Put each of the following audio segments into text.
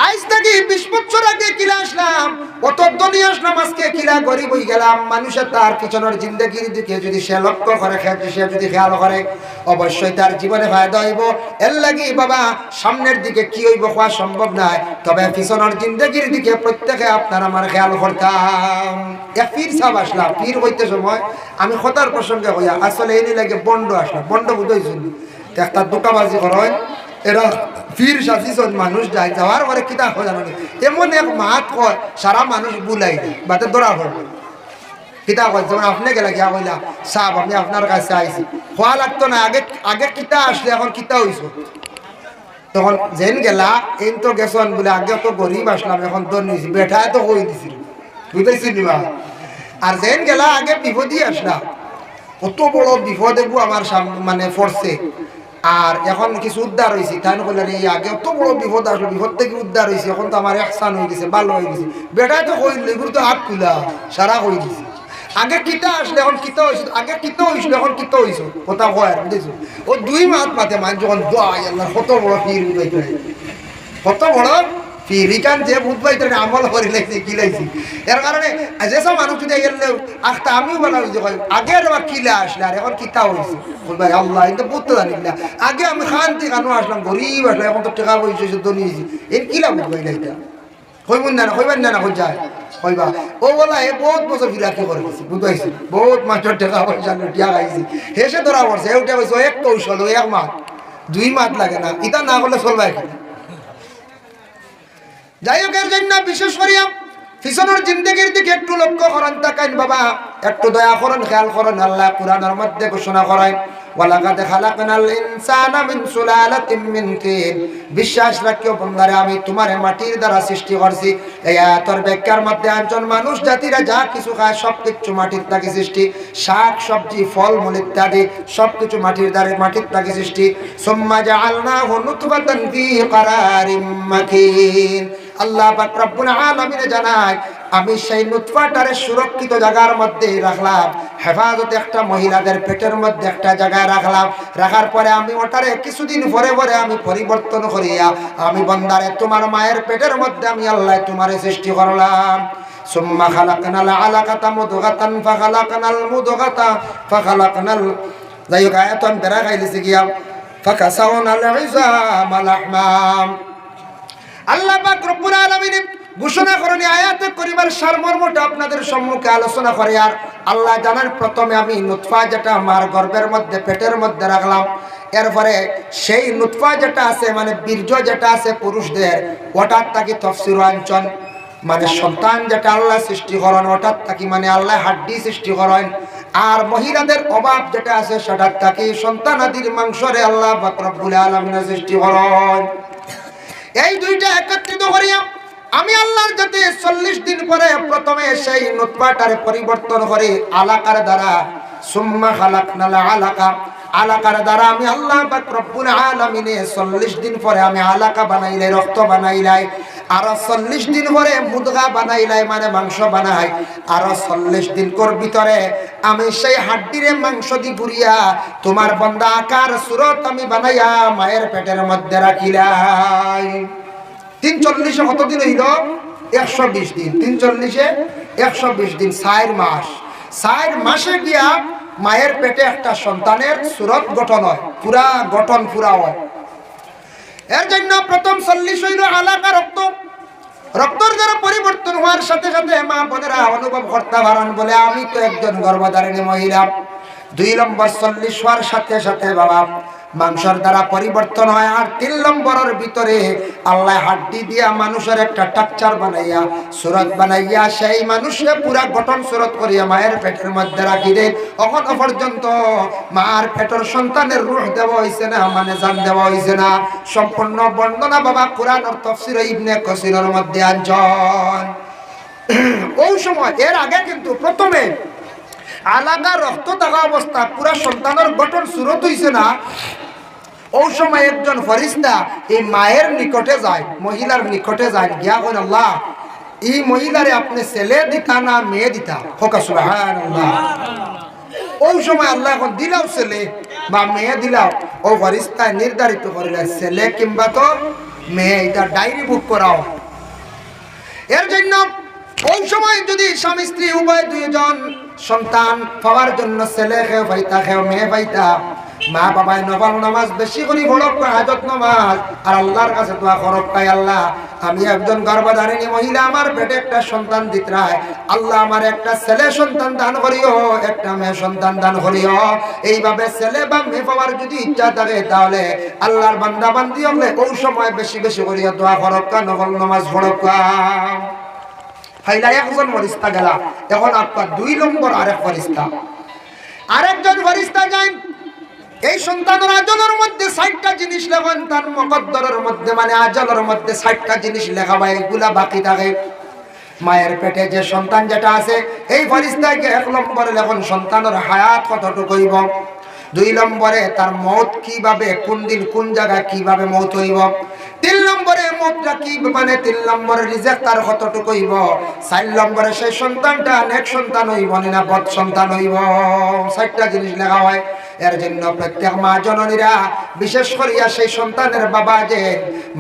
আজ থেকে 20 বছর আগে কিলা আসলাম, কত দুনিয়া আসলাম, আজকে কিলা গরিব হয়ে গেলাম। মানুষের তার পিছনের জিন্দগির দিকে যদি সে লক্ষ্য করে, সে যদি খেয়াল করে, অবশ্যই তার জীবনে ফায়দা হইব। এর লাগি বাবা সামনের দিকে কি হইব হওয়া সম্ভব নয়, তবে পিছনের জিন্দগির দিকে প্রত্যেকে আপনার আমার খেয়াল করতাম। এক পীর সাহেব আসলাম, পীর হইতে সময় আমি খতার প্রসঙ্গে হইয়া আসলে এই লাগে বন্ড আসলাম, বন্ড বুঝাইছিল একটা দুটাবাজি করেন এরা ফির সাজিজন মানুষ যায়, যাওয়ার পরে কিতা হয় জানো, এমন এক মাত কয় সারা মানুষ বুলাই বাতে দৌড়া হয়। কিতা কয় যেমন আপনি গেলা গিয়া কইলা সাহেব আমি আপনার কাছে আইছি, হওয়া লাগতো না, আগে আগে কিতা আসলে এখন কিতা হইছ। তখন যেন গেলা এই তো গেছন বলে, আগে তো গরিব আসলাম এখন তো নিয়েছি, বেঠায় তো কই দিছিল, বুঝতেছি নিবা। আর যেন গেলা আগে বিপদই আসলাম, কত বড় বিপদ এগু আমার মানে পড়ছে, আর এখন কিছু উদ্ধার হয়েছে। তাই না বললেন এই আগে এত বড় বিপদ আসলো, বিপদ থেকে উদ্ধার হয়েছে, এখন তো আমার একসান হয়ে গেছে, ভালো হয়ে গেছে। বেটায় তো কইল এগুলো তো হাত খুলা সারা হয়ে গেছে। আগে কিতা আসলে এখন কিতা হয়েছিল, আগে কিতা হয়েছিল এখন কিতা হয়েছিল, কথা কয় বুঝেছো। ও 2 মাস মাতে মান যখন দোয়াই আল্লাহ কত বড় পীর বুঝাইতে, কত বড় পীরিকান যে বুঝবাইতে আমল করে লাগছে কি লাগছে। এর কারণে যেসব মানুষ যদি গেলেও আখতা আমিও বলা যে আগের আবার কিলা আসলে আর এখন কিতা হয়েছে ভাই আল্লাহ কিন্তু বুঝতে জানি না। আগে আমি খান্তি কানো আসলাম, গরিব আসলাম, এখন তো টাকা পয়সা তো নিয়েছি, এর কিলা বুঝবাই না এটা হইবেন না, হইবেন না, হয়ে যায় হইবা। ও বলা এ বহুত বছর ফিরাকি করে গেছি, বুঝাইছি বহুত মাছের টাকা পয়সা লুটিয়া খাইছি, হেসে ধরা পড়ছে। ওটা হয়েছে এক কৌশল, ওই 1 মাস 2 মাস লাগে না, এটা না করলে চলবাই কিনা। যাই হোক, এর জন্য বিশেষ করিয়া পিছনের জিন্দগির দিকে একটু লক্ষ্য করেন, তাকাইন বাবা, একটু দয়া করেন, খেয়াল করেন। আল্লাহ কুরআনের মধ্যে ঘোষণা করেন ওয়ালাকাদ খালাকনাল ইনসানা মিন সুলালাতিন মিন তিন, বিশ্বাস রাখিও বান্দারে আমি তোমারে মাটির দ্বারা সৃষ্টি করছি। এই আয়াতের ব্যাখ্যার মধ্যে একজন মানুষ জাতিরা যা কিছু খায় সব কিছু মাটির থেকে সৃষ্টি, শাক সবজি ফল মূল ইত্যাদি সবকিছু মাটির থেকে সৃষ্টি। সুম্মা জাআলনাহু নুতফাতান ফি ক্বারারিম মাকিন, আল্লাহ পাক রব্বুল আলামিন জানায় আমি সেই নুতফাটারে সুরক্ষিত জায়গার মধ্যে রাখলাম, হেফাজতে একটা মহিলাদের পেটের মধ্যে একটা জায়গায় রাখলাম। রাখার পরে আমি ওটারে কিছুদিন পরে পরে আমি পরিবর্তন করিয়া আমি বান্দারে তোমার মায়ের পেটের মধ্যে আমি আল্লাহ তোমারে সৃষ্টি করলাম। সুম্মা খালাকনাল আলাকাতা মুদগাতান ফাখালাকনাল মুদগাতা ফাখালাকনাল, যাই হোক আয়াত আমি বেড়া খাইলেছি গিয়া ফাকাসাওনাল ইযামা লাহমা। আল্লাহ পাক রব্বুল আলামিন ঘোষণা করেন আয়াতে করিবার সারমর্মটা আপনাদের সম্মুখে আলোচনা করে। আর আল্লাহ জানান প্রথমে আমি নুতফা যেটা আমার গর্ভের মধ্যে পেটের মধ্যে রাখলাম, এরপরে সেই নুতফা যেটা আছে মানে বীর্য যেটা আছে পুরুষদের, ওটার থাকি তফসির আঞ্চন মানে সন্তান যেটা আল্লাহ সৃষ্টি করেন ওটার থাকি মানে আল্লাহ হাড্ডি সৃষ্টি করেন। আর মহিলাদের অভাব যেটা আছে সেটার থাকি সন্তানাদির মাংসরে আল্লাহ পাক রব্বুল আলামিন সৃষ্টি করেন। এই দুইটা একত্রিত করিয়া আমি আল্লাহর যাতে 40 দিন পরে প্রথমে সেই নুতফাটারে পরিবর্তন করে আলাকার দ্বারা, সুম্মা খালাকনাল আলাকা, আলাকার দ্বারা আমি আল্লাহ পাক রব্বুল আলামিন 40 দিন পরে আমি আলাকা বানাইলাই, রক্ত বানাইলাই, আর 40 দিন পরে মুদগা বানাইলাই মানে মাংস বানাই, আর 40 দিন কর ভিতরে আমি সেই হাড্ডিরে মাংস দি পুরিয়া তোমার বান্দা আকার সুরত আমি বানাইয়া মায়ের পেটের মধ্যে রাখিলাই। 340 কতদিন হইল? 120 দিন। 340 120 দিন, 4 মাস। 4 মাসে গিয়া মায়ের পেটে একটা সন্তানের সুরত গঠন হয়, পুরা গঠন পুরা হয়। এর জন্য প্রথম 40 হইল আলাকা রক্ত, রক্তর দ্বারা পরিবর্তন হওয়ার সাথে সাথে মা বোনেরা অনুভব করতে পারেন বলে আমি তো একজন গর্ভধারিণী মহিলা। 2 নম্বর 40 হওয়ার সাথে সাথে বাবা মাংসের দ্বারা পরিবর্তন হয়। আর 3 নম্বরের ভিতরে আল্লাহ হাড্ডি দিয়া মানুষের একটা স্ট্রাকচার বানাইয়া সুরত বানাইয়া সেই মানুষকে পুরা গঠন সুরত করিয়া মায়ের পেটের মধ্যে রাখি দেয়। এখনো পর্যন্ত মার পেটের সন্তানের রূহ দেওয়া হয়েছে না, মানে জান দেওয়া হয়েছে না। সম্পূর্ণ বর্ণনা বাবা কোরআনের তাফসীর ইবনে কাসিরের মধ্যে আনছেন। ওই সময় এর আগে কিন্তু প্রথমে আলাদা রক্ত থাকা অবস্থা পুরা সন্তানের গঠন সুরত হইছে না। ওই সময় একজন ফেরেশতা এই মায়ের নিকটে যায়, মহিলার নিকটে যায়, গিয়া কই আল্লাহ এই মহিলারে আপনি ছেলে দিতা না মেয়ে দিতা? হোক সুবহানাল্লাহ। ওই সময় আল্লাহ এখন দিলাও ছেলে বা মেয়ে দিলাও, ও ফেরেশতা নির্ধারিত করিলেন ছেলে কিংবা তো মেয়ে এটা ডায়েরি বুক করাও। এর জন্য ওই সময় যদি স্বামী স্ত্রী উভয় দুইজন সন্তান পাওয়ার জন্য ছেলে খেয়ে পাইতা খেয়ে মেয়ে পাইতা, মা বাবায় নফল নামাজ বেশি করে পড়ক, হাজত নামাজ, আর আল্লাহর কাছে দোয়া করক, তাই আল্লাহ আমি একজন গর্ভধারিণী মহিলা, আমার পেটে একটা সন্তান দিতরায়, আল্লাহ আমার একটা ছেলে সন্তান দান করিও, একটা মেয়ে সন্তান দান করিও। এইভাবে ছেলে বা মেয়ে পাওয়ার যদি ইচ্ছা থাকে তাহলে আল্লাহর বান্দা বান্দি হলে ওই সময় বেশি বেশি করিয়া দোয়া করক, নফল নামাজ পড়ক। ফাইলা একজন ফরিস্তা গেলা, এখন আপনার 2 নম্বর আরেক ফরিস্তা, আরেকজন ফরিস্তা যান। এই সন্তানের আজলের মধ্যে 60টা জিনিস লেখেন, তার মুকদ্দরের মধ্যে মানে আজলের মধ্যে 60টা জিনিস লেখা, ভাই এগুলা বাকি থাকে। মায়ের পেটে যে সন্তান যেটা আছে, এই ফরিস্তাকে 1 নম্বরে লেখন সন্তানের হায়াত কতটুকু হইব, 2 নম্বরে তার মৌত কিভাবে, কোন দিন কোন জায়গায় কিভাবে মৌত হইব, 3 নম্বরে মৌতটা কি মানে 3 নম্বরে রিজেক তার কতটুকু হইব, 4 নম্বরে সেই সন্তানটা নেক সন্তান হইব না বদ সন্তান হইব। 60টা জিনিস লেখা হয়। এর জন্য প্রত্যেক মা জননীরা, বিশেষ করিয়া সেই সন্তানের বাবা যে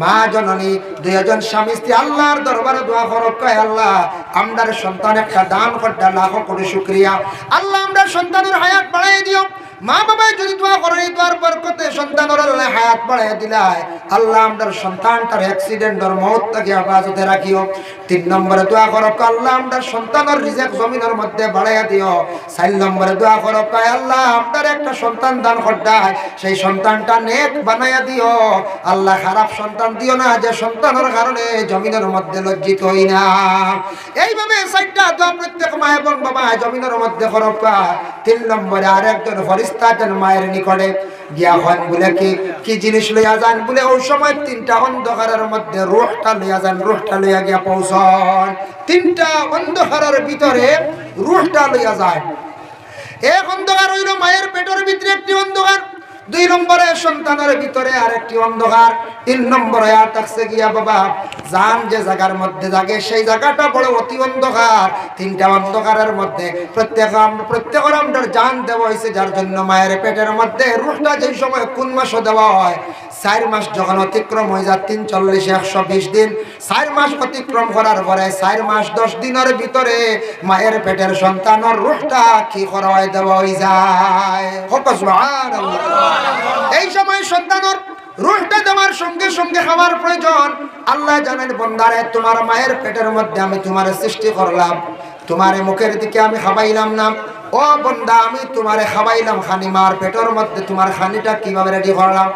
মা জননী, 2 জন স্বামী স্ত্রী আল্লাহর দরবারে দোয়া করক, কয় আল্লাহ আমরার সন্তান একটা দান করতে লাখ কোটি শুকরিয়া, আল্লাহ আমরার সন্তানের হায়াত বাড়াই দিও। মা বাবাই যদি দোয়া করে, দোয়ার বরকতে সন্তানের আল্লাহ হায়াত বাড়াই দিলায়, আল্লাহ আমরার সন্তানটার অ্যাক্সিডেন্টের মওত থেকে হেফাজতে রাখিও। 3 নম্বরে দোয়া করক, আল্লাহ আমরার সন্তানের রিজিক জমিনের মধ্যে বাড়াইয়া দিও। 4 নম্বরে দোয়া করক, আল্লাহ আমরার একটা সন্তান দান করদায়, সেই সন্তানটা নেক বানাইয়া দিও। আল্লাহ খারাপ সন্তান দিও না, যে সন্তানের কারণে জমিনের মধ্যে লজ্জিত হই না। এইভাবে 4টা দোয়া প্রত্যেক মা এবং বাবা জমিনের মধ্যে করক। 3 নম্বরে আরেকজন ফরিস্তা যান মায়ের নিকটে গিয়া হন, বলে কি জিনিস লইয়া যান, বলে ওই সময় 3টা অন্ধকারের মধ্যে রুহটা লইয়া যান, রুহটা লইয়া গিয়া পৌঁছন। 3টা অন্ধকারের ভিতরে রুহটা লইয়া যায়। এক অন্ধকার হইল মায়ের পেটের ভিতরে একটি অন্ধকার, 2 নম্বরে সন্তানের ভিতরে আরেকটি অন্ধকার, 3 নম্বরে আর থাকছে গিয়া বাবা জান যে জায়গার মধ্যে জাগে সেই জায়গাটা বড় অতি অন্ধকার। 3টা অন্ধকারের মধ্যে প্রত্যেকের আমরা জান দেওয়া হয়েছে, যার জন্য মায়ের পেটের মধ্যে রুহটা যে সময় কোন মাসে দেওয়া হয়, 4 মাস যখন অতিক্রম হয়ে যায়, 3 40 120 দিন, 4 মাস অতিক্রম করার পরে 4 মাস 10 দিনের ভিতরে মায়ের পেটের সন্তানের রুহটা কি করা হয়, দেওয়া হয়ে যায়। সুবহানাল্লাহ। এই সময় সন্তানের রুহটা দেওয়ার সঙ্গে সঙ্গে খাওয়ার প্রয়োজন। আল্লাহ জানেন বন্দারে, তোমার মায়ের পেটের মধ্যে আমি তোমার সৃষ্টি করলাম, তোমার মুখের দিকে আমি খাওয়াইলাম না। ও বন্দা, আমি তোমারে খাওয়াইলাম খানি, মার পেটের মধ্যে তোমার খানিটা কিভাবে রেডি করলাম,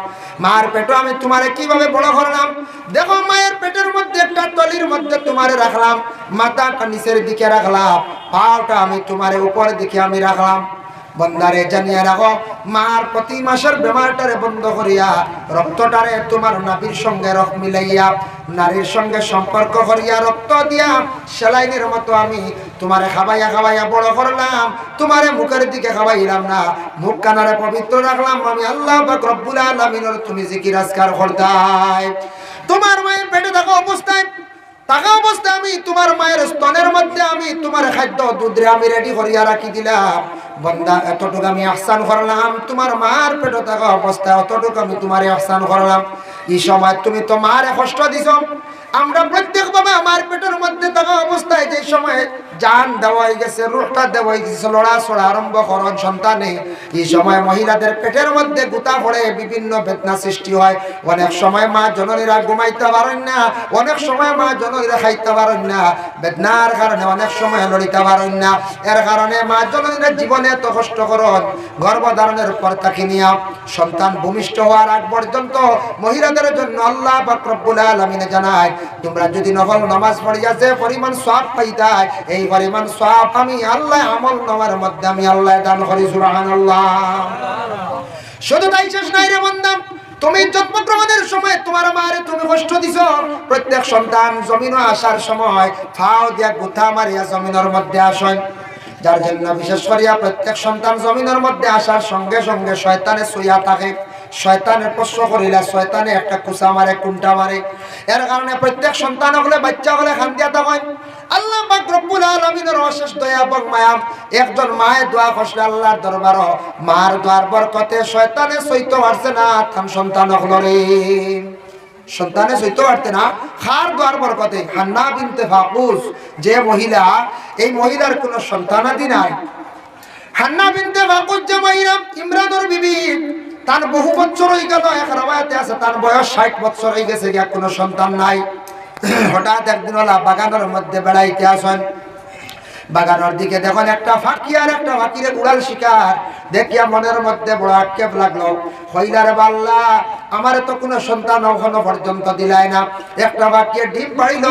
মার পেটে আমি তোমারে কিভাবে বড় করলাম। দেখো মায়ের পেটের মধ্যে একটা তলির মধ্যে তোমারে রাখলাম, মাথাটা নিচের দিকে রাখলাম, পাওটা আমি তোমারে উপরের দিকে আমি রাখলাম। বন্দারে জানিয়া রাখো, মার প্রতি মাসের বেমারটারে বন্ধ করিয়া রক্তটারে তোমার নাভির সঙ্গে রক্ত মিলাইয়া নারীর সঙ্গে সম্পর্ক করিয়া রক্ত দিয়া সেলাইনের মতো আমি তোমারে খাবাইয়া খাবাইয়া বড় করলাম। তোমারে মুখের দিকে খাবাইলাম না, মুখ কানারে পবিত্র রাখলাম আমি আল্লাহ পাক রব্বুল আলামিনের। তুমি জিকির আজকার করতাই। তোমার মায়ের পেটে থাকা অবস্থায় আমি তোমার মায়ের স্তনের মধ্যে আমি তোমার খাদ্য দুধরে আমি রেডি করিয়া রাখি দিলাম। বন্দা এতটুকু আমি আহসান করলাম, তোমার মার পেটে থাকা অবস্থায় অতটুকু আমি তোমার আহসান করলাম। এই সময় তুমি তো মারে কষ্ট দিছ। আমরা প্রত্যেক বাবা আমার পেটের মধ্যে থাকা অবস্থায় যে সময় জান দেওয়া হয়ে গেছে, রুহটা দেওয়া হয়ে গেছে, লড়াচড়া আরম্ভ করন সন্তানে, এই সময় মহিলাদের পেটের মধ্যে গুতা পড়ে বিভিন্ন বেদনা সৃষ্টি হয়। অনেক সময় মা জননীরা ঘুমাইতে পারেন না, অনেক সময় মা জননীরা খাইতে পারেন না, বেদনার কারণে অনেক সময় লড়িতে পারেন না। এর কারণে মা জননীরা জীবনে এত কষ্ট করন। গর্ভধারণের পর তাকে নিয়ে সন্তান ভূমিষ্ঠ হওয়ার আগ পর্যন্ত মহিলাদের জন্য আল্লাহ পাক রব্বুল আলামিন জানায়, তোমরা যদি নফল নামাজ পড়িয়া যে পরিমাণ সওয়াব পাইতা, এই পরিমাণ সওয়াব আমি আল্লাহ আমল নামার মধ্যে আমি আল্লাহ দান করি। সুবহানাল্লাহ। শুধু তাই শেষ নাই রে বান্দা, তুমি জন্মগ্রহণের সময় তোমার মারে তুমি কষ্ট দিছ। প্রত্যেক সন্তান জমিনে আসার সময় ফাও দিয়া গুথা মারিয়া জমিনের মধ্যে আসেন, যার জন্য বিশেষ করিয়া প্রত্যেক সন্তান জমিনের মধ্যে আসার সঙ্গে সঙ্গে শয়তানে শুইয়া থাকে। শয়তানের প্রশ্ন করিলা শয়তানে একটা কুচা মারে, কুন্টা মারে। এর কারণে প্রত্যেক সন্তান হলে বাচ্চা হলে খান্দিয়া থাকে। আল্লাহ পাক রব্বুল আলামিনের অশেষ দয়া এবং মায়া। একজন মায়ে দোয়া করলে আল্লাহর দরবার, মার দোয়ার বরকতে শয়তানে সইতে পারছে না তার সন্তান হলরে। সন্তানে সইতে পারতে না, খার দোয়ার বরকতে হান্না বিনতে ফাকুস যে মহিলা, এই মহিলার কোনো সন্তানাদি নাই। হান্না বিনতে ফাকুস যে মহিলা ইমরানের বিবি, তার বহু বছর হয়ে গেল, এক রাওয়ায়াতে আছে তার বয়স 60 বছর হয়ে গেছে, কোনো সন্তান নাই। হঠাৎ একদিন ওলা বাগানের মধ্যে বেড়াইতে আসেন, বাগানের দিকে দেখুন একটা ফাঁকি আর একটা ফাঁকিরে উড়াল শিকার দেখিয়া মনের মধ্যে বড় আক্ষেপ লাগলো। হইলারে বাল্লা, আমার তো কোনো সন্তান এখনো পর্যন্ত দিলাই না। একটা বাক্যে ডিম পাড়িল,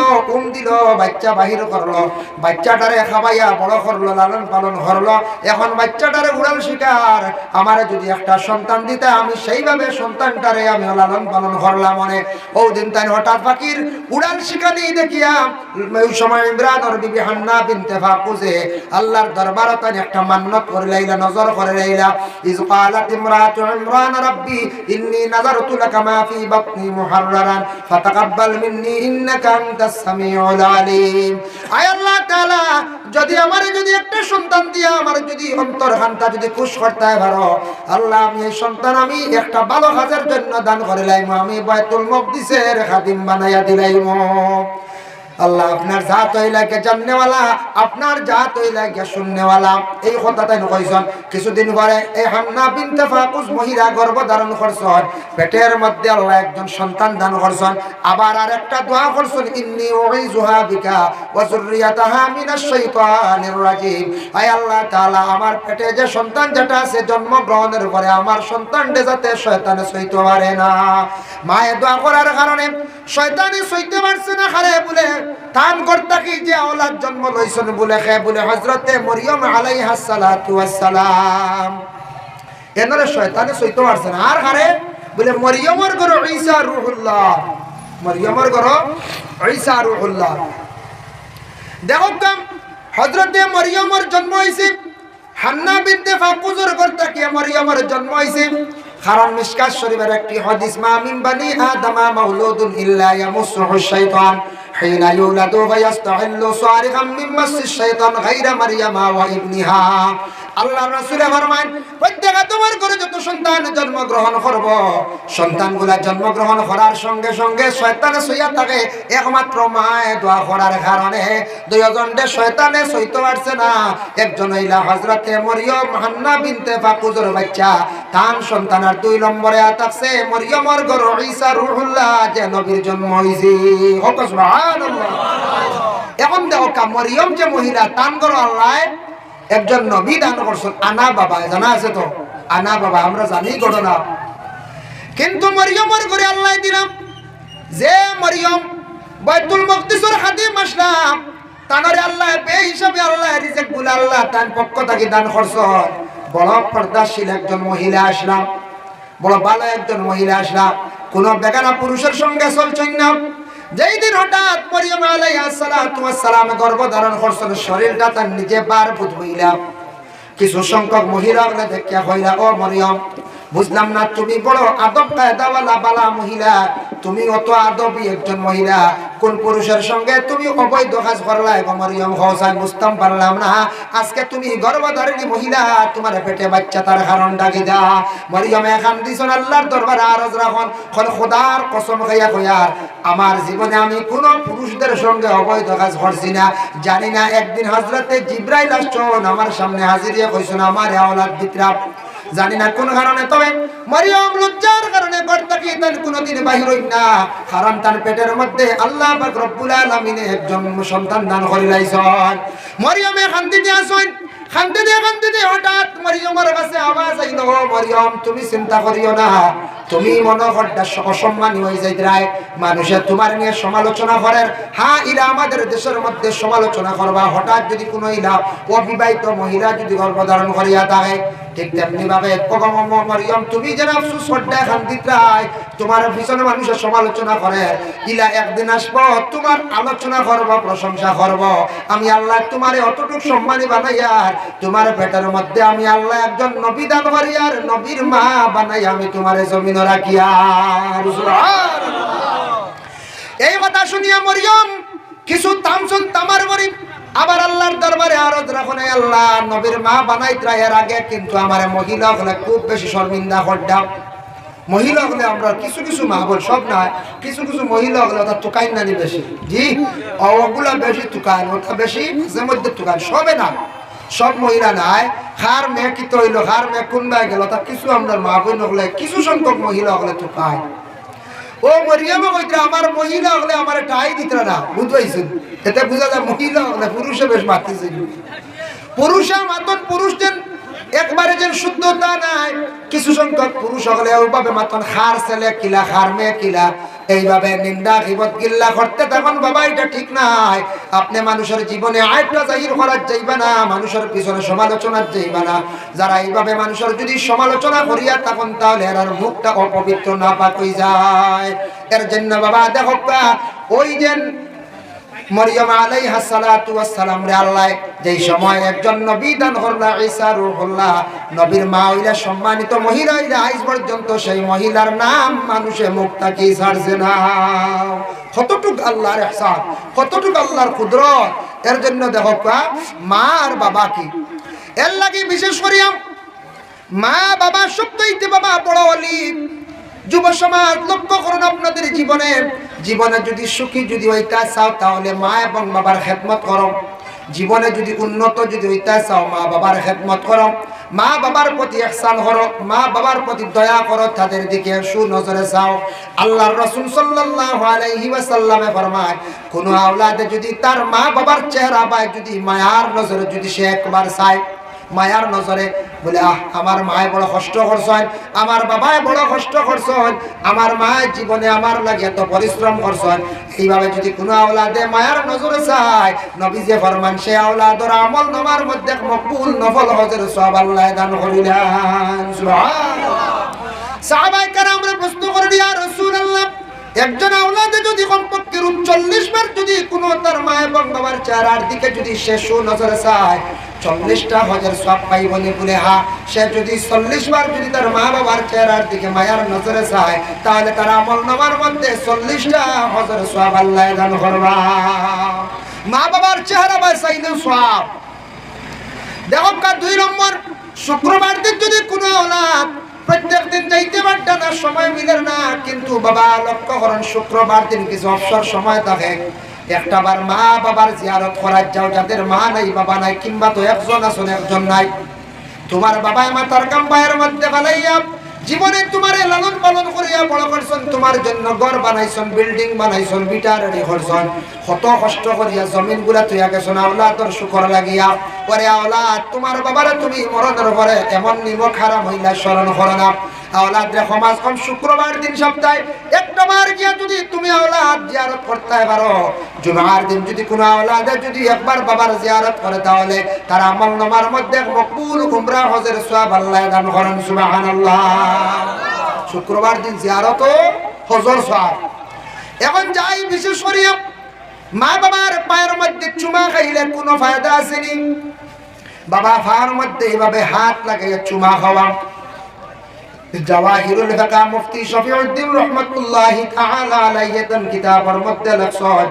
দিল, বাচ্চা বাহির করলো, বাচ্চাটারে খাবাইয়া বড় করলো, লালন পালন করলো। এখন বাচ্চাটারে উড়াল শিকার, আমারে যদি একটা সন্তান দিতে আমি সেইভাবে সন্তানটারে আমি লালন পালন করলাম। মনে ও দিন তাই হঠাৎ ফাঁকির উড়াল শিকানি দেখিয়া ওই সময় ইমরানের বিবি হান্না বিনতে ফাকুসে আল্লাহর দরবারে তাই একটা মান্নত করে লাইলা, নজর করে লাইলা। ইজ ক্বালাত ইমরাতু ইমরান রাব্বি ইন্নী নাযারতু লাকা মা ফি বাতনি মুহাররারান ফাতাকাব্বাল মিন্নী ইন্নাকা আনতাস সামিউল আলিম। আয় আল্লাহ তাআলা, যদি আমারে যদি একটা সন্তান দিয়া আমার যদি অন্তরখানটা যদি খুশ করতে পারো আল্লাহ, আমি এই সন্তান আমি একটা ভালো কাজের জন্য দান করে লাইমু, আমি বাইতুল মুকদ্দিসের খাদিম বানাইয়া দিলাইমু। আল্লাহ আপনার জাত হইলাকে জাননেওয়ালা, আপনার জাত হইলাকে শুননেওয়ালা, এই কথা তাই কইছেন। কিছুদিন পরে এই হান্না বিনতে ফাকুস মহিলা গর্ভধারণ করছেন, পেটের মধ্যে আল্লাহ একজন সন্তান দান করছেন। আবার আরেকটা দোয়া করছেন, ইন্নী উইযুহা বিকা ওয়া যুররিয়াতাহা মিনাশ শাইতানির রাজিম। আয় আল্লাহ তাআলা, আমার পেটে যে সন্তান যেটা আছে জন্মগ্রহণের পরে আমার সন্তানটা যাতে শয়তানে সইতে পারে না। মায়ে দোয়া করার কারণে শয়তানে সইতে পারছে না, খারে বলে তান করতা কি যে আওলাদ জন্ম লইছেন বলে খে বলে হযরতে মরিয়ম আলাইহাস সালাতু ওয়াস সালাম, এনরে শয়তানে সইতে পারছে না। আর খারে বলে মরিয়মের ঘর ঈসা রূহুল্লাহ, মরিয়মের ঘর ঈসা রূহুল্লাহ। দেখো কাম হযরতে মরিয়মের জন্ম হইছে, হান্না বিনতে ফাকুজের ঘর থেকে মরিয়মের জন্ম হইছে। কারণ মিশকাত শরীফের একটি হাদিস, মা মিন বানি আদমা মাউলুদুন ইল্লা ইয়ামুসুহু শাইতান হিনা ইউলাদু ফায়াস্তাহিল্লু সারিকাম মিন মাসিশ শাইতান গায়রা মারইয়ামা ওয়া ইবনিহা। আল্লাহর রাসূল ফরমান, প্রত্যেক তোমার ঘরে যত সন্তান জন্মগ্রহণ করব, সন্তানগুলা জন্মগ্রহণ করার সঙ্গে সঙ্গে শয়তানে সইয়া থাকে, একমাত্র মায়ে দোয়া করার কারণে দুইজনকে শয়তানে সইতে পারছে না। একজন হইলা হযরতে মরিয়ম হান্না বিনতে ফাকুজের বাচ্চা, তার সন্তানের 2 নম্বরে থাকছে মরিয়মের ঘর ঈসা রূহুল্লাহ যে নবীর জন্ম হইছে। হোক সুবহানাল্লাহ। এখন দেখো কা মরিয়ম যে মহিলা, তার ঘর আল্লাহ একজন নবী দান করছেন, আনা বাবা, জানা আছে তো আনা বাবা, আমরা জানি ঘটনা। কিন্তু মরিয়মের ঘরে আল্লাহ দিলাম যে মরিয়ম বাইতুল মুকদ্দিসের খাদিম আসলাম, তানরে আল্লাহ বে হিসাবে আল্লাহ রিজিক গুলো আল্লাহ তার পক্ষ থেকে দান করছেন। বড় পর্দাশীল একজন মহিলা আসলাম, বড় ভালো একজন মহিলা আসলাম, কোন বেগানা পুরুষের সঙ্গে চলছেন না। যেই দিন হঠাৎ মরিয়ম আলাইহিস সালাতু ওয়াস সালাম গর্ভধারণ করছেন, শরীরটা তার নিজে বারপুত হইলা। কিছু সংখ্যক মহিলাগুলো দেখিয়া কইলা, ও মরিয়ম, বুঝলাম না তুমি বড় আদব কায়দাওয়ালা বালা মহিলা, তুমি অত আদবী একজন মহিলা, কোন পুরুষের সঙ্গে তুমি অবৈধ কাজ করলা? মরিয়ম হোসাই বুঝতাম পারলাম না, আজকে তুমি গর্ভধারিণী মহিলা, তোমার পেটে বাচ্চা, তার কারণ ডাকি দা। মরিয়ম এখান দিছেন আল্লাহর দরবারে আরজ রাখন, খোদার কসম খাইয়া কইয়ার আমার জীবনে আমি কোন পুরুষদের সঙ্গে অবৈধ কাজ করছি না। জানি না একদিন হযরতে জিবরাইল আসছেন আমার সামনে হাজিরিয়া কইছেন আমার আওলাদ বিতরা, জানি না কোন কারণে। তবে মরিয়ম লজ্জার কারণে ঘর থেকে তার কোনদিন বাহির হইন না, কারণ তার পেটের মধ্যে আল্লাহ পাক রব্বুল আলামিন একজন সন্তান দান করিলাইছেন। মরিয়মে খান্দিতে আসেন, খান্দিতে হঠাৎ মরিয়মের কাছে আওয়াজ আইলো, মরিয়ম তুমি চিন্তা করিও না, তুমি মনে করটা অসম্মানী হয়ে যাইতে, মানুষের তোমার নিয়ে সমালোচনা করেন। হ্যাঁ, ইরা আমাদের দেশের মধ্যে সমালোচনা করবা, হঠাৎ যদি কোনো ইলা অবিবাহিত মহিলা যদি গর্ভধারণ করিয়া থাকে, ঠিক তেমনি ভাবে মরিয়ম তুমি যেন আফসোস করতে খান্দিত্রাই, তোমার পিছনে মানুষের সমালোচনা করে, ইলা একদিন আসবো তোমার আলোচনা করব, প্রশংসা করব। আমি আল্লাহ তোমারে অতটুক সম্মানী বানাইয়া তোমার পেটের মধ্যে আমি আল্লাহ একজন নবী দান করি, আর নবীর মা বানাই আমি তোমারে জমিন রাখিয়া। এই কথা শুনিয়া মরিয়ম কিছু তামসুন তামার মরি, আবার আল্লাহর দরবারে আরজ রাখুন, আল্লাহ নবীর মা বানাইত্রা এর আগে কিন্তু আমার মহিলা হলে খুব বেশি শর্মিন্দা করতাম। মহিলা হলে আমরা কিছু কিছু মা বোন সব না, কিছু কিছু মহিলা হলে ওটা তুকাইন নানি বেশি, জি ওগুলা বেশি তুকান, ওটা বেশি মাঝে মধ্যে তুকান, সবে না সব মহিলা নাই। হার মেয়ে কি তো হইলো, হার মেয়ে কোনবাই গেল, তা কিছু আমরা মা বোন হলে কিছু সংখ্যক মহিলা হলে তুকায়। ও মরিয়ামা কইতে আমার মহিলা হলে আমার টাই দিত না, বুঝবাইছেন? এতে বুঝা যায় মহিলা হলে পুরুষে বেশ মাতিছে, পুরুষা মাতন পুরুষদের একবারে যেন শুদ্ধতা নাই, কিছু সংখ্যক পুরুষ হলে ওইভাবে মাতন হার ছেলে কিলা হার মেয়ে কিলা এইভাবে নিন্দা গীবত গিল্লা করতে তখন বাবা এটা ঠিক নাই। আপনি মানুষের জীবনে আইটা জাহির করার যাইবা না, মানুষের পিছনে সমালোচনার যাইবা না। যারা এইভাবে মানুষের যদি সমালোচনা করিয়া তখন তাহলে এর মুখটা অপবিত্র না পাক হয়ে যায়। এর জন্য বাবা দেখো ওই যে মরিয়ম আলাইহা সালাতু ওয়াস সালাম রে আল্লাহ যেই সময় একজন নবী দান করলা ঈসা রূহুল্লাহ, নবীর মা হইলা সম্মানিত মহিলা হইলা, আজ পর্যন্ত সেই মহিলার নাম মানুষে মুখ তাকিয়ে ছাড়ছে না। কতটুক আল্লাহর ইহসান, কতটুক আল্লাহর কুদরত। এর জন্য দেখো মা আর বাবা কি, এর লাগি বিশেষ করিয়া মা বাবা সবচেয়ে বাবা বড় ওলি। যুব সমাজ লক্ষ্য করুন আপনাদের জীবনে, জীবনে যদি সুখী যদি হইতে চাও তাহলে মা এবং বাবার খেদমত করো। জীবনে যদি উন্নত যদি হইতে চাও মা বাবার খেদমত করো, মা বাবার প্রতি ইহসান করো, মা বাবার প্রতি দয়া করো, তাদের দিকে সুনজরে চাও। আল্লাহর রাসূল সাল্লাল্লাহু আলাইহি ওয়াসাল্লামে ফরমায় কোন আওলাদে যদি তার মা বাবার চেহারা পায়, যদি মায়ার নজরে যদি সে একবার চায়, মায়ার নজরে বলে আমার মায় বড় কষ্ট করছেন, আমার বাবায় বড় কষ্ট করছেন, আমার মায়ের জীবনে আমার লাগে এত পরিশ্রম করছেন, এইভাবে যদি কোনো আওলাদে মায়ার নজরে চায়, নবী যে ফরমান সে আওলাদর আমল নামার মধ্যে মকবুল নফল হজের সওয়াব আল্লাহ দান করিলেন। সুবহানাল্লাহ। সাহাবায়ে কেরামরা প্রশ্ন করেন ইয়া রাসূলুল্লাহ, একজন আওলাদে যদি কমপক্ষে 40 বার যদি কোনো তার মা এবং বাবার চেহারার দিকে যদি সে সুনজরে চায় 40টা হজের সওয়াব পাইব বলে হ্যাঁ, সে যদি 40 বার যদি তার মা বাবার চেহারার দিকে মায়ার নজরে চায় তাহলে তার আমল নামার মধ্যে 40টা হজের সওয়াব আল্লাহ দান করবা। মা বাবার চেহারা বাঁচাইলে সওয়াব। দেখো 2 নম্বর, শুক্রবার দিন যদি কোনো আওলাদ প্রত্যেক দিন যাইতে পারত না, সময় মিলে না, কিন্তু বাবা লক্ষ্য করেন শুক্রবার দিন কিছু অবসর সময় থাকে, একটা বার মা বাবার জিয়ারত করার যাও। যাদের মা নাই বাবা নাই, কিংবা তো একজন আছেন একজন নাই, তোমার বাবায় মাতার কাম্পায়ের মধ্যে বানাইয়া জীবনে তোমারে লালন পালন করিয়া বড় করছেন, তোমার জন্য ঘর বানাইছেন, বিল্ডিং বানাইছেন, বিটা রেডি করছেন, কত কষ্ট করিয়া জমিন গুলা তুইয়া গেছেন আওলাদর শুকর লাগিয়া। পরে আওলাদ তোমার বাবারে তুমি মরণের পরে এমন নিমক হারাম হইলা স্মরণ করো না। আওলাদ রে সমাজ কম শুক্রবার দিন সপ্তাহে একটা বার গিয়া যদি তুমি আওলাদ জিয়ারত করতে পারো, জুমার দিন যদি কোনো আওলাদে যদি একবার বাবার জিয়ারত করে তাহলে তার আমল নামার মধ্যে মকবুল উমরা হজের সওয়াব আল্লাহ দান করেন। সুবহানাল্লাহ। শুক্রবার দিন জিয়ারত ও হজর সওয়াব। এখন যাই বিশেষ করিয়া মা বাবার পায়ের মধ্যে চুমা খাইলে কোনো ফায়দা আসেনি। বাবা পায়ের মধ্যে এইভাবে হাত লাগাইয়া চুমা খাওয়া, জাওয়াহিরুল ফাকা মুফতি শফিউদ্দিন রাহমাতুল্লাহি তাআলা আলাইহি তান কিতাবের মধ্যে লেখছেন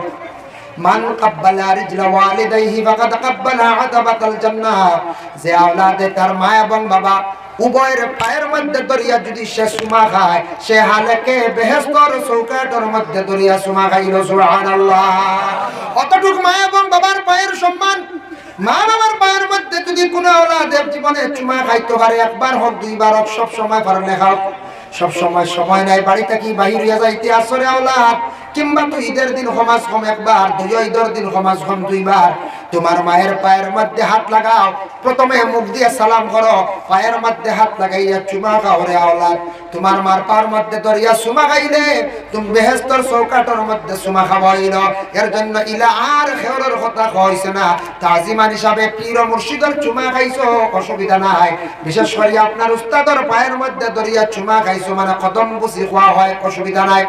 মান কাব্বালা রিজলা ওয়ালিদাইহি ফাকাদ কাব্বালা আতাবাতাল জান্নাহ। যে আওলাদে তার মা এবং বাবা উভয়ের পায়ের মধ্যে দরিয়া যদি সে সুমা খায়, সে হালেকে বেহেশতের চৌকাঠের মধ্যে দরিয়া সুমা খাইল। সুবহানাল্লাহ। অতটুক মা এবং বাবার পায়ের সম্মান। মা বাবার পায়ের মধ্যে যদি কোনো আওলাদের জীবনে চুমা খাইতে পারে, একবার হোক 2 বার হোক, সব সময় পারলে খাও। সব সময় সময় নাই, বাড়ি থেকে বাহির হইয়া যাইতে আসরে আওলাদ, কিংবা তো ঈদের দিন সমাজ কম একবার, ঈদের দিন সমাজ কম 2 বার, তোমার মায়ের পায়ের মধ্যে হাত লাগাও। প্রথমে মুখ দিয়ে সালাম করো, পায়ের মধ্যে হাত লাগাইয়া চুমা খাও রে আওলাদ। তোমার মার পায়ের মধ্যে দরিয়া চুমা খাইলে তুমি বেহেশতের চৌকাঠের মধ্যে চুমা খাওয়াইল। এর জন্য ইলা আর খেওরের কথা কইছে না, তাজিমান হিসাবে পীর ও মুর্শিদের চুমা খাইছো অসুবিধা নাই। বিশেষ করে আপনার উস্তাদের পায়ের মধ্যে দরিয়া চুমা খাইছো মানে কদম বুঝি খাওয়া হয়, অসুবিধা নাই।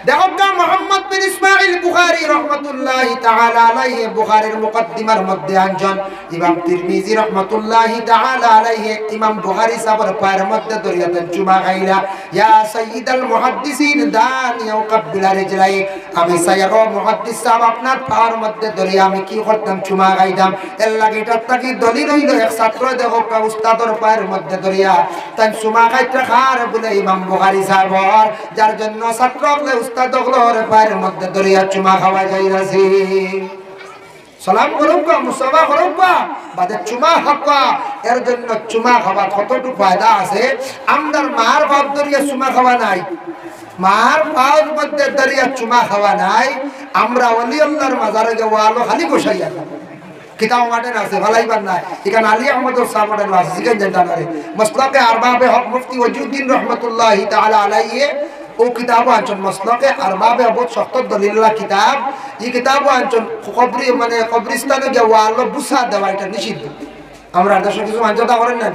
দেখো মুহাম্মদ বিন ইসমাঈল বুখারী রাহমাতুল্লাহি তাআলা আলাইহি বুখারীর মুকদ্দিমার মধ্যে আনজন ইমাম তিরমিজি রাহমাতুল্লাহি তাআলা আলাইহি ইমাম বুখারী সাহেবের পায়ের মধ্যে দরিয়াতেন চুমা খাইলা ইয়া সাইয়্যিদাল মুহাদ্দিসিন দানি ও কাব্বিলা রিজলাই আমি সাইয়্যিদ মুহাদ্দিস সাহেব আপনার পায়ের মধ্যে দরিয়া আমি কি করতাম চুমা খাইতাম এর লাগি তাকি দলিল হইল এক ছাত্র দেখো উস্তাদের পায়ের মধ্যে দরিয়া তাই চুমা খাইতে খার বলে ইমাম বুখারী সাহেব যার জন্য ছাত্রকে উস্তাদ হলোর পায়ের মধ্যে দরিয়া চুমা খাওয়া যাইরাছি সালাম করুকা মুসাফা করুকা বাদে চুমা খাওয়া এর জন্য চুমা খাওয়া কতটুকু ফায়দা আছে আমদার মার বাপ দরিয়া চুমা খাওয়া নাই মার পায়ের মধ্যে দরিয়া চুমা খাওয়া নাই আমরা ওলি আল্লাহর মাজারে যাওয়া আলো খালি বসাইয়া কিতাব মাটেন আছে ভালাইবার নাই এখানে আলী আহমদ সাহেবের আছে জিজ্ঞেস জানারে মাসলাকে আরবাবে হক মুফতি ওয়াজুদ্দিন রাহমাতুল্লাহি তাআলা আলাইহি ও কিতাব আনছেন মাসলাকে আরবাবে বহুত শক্ত দলিল্লাহ কিতাব এই কিতাব আনছেন কবরি মানে কবরস্থানে যাওয়া আলো বুসা দেওয়া এটা নিষিদ্ধ আমরা দেশে কিছু মানজতা করেন না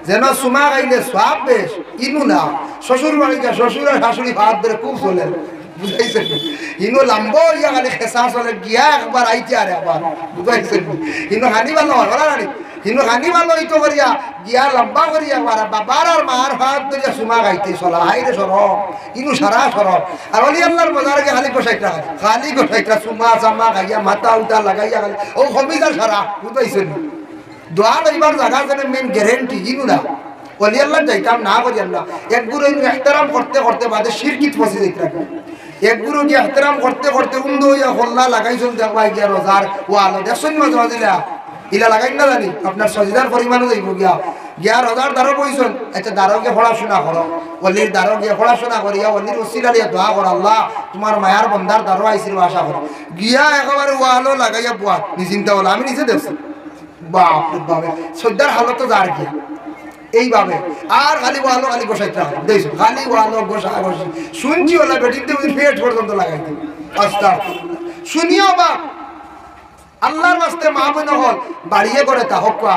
যেন সুমা গাইলে সওয়াব বেশ ইনু না শ্বশুর বাড়িতে শ্বশুর আর শাশুড়ি ভাত ধরে খুব চলে বুঝাইছেন ইনো লম্বা ইয়া খালি খেসা চলে গিয়া একবার আইতে আর একবার বুঝাইছেন ইনো হানি ভালো হয় বলা না ইনো হানি ভালো হইতো করিয়া গিয়া লম্বা করিয়া একবার বাবার আর মার হাত ধরিয়া সুমা গাইতে চলা হাইরে সরব ইনো সারা সরব আর অলি আল্লাহর বাজারে গিয়ে খালি গোসাইটা সুমা চামা গাইয়া মাথা উঠা লাগাইয়া খালি ও কমিদার সারা বুঝাইছেন দোয়া লইবার জায়গা যেন মেন গ্যারেন্টি ইনো না অলি আল্লাহ যাইতাম না করি আল্লাহ এক গুরু ইহতারাম করতে করতে বাদে শিরকিত ফসে যাইতে রাখবে এক গুরু কি ইহতারাম করতে করতে উন্দ হইয়া হল্লা লাগাইছেন দেখবা গিয়া রোজার ওয়ালো দেখছেন মাঝে মাঝে ইলা লাগাই না জানি আপনার সজিদার পরিমাণও যাইব গিয়া রোজার দ্বারও বইছেন আচ্ছা দ্বারও গিয়ে পড়াশোনা করো অলির দ্বারও গিয়ে পড়াশোনা করিয়া অলির ওসিলা দিয়া দোয়া করো আল্লাহ তোমার মায়ার বন্দার দ্বারও আইসির আশা করো গিয়া একেবারে ওয়ালো লাগাইয়া বুয়া নিশ্চিন্তা হলো আমি নিজে দেখছি বাপরে বাপে সজ্জার হালত যার গিয়া এইভাবে আর খালি ওয়ালো খালি বসাইতে হবে দেখছো খালি ওয়ালো বসা বসি শুনছি ওলা বেটিতে পেট পর্যন্ত লাগাইতে আস্তাগফিরুল্লাহ শুনিও বা আল্লাহর রাস্তে মা বোন হল বাড়িয়ে করে তা হক্কা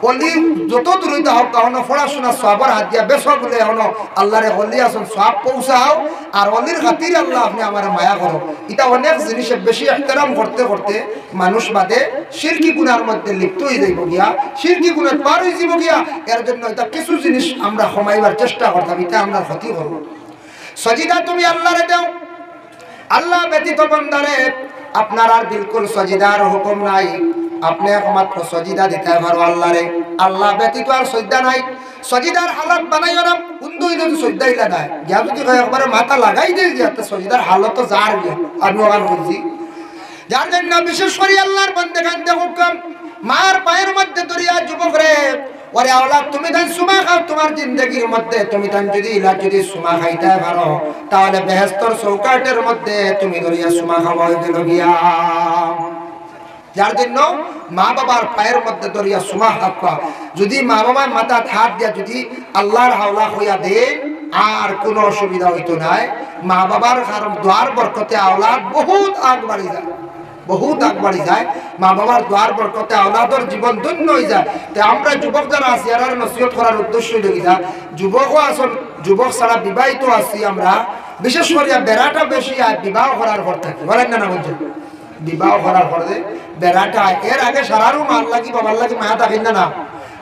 অলি যত দূরই তা হক্কা হন পড়াশোনা সবার হাত দিয়া বেশ বলে হন আল্লাহরে হলি আসুন সব পৌঁছাও আর অলির খাতির আল্লাহ আপনি আমার মায়া করো এটা অনেক জিনিসে বেশি ইহতিরাম করতে করতে মানুষ বাদে শিরকি গুনার মধ্যে লিপ্ত হয়ে যাইব গিয়া শিরকি গুনার পার হয়ে যাব গিয়া এর জন্য এটা কিছু জিনিস আমরা কমাইবার চেষ্টা করতাম এটা আমরা ক্ষতি করব সজিদা তুমি আল্লাহরে দাও আল্লাহ ব্যতীত বান্দারে আপনার আর বিলকুল সজিদার হুকুম নাই আপনি একমাত্র সজিদা দিতে পারো আল্লাহরে আল্লাহ ব্যতীত আর সজদা নাই সজিদার হালত বানাইও না উন্দুই যদি সজদা ইলা নাই গিয়া যদি একবার মাথা লাগাই দেই গিয়া তো সজিদার হালত যার গিয়া আমি ওখান বলছি যার জন্য বিশেষ করে আল্লাহর বান্দাগান হুকুম মার পায়ের মধ্যে দরিয়া যুবক রে ওরে আওলাদ তুমি তাই সুমা খাও তোমার জিন্দেগির মধ্যে তুমি তাই যদি ইলা যদি সুমা খাইতে পারো তাহলে বেহেশতের চৌকাটের মধ্যে তুমি দরিয়া সুমা খাওয়া হয়ে গেল গিয়া যার জন্য মা বাবার পায়ের মধ্যে দরিয়া সুমা খাওয়া যদি মা বাবার মাথা হাত দিয়া যদি আল্লাহর হাওলা হইয়া দে আর কোনো অসুবিধা হইতো নাই মা বাবার কারণ দোয়ার বরকতে আওলাদ বহুত আগ বাড়ি যায় বহুত আগ বাড়ি যায় মা বাবার দোয়ার বরকতে আওলাদর জীবন ধন্য হয়ে যায় তো আমরা যুবক যারা আছি আর নসিহত করার উদ্দেশ্য লেগিলা যুবকও আসল যুবক ছাড়া বিবাহিত আছি আমরা বিশেষ করে বেড়াটা বেশি আর বিবাহ করার পর থাকে বলেন না বলছেন বিবাহ করার পরে বেড়াটা এর আগে সারারও মার লাগি বাবার লাগি মায়া থাকেন না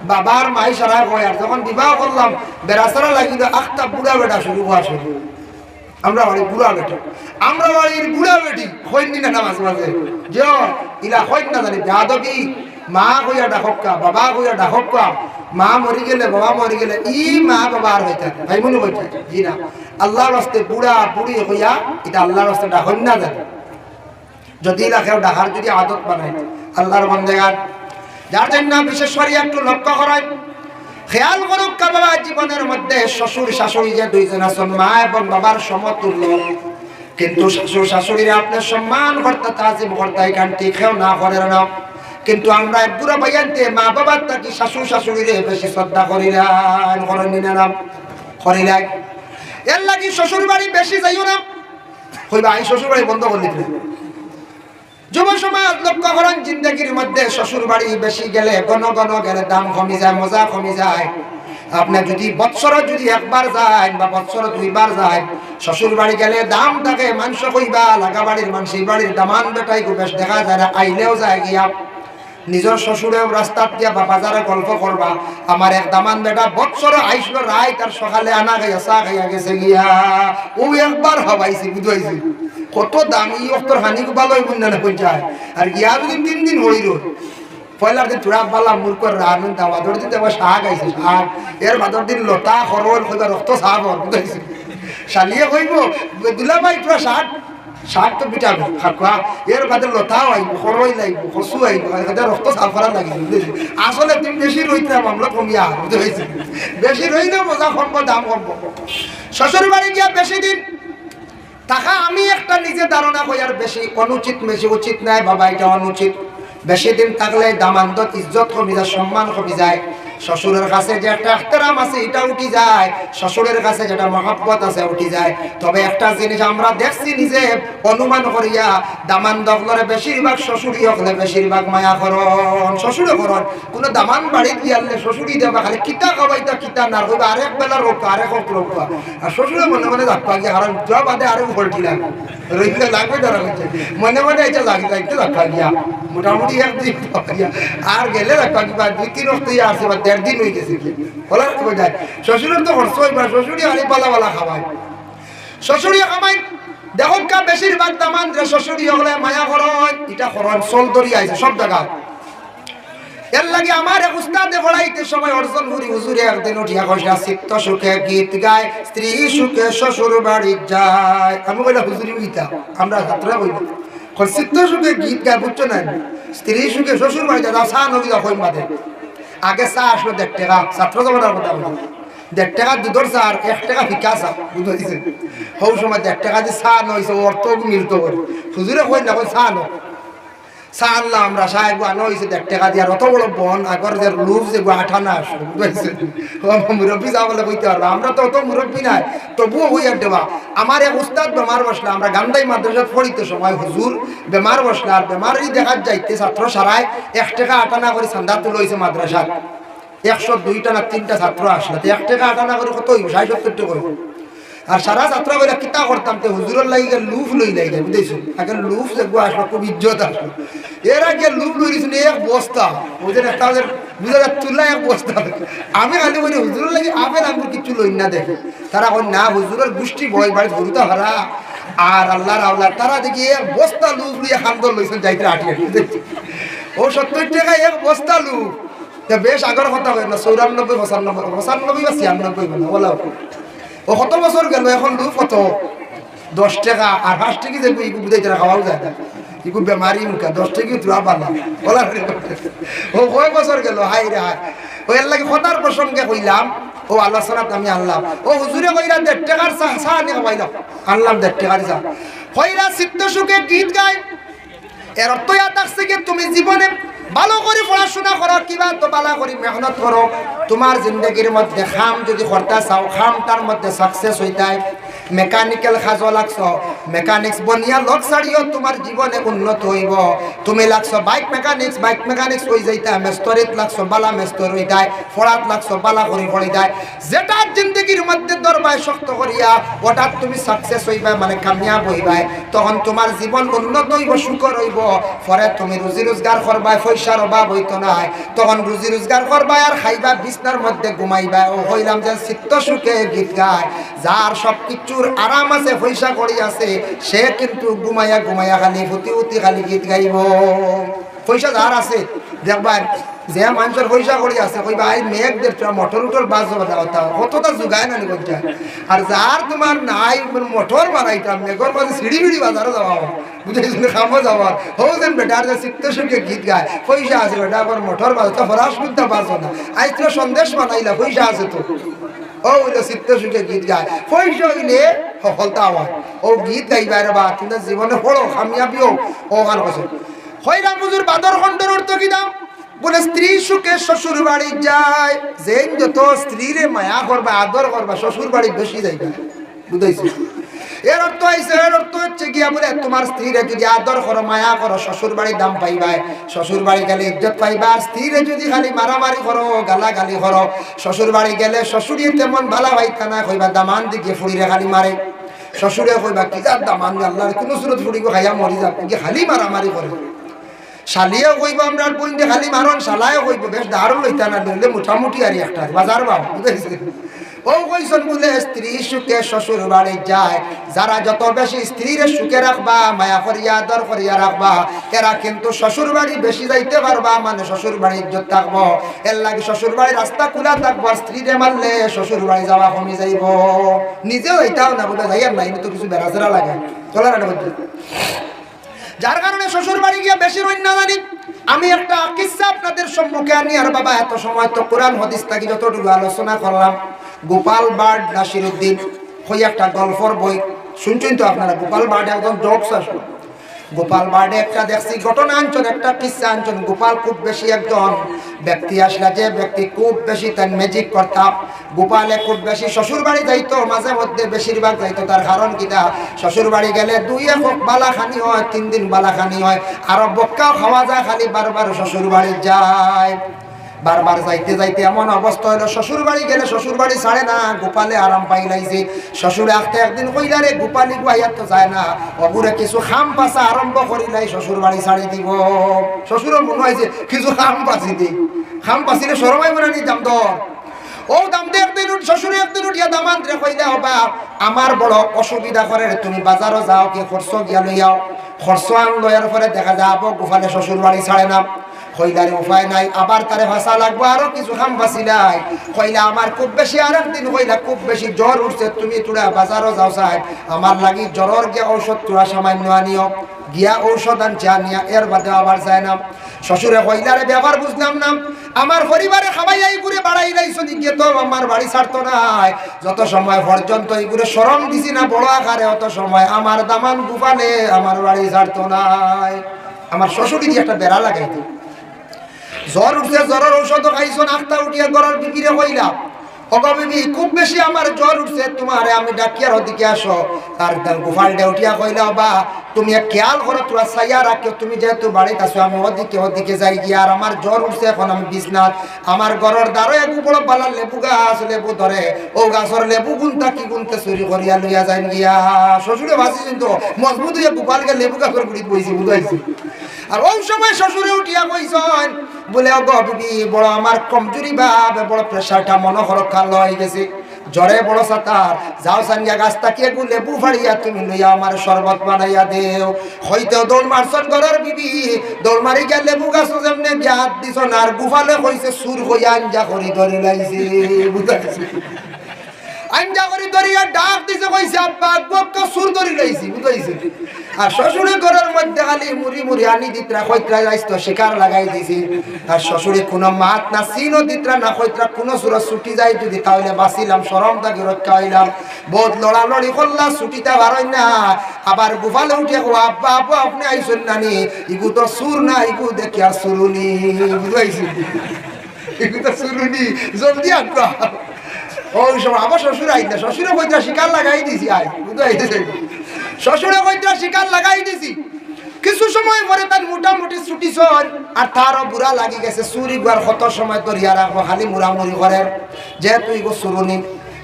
বাবার মাই সারা হয় আর যখন বিবাহ করলাম বেড়া সারা লাগি আখটা বুড়া বেটা শুরু হওয়া শুরু আমরা বাড়ির বুড়া বেটি আমরা বাড়ির বুড়া বেটি হইনি না মাঝে মাঝে যে ইলা হইন না জানি যাদবি মা কইয়া ডাকা বাবা কইয়া ডাকা মা মরি গেলে বাবা মরি গেলে ই মা বাবা আর হইতে ভাই মনে হইতে জি না আল্লাহর রাস্তে বুড়া বুড়ি হইয়া এটা আল্লাহর রাস্তে ডাকন না জানে যদি ইলা কেউ ডাকার যদি আদত বানায় আল্লাহর বন্দেগান যার জন্য বিশেষ করে একটু লক্ষ্য করায় খেয়াল করুক বাবা জীবনের মধ্যে শ্বশুর শাশুড়ি যে দুইজন আছেন মা এবং বাবার সমতুল্য কিন্তু শ্বশুর শাশুড়িরা আপনার সম্মান করতে তাজিম করতে এখান ঠিকও না করে না কিন্তু আমরা এক বুড়া ভাইয়ানতে মা বাবার তাকে শাশুর শাশুড়িরে বেশি শ্রদ্ধা করিলাম করেন না করিলাই এর লাগি শ্বশুর বাড়ি বেশি যাইও না হইবা এই শ্বশুর বাড়ি বন্ধ করে দিতে যুব সমাজ লক্ষ্য করেন জিন্দগির মধ্যে শ্বশুর বাড়ি বেশি গেলে ঘন ঘন গেলে দাম কমে যায় মজা কমে যায় আপনি যদি বৎসর যদি একবার যায় বা বৎসর দুইবার যায়, শ্বশুর বাড়ি গেলে দাম থাকে মাংস কইবা লাগা বাড়ির মানুষ এই বাড়ির দামান বেটাই বেশ দেখা যায় না, আইলেও যায় গিয়া নিজের শ্বশুরেও রাস্তাত গিয়া বা বাজারে গল্প করবা, আমার এক দামান বেটা বৎসরে আইসলো রায় তার সকালে আনা খাইয়া চা খাইয়া গেছে গিয়া, ও একবার হবাইছি বুঝাইছি কত দামি অক্তর হানি ভালোই বুঝানো পৌঁছায়। আর ইয়া যদি 3 দিন হইল পয়লার দিন চূড়া পালা মূর্খর রানুন দাওয়াদর দিন আবার শাক আইছে শাক, এর বাদর দিন লতা খরল কইবা রক্ত সাপ বুঝাইছি। শালিয়ে কইব দুলা ভাই তোরা শাক শাক তো পিঠাবো খাকুয়া, এর বাদে লতাও আইব খরই লাগব কচু আইব রক্ত সাফ করা লাগে। আসলে তুমি বেশি রইতে মামলা কমিয়া বুঝাইছি, বেশি রইলে মজা কমবো দাম কমবো। শ্বশুর বাড়ি গিয়া বেশি দিন টাকা আমি একটা নিজে ধারণা করি আর বেশি অনুচিত বেশি উচিত নাই বাবা, এটা অনুচিত। বেশি দিন থাকলে দামান্তত ইজ্জত কমি যায়, সম্মান কমি যায়, শ্বশুরের কাছে যে একটা এহতেরাম আছে এটা উঠি যায়, শ্বশুরের কাছে যেটা মহব্বত আছে উঠি যায়। তবে একটা জিনিস আমরা দেখছি নিজে অনুমান করিয়া, দামান দখলরে বেশিরভাগ শ্বশুরি হলে বেশিরভাগ মায়া করন শ্বশুরে করন। কোনো দামান বাড়ি দিয়ালে শ্বশুরি দেবা খালি কিতা খাবাইতা কিতা না কইবা আরেক বেলা রোকা আরেক রোকা, আর শ্বশুরে মনে মনে যাপ্পা গিয়া কারণ যা বাদে আরেক ভল্টি লাগবে রইতে লাগবে ধরা হচ্ছে মনে মনে এটা যাইতে যাপ্পা গিয়া মোটামুটি একদিন আর গেলে রাখবা কিবা 2-3 হপ্তাহ আসছে বা 1.5 দিন হয়ে গেছে কি বলার যায়। শ্বশুরের তো খরচ হইবা, শ্বশুরি আনি পালা খাওয়ায়, শ্বশুরি খামাই দেখুন কা বেশিরভাগ দামান যে শ্বশুরি হলে মায়া করন এটা করন চল ধরি আইছে সব জায়গা। এর লাগে আমার এক উস্তাদে পড়াইতে সময় অর্জন করি হুজুরে একদিন উঠিয়া কইয়া চিত্ত সুখে গীত গায় স্ত্রী সুখে শ্বশুর বাড়ি যায়। আমি কইলা হুজুরি গীতা আমরা ছাত্ররা কইব চিত্ত সুখে গীত গায় বুঝছো না, স্ত্রী সুখে শ্বশুর বাড়ি যায় চা নবী কই মাদে আগে চা আসলো 1.5 টাকা, ছাত্র জমানার কথা বলি 1.5 টাকা দুধর চা আর 1 টাকা ফিকা চা বুঝতে দিছে। হৌ সময় 1 টাকা দিয়ে চা নইছে অর্থ মিলত করে হুজুরে কই না কই চা নো চা আনলাম আমরা সাহেব আনো হয়েছে 1.5 টাকা দিয়ে, আর অত বড় বন আগর যে লুপ যে আঠানা আসলো বুঝতে মুরব্বী যা বলে কইতে পারবো, আমরা তো অত মুরব্বী নাই তবুও হই আর দেবা। আমার এক উস্তাদ বেমার বসলে আমরা গান্ধাই মাদ্রাসা পড়িতে সময় হুজুর বেমার বসলে আর বেমারই দেখা যাইতে ছাত্র সারায় 1 টাকা আটানা করে চান্দা তুলে হয়েছে মাদ্রাসার 102টা না 3টা ছাত্র আসলে 1 টাকা আটানা করে কত হইব 60-70 টাকা হইব। আর সারা যাত্রা বলে কিতা করতাম তো হুজুরের লাগে লুফ লই লাগে বুঝেছো, আগে লুফ যে আসলো খুব ইজ্জত আসলো, এর আগে লুফ লই দিয়েছিল 1 বস্তা বুঝলেন একটা বুঝা যায় তুলা 1 বস্তা। আমি খালি বলি হুজুরের লাগে আপেল আঙ্গুর কিছু লই না দেখে, তারা কই না হুজুরের গোষ্ঠী বয় বাড়ি ধরুতা হারা আর আল্লাহর আল্লাহ তারা দেখি 1 বস্তা লুফ লিয়ে খান্দর লইছেন যাইতে আটিয়ে ও 70 টাকা 1 বস্তা লুফ। বেশ আগের কথা হয় না 94 95 বা 96 মানে বলা ও কত বছর গেল এখন লুফ কত 10 টাকা আর 5 টাকা যে ইগু বুঝাইতে খাওয়াও যায় না ইগু বেমারি মুখা 10 টাকা তুলা বালা বলা ও কয় বছর গেল হাই রে হাই। ও এর লাগে কথার প্রসঙ্গে কইলাম ও আলোচনাত আমি আনলাম ও হুজুরে কইরা 1.5 টাকার চা আনি খাওয়াইলাম আনলাম 1.5 টাকার চা কইরা চিত্ত সুখে গীত গায়। এর অর্থ ইয়া থাকছে কি তুমি জীবনে ভালো করে পড়াশোনা করো কিবা তো ভালো করে মেহনত করো, তোমার জিন্দগির মধ্যে খাম যদি করতে চাও খামটার মধ্যে সাকসেস হইতায়। মেকানিক্যাল খাজো লাগছো মেকানিক্স বনিয়া লোক ছাড়িও তোমার জীবনে উন্নত হইব। তুমি লাগছো বাইক মেকানিক্স হয়ে যাইতা মেস্তরিত লাগছো বালা মেস্তর হইতায়, ফড়াত লাগছো বালা করে পড়িতায়। যেটা জিন্দগির মধ্যে দরবায় শক্ত করিয়া ওটা তুমি সাকসেস হইবা মানে কামিয়াব হইবা, তখন তোমার জীবন উন্নত হইব সুখর হইব। পরে তুমি রুজি রোজগার করবা পয়সার অভাব হইতো না, তখন রুজি রোজগার করবা আর খাইবা বিছনার মধ্যে ঘুমাইবা। ও হইলাম যে চিত্ত সুখে গীত গায়, যার সব কিছুর আরাম আছে পয়সা করি আছে সে কিন্তু ঘুমাইয়া খালি ফুটি খালি গীত গাইব। পয়সা যার আছে দেখবা যে মানুষের পয়সা করি আছে কইবা এই মেঘ দেখছো মোটর উঠোর বাস কথা কতটা যোগায় না বলছে। আর যার তোমার নাই মোটর বানাইতাম মেঘর মাঝে সিঁড়ি বাজারে যাওয়া বুঝেছি খামো যাওয়ার হো যেন বেটার যে চিত্ত সুখে গীত গায় পয়সা আছে বেটা আবার মোটর বাজাতে ফরাস করতে পারছো না, আজ তো সন্দেশ বানাইলা পয়সা আছে তো ও চিত্ত সুখে গীত গায় পয়সা হইলে সফলতা হওয়ার ও গীত গাইবার বা কিন্তু জীবনে পড়ো কামিয়াবিও ও গান কথা হইরাম হুজুর বাদর খণ্ডর অর্থ কি দাম বলে স্ত্রী সুখে শ্বশুর বাড়ি যায়। যে যত স্ত্রীরে মায়া করবা আদর করবা শ্বশুর বাড়ি বেশি যাইবা বুঝাইছি। এর অর্থ হচ্ছে গিয়া বলে তোমার স্ত্রীরে যদি আদর করো মায়া করো শ্বশুর বাড়ির দাম পাইবা, শ্বশুর বাড়ি গেলে ইজ্জত পাইবা। আর স্ত্রীরে যদি খালি মারামারি করো গালাগালি করো শ্বশুর বাড়ি গেলে শ্বশুরি তেমন ভালো হইতা না, কইবা দামান দিকে ফুড়িরে খালি মারে। শ্বশুরে কইবা কি যার দামান আল্লাহর কোনো সুরত ফুড়িব খাইয়া মরি যাবে কি খালি মারামারি করে। শালিও কইব আমরা বইতে খালি মারন, শালায়ও কইব বেশ দারুণ লইতা না লইলে মোটামুটি আর একটা বাজার বাব বুঝাইছে। ও কইছেন বলে স্ত্রী সুখে শ্বশুর বাড়ি যায়, যারা যত বেশি স্ত্রীর সুখে রাখবা মায়া করিয়া আদর করিয়া রাখবা এরা কিন্তু শ্বশুর বাড়ি বেশি যাইতে পারবা, মানে শ্বশুর বাড়ি ইজ্জত থাকবো। এর লাগে শ্বশুর বাড়ির রাস্তা খোলা থাকবো, স্ত্রীরে মারলে শ্বশুর বাড়ি যাওয়া কমে যাইব। নিজেও এইটাও না বলে যাইয়ার নাই তো কিছু বেড়াচেরা লাগে চলার মধ্যে, যার কারণে শ্বশুর বাড়ি গিয়ে বেশি রইন না জানি। আমি একটা কিসসা আপনাদের সম্মুখে আনি। আর বাবা এত সময় তো কোরআন হাদিস থেকে যতটুকু আলোচনা করলাম, গোপাল বার্ড নাসিরউদ্দিন ওই একটা গল্পর বই শুনছেন তো আপনারা। গোপাল বার্ড একজন জোকস আসলো। গোপাল বার্ডে একটা দেখছি ঘটনা আনছেন, একটা কিসসা আনছেন। গোপাল খুব বেশি একজন ব্যক্তি আসলা, যে ব্যক্তি খুব বেশি তার ম্যাজিক করতাম। গোপালে খুব বেশি শ্বশুর বাড়ি যাইতো, মাঝে মধ্যে বেশিরভাগ যাইতো। তার কারণ কিটা, শ্বশুর বাড়ি গেলে 2 এক বালাখানি হয়, 3 দিন বালাখানি হয়, আরো বক্কাও খাওয়া যায়, খালি বারবার শ্বশুর বাড়ি যায়। বারবার যাইতে যাইতে এমন অবস্থা হলো শ্বশুর বাড়ি গেলে শ্বশুর বাড়ি ছাড়ে না। গোপালে আরাম পাই লাইছে। শ্বশুরে আসতে একদিন কইলা রে গোপালি গুয়াইয়া তো যায় না, অবুরে কিছু খাম পাচা আরম্ভ করিলাই শ্বশুর বাড়ি ছাড়ি দিব। শ্বশুরের মনে হয়েছে কিছু খাম পাচি দি, খাম পাচিলে সরমাই মনে নি দাম দর। ও দাম দে একদিন শ্বশুরে একদিন উঠিয়া দামান রে কইলা হবা আমার বড় অসুবিধা করে, তুমি বাজারও যাও কি খরচ গিয়া লইয়াও। খরচ আন লয়ার পরে দেখা যাবো গোপালে শ্বশুর বাড়ি ছাড়ে না। কইলারে উপায় নাই, আবার তারে ভাষা লাগবো, আরো কিছু খাম বাঁচিলাই। কইলা আমার খুব বেশি আর একদিন কইলা খুব বেশি জ্বর উঠছে, তুমি তোরা বাজারও যাও সাহেব, আমার লাগি জ্বরের গিয়া ঔষধ তোরা সামান্য আনিও। গিয়া ঔষধ আনছে, আনিয়া এর বাদে আবার যায় না। শ্বশুরে কইলারে ব্যাপার বুঝলাম না, আমার পরিবারে খাবাইয়াই ঘুরে বাড়াই লাইছো গিয়ে তো আমার বাড়ি ছাড়তো নাই। যত সময় পর্যন্ত এইগুলো শরম দিছি না বড় আকারে, অত সময় আমার দামান গোপালে আমার বাড়ি ছাড়তো নাই। আমার শ্বশুরি দিয়ে একটা বেড়া লাগাইতো। জ্বর উঠছে, জ্বরের ঔষধ খাইছো, নাকটা উঠিয়া গড়ার বিকিরে কইলা ওগো বিবি খুব বেশি আমার জ্বর উঠছে, তোমারে আমি ডাকিয়ার ওদিকে আসো। আর গোপালটা উঠিয়া কইলা বা তুমি খেয়াল করো, তোরা চাইয়া রাখিও, তুমি যেহেতু বাড়িতে আসো আমি ওদিকে যাই গিয়া। আর আমার জ্বর উঠছে, এখন আমি বিছনাথ, আমার ঘরের দ্বারে এক বড় বালার লেবু গাছ, লেবু ধরে ও গাছের লেবু গুনতা কি গুনতে চুরি করিয়া লইয়া যাই গিয়া। শ্বশুরে ভাসিছেন তো মজবুত হইয়া গোপালকে লেবু গাছের গুড়িত বইছি বুঝাইছি। আর ওই সময় শ্বশুরে উঠিয়া কইছেন বলে গো বিবি বড় আমার কমজোরি ভাব, বড় প্রেশারটা মনোহরক্ষা লয়ে গেছে, জ্বরে বড় সাতার, যাও সানিয়া গাছ তাকিয়ে লেবু ফাড়িয়া তুমি লইয়া আমার শরবত বানাইয়া দেও। হইতে দৌড় মারছন ঘরের বিবি, দৌড় মারি গিয়া লেবু গাছ যেমনে হাত দিছন, আর গুফালে কইছে সুর হইয়া আঞ্জা করি ধরে লাইছে বুঝাইছে। আঞ্জা করি ধরিয়া ডাক দিছে, কইছে আব্বা তো সুর ধরি লাইছি বুঝাইছে। আর শ্বশুরের ঘরের মধ্যে খালি মুড়ি মুড়ি আনি দিতরা খৈত্রা যাইতো শিকার লাগাই দিছি। আর শ্বশুরে কোনো মাত না চিনো দিতরা না খৈত্রা কোনো সুর ছুটি যাই যদি তাহলে বাঁচিলাম, সরম তাকে রক্ষা হইলাম। বহুত লড়ালড়ি করলা, ছুটিতে বারই না। আবার গোপালে উঠে আব্বা আব্বা আপনি আইসেন নানি, ইগু তো সুর না, ইগু দেখি আর সুরুনি বুঝাইছি, ইগু তো সুরুনি জলদি আব্বা। ওই সময় আবার শ্বশুর আইনা, শ্বশুরে খৈত্রা শিকার লাগাই দিছি, আই বুঝাইছে শ্বশুরে কইটা শিকার লাগাই দিছি। কিছু সময় পরে তার মোটামুটি ছুটি চল, আর তারও বুড়া লাগি গেছে। চুরি গুয়ার কত সময় ধরিয়া রাখবো, খালি মুড়ামুড়ি করে, যেহেতু ইগো চুরুনি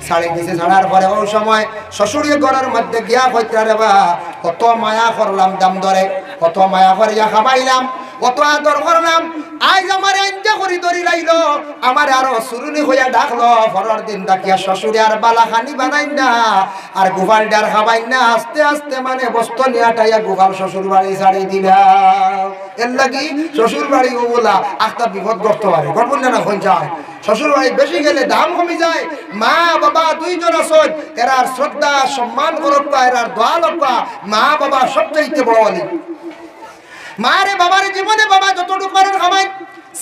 ছাড়ি দিছে। ছাড়ার পরে ওই সময় শ্বশুরের ঘরের মধ্যে গিয়া কইতা রে বা কত মায়া করলাম দাম ধরে, কত মায়া করিয়া খাবাইলাম, কত আদর করলাম, আজ আমার আঞ্জা করি ধরি লাইল, আমার আরো চুরুনি হইয়া ডাকলো। পরের দিন ডাকিয়া শ্বশুরে আর বালাখানি বানাই না, আর গোপাল ডার খাবাই না। আস্তে আস্তে মানে বস্তু নিয়ে টাইয়া গোপাল শ্বশুর বাড়ি ছাড়ি দিলাম। এর লাগি শ্বশুর বাড়ি ও বলা একটা বিপদ করতে পারে, ঘটবেন না হয়ে যায়। শ্বশুর বাড়ি বেশি গেলে দাম কমে যায়। মা বাবা দুইজন আসন, এরার শ্রদ্ধা সম্মান করবা, এরার দোয়া লব্বা। মা বাবা সবচাইতে বড় আলি। মারে বাবারে জীবনে বাবা যতটুকু করেন খামাই,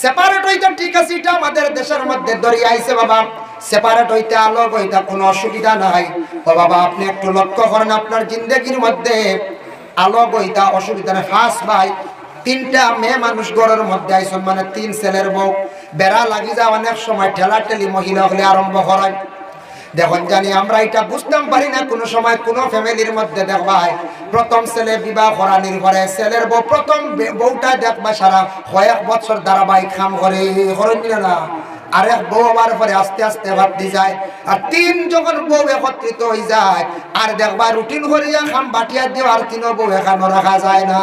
সেপারেট হইতে ঠিক আছে, এটা আমাদের দেশের মধ্যে দরিয়া আইছে বাবা। সেপারেট হইতে আলোক হইতে কোনো অসুবিধা নাই। ও বাবা আপনি একটু লক্ষ্য করেন আপনার জিন্দগির মধ্যে আলোক হইতে অসুবিধা নেই। ফার্স্ট ভাই 3টা মেয়ে মানুষ ঘরের মধ্যে আইসন, মানে 3 ছেলের বউ। বেড়া লাগি যা অনেক সময় ঠেলা ঠেলি মহিলা হলে আরম্ভ করায়। দেখুন জানি আমরা এটা বুঝতাম পারি না, কোনো সময় কোনো ফ্যামিলির মধ্যে দেখবাই প্রথম ছেলে বিবাহ করানির ঘরে ছেলের বউ প্রথম বউটা দেখবা সারা কয়েক বছর ধারাবাহিক কাম করে না, আরেক বউ হওয়ার পরে আস্তে আস্তে ভাত দিয়ে যায়, আর তিন যখন বউ একত্রিত হয়ে যায় আর দেখবা রুটিন করিয়া খাম বাটিয়া দিও, আর তিনও বউ এখানো রাখা যায় না,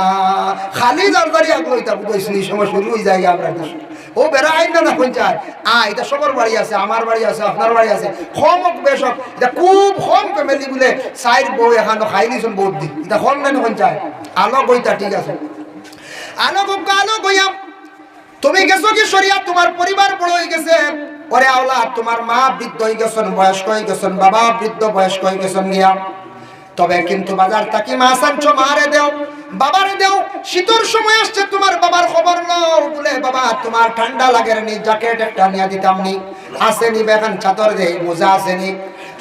খালি দরকারি আগলইতা বুঝছি এই সময় শুরু হয়ে যায়। আমরা ও বেড়া আইন না কোন যায় এটা সবার বাড়ি আছে, আমার বাড়ি আছে, আপনার বাড়ি আছে, কম হোক বেশ হোক, এটা খুব কম ফ্যামিলি বলে সাইড বউ এখানো খাই নিছুন বউ দি, এটা কম না কোন যায় আলো বইতা ঠিক আছে, আলো গইয়া তুমি গেছো কি শরিয়া, তোমার পরিবার বড় হয়ে গেছে, ওরে আওলাদ তোমার মা বৃদ্ধ হয়ে গেছেন, বয়স্ক হয়ে গেছেন, বাবা বৃদ্ধ বয়স্ক হয়ে গেছেন গিয়া, তবে কিন্তু বাজার থাকি মাছ আনছো মারে দেও বাবারে দেও, শীতর সময় আসছে তোমার বাবার খবর নাও বলে বাবা তোমার ঠান্ডা লাগের নি জ্যাকেট একটা নিয়ে দিতাম নি, আসেনি বেখান চাদর দে মোজা আসেনি,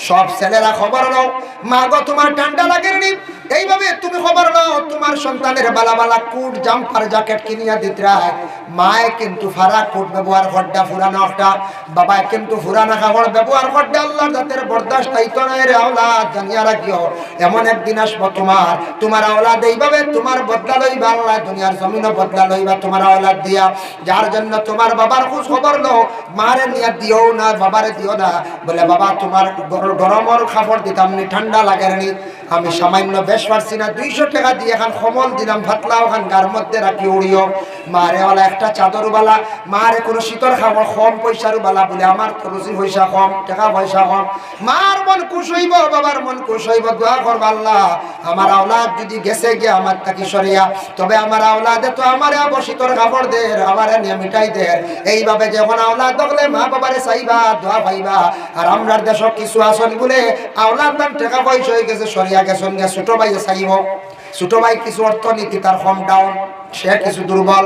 সব ছেলেরা খবর নাও মা গো তোমার ঠান্ডা লাগের নি, এইভাবে তুমি খবর নাও তোমার সন্তানের বালা বালা কোট জাম্পার জ্যাকেট কিনিয়া দিতে রায়, মায়ে কিন্তু ফারা কোট ব্যবহার করডা ফুরানা একটা, বাবায় কিন্তু ফুরানা কাপড় ব্যবহার করডা, আল্লাহর জাতের বরদাস্ত হইতো না রে আওলাদ, জানিয়া রাখিও এমন একদিন আসবো তোমার আওলাদ এইভাবে তোমার বদলা লইবা, আল্লাহ দুনিয়ার জমিনও বদলা লইবা তোমার আওলাদ দিয়া, যার জন্য তোমার বাবার খোঁজ খবর নাও, মারে নিয়া দিও না বাবারে দিও না, বলে বাবা তোমার গরমর কাপড় দিতাম নি ঠান্ডা লাগের নি, আমি সামান্য বেশ পারছি না 200 টাকা দিয়ে এখন কমল দিলাম ফাতলা ওখান গার মধ্যে রাখি উড়িও, মারে ওলা একটা চাদর বালা, মারে কোনো শীতল খাবার কম পয়সার বালা বলে আমার তো রুজি পয়সা কম টাকা পয়সা কম, মার মন খুশ হইব বাবার মন খুশ হইব, দোয়া করব আল্লাহ আমার আওলাদ যদি গেছে গিয়ে আমার তাকি সরিয়া, তবে আমার আওলাদে তো আমারে আবার শীতল খাবার দে আমারে নিয়ে মিঠাই দে, এইভাবে যখন আওলাদ দেখলে মা বাবারে চাইবা দোয়া পাইবা, আর আমরার দেশ কিছু আসন বলে আওলাদ তার টাকা পয়সা হয়ে গেছে সরিয়া গেছেন গিয়া ছোট ভাই চাইব, ছোট ভাই কিছু অর্থনীতি তার কম ডাউন, সে কিছু দুর্বল,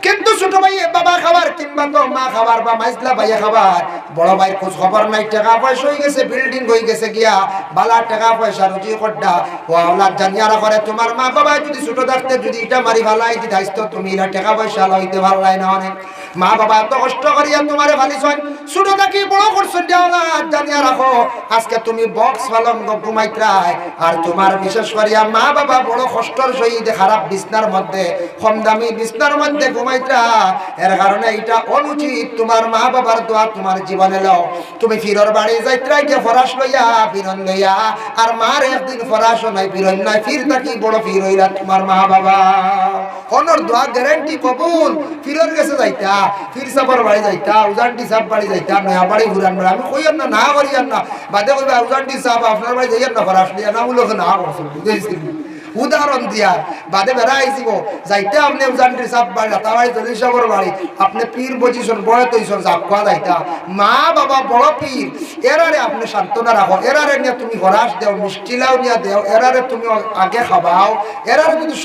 কিন্তু ছোট ভাই বাবা খাবার কিংবা তো মা খাবার বা মাইজলা ভাইয়া খাবার, বড় ভাই খোঁজ খবর নাই, টাকা পয়সা হয়ে গেছে বিল্ডিং হয়ে গেছে গিয়া বালা টাকা পয়সা রুজি করডা, ও আওলাদ জানিয়া রাখরে তোমার মা বাবা যদি ছোট থাকতে যদি এটা মারি ভালাই দিতে আসতো তুমি এরা টাকা পয়সা লইতে ভালাই না অনেক, মা বাবা এত কষ্ট করিয়া তোমারে ভালিছন, ছোট থাকি বড় করছেন আওলাদ জানিয়া রাখো, আজকে তুমি বক্স পালঙ্গ ঘুমাইত্রায়, আর তোমার বিশেষ করিয়া মা বাবা বড় কষ্টর সহিত খারাপ বিছনার মধ্যে কম দামি বিছনার মধ্যে ঘুমাইত্রা, এর কারণে এটা অনুচিত, তোমার মা বাবার দোয়া তোমার জীবনে লও, তুমি ফিরর বাড়ি যাইত্রাই গিয়ে ফরাস লইয়া ফিরন লইয়া, আর মার একদিন ফরাস নাই ফিরন নাই, ফির থাকি বড় ফির হইলা তোমার মা বাবা, অনর দোয়া গ্যারান্টি কবুল, ফিরর গেছে যাইতা ফির সাপর বাড়ি যাইতা, উজানটি সাপ বাড়ি যাইতা, নয়া বাড়ি ঘুরান বেড়া, আমি কইয়ার না না করিয়ার না, বাদে কইবা উজানটি সাপ আপনার বাড়ি যাইয়ার না ফরাস লইয়া না বলো না করছো, বুঝেছি উদাহরণ দিয়ার বাদে বেড়া আইসিব যাইতে আপনি উজানটি সাপ বাড়ি তারাই জলিসাগর বাড়ি আপনি পীর বজিছন বড় তৈছন সাপ খাওয়া যাইতা, মা বাবা বড় পীর, এরারে আপনি সান্ত্বনা রাখো, এরারে নিয়ে তুমি হরাস দেও, মিষ্টিলাও নিয়ে দেও, এরারে তুমি আগে খাবাও, এরারে যদি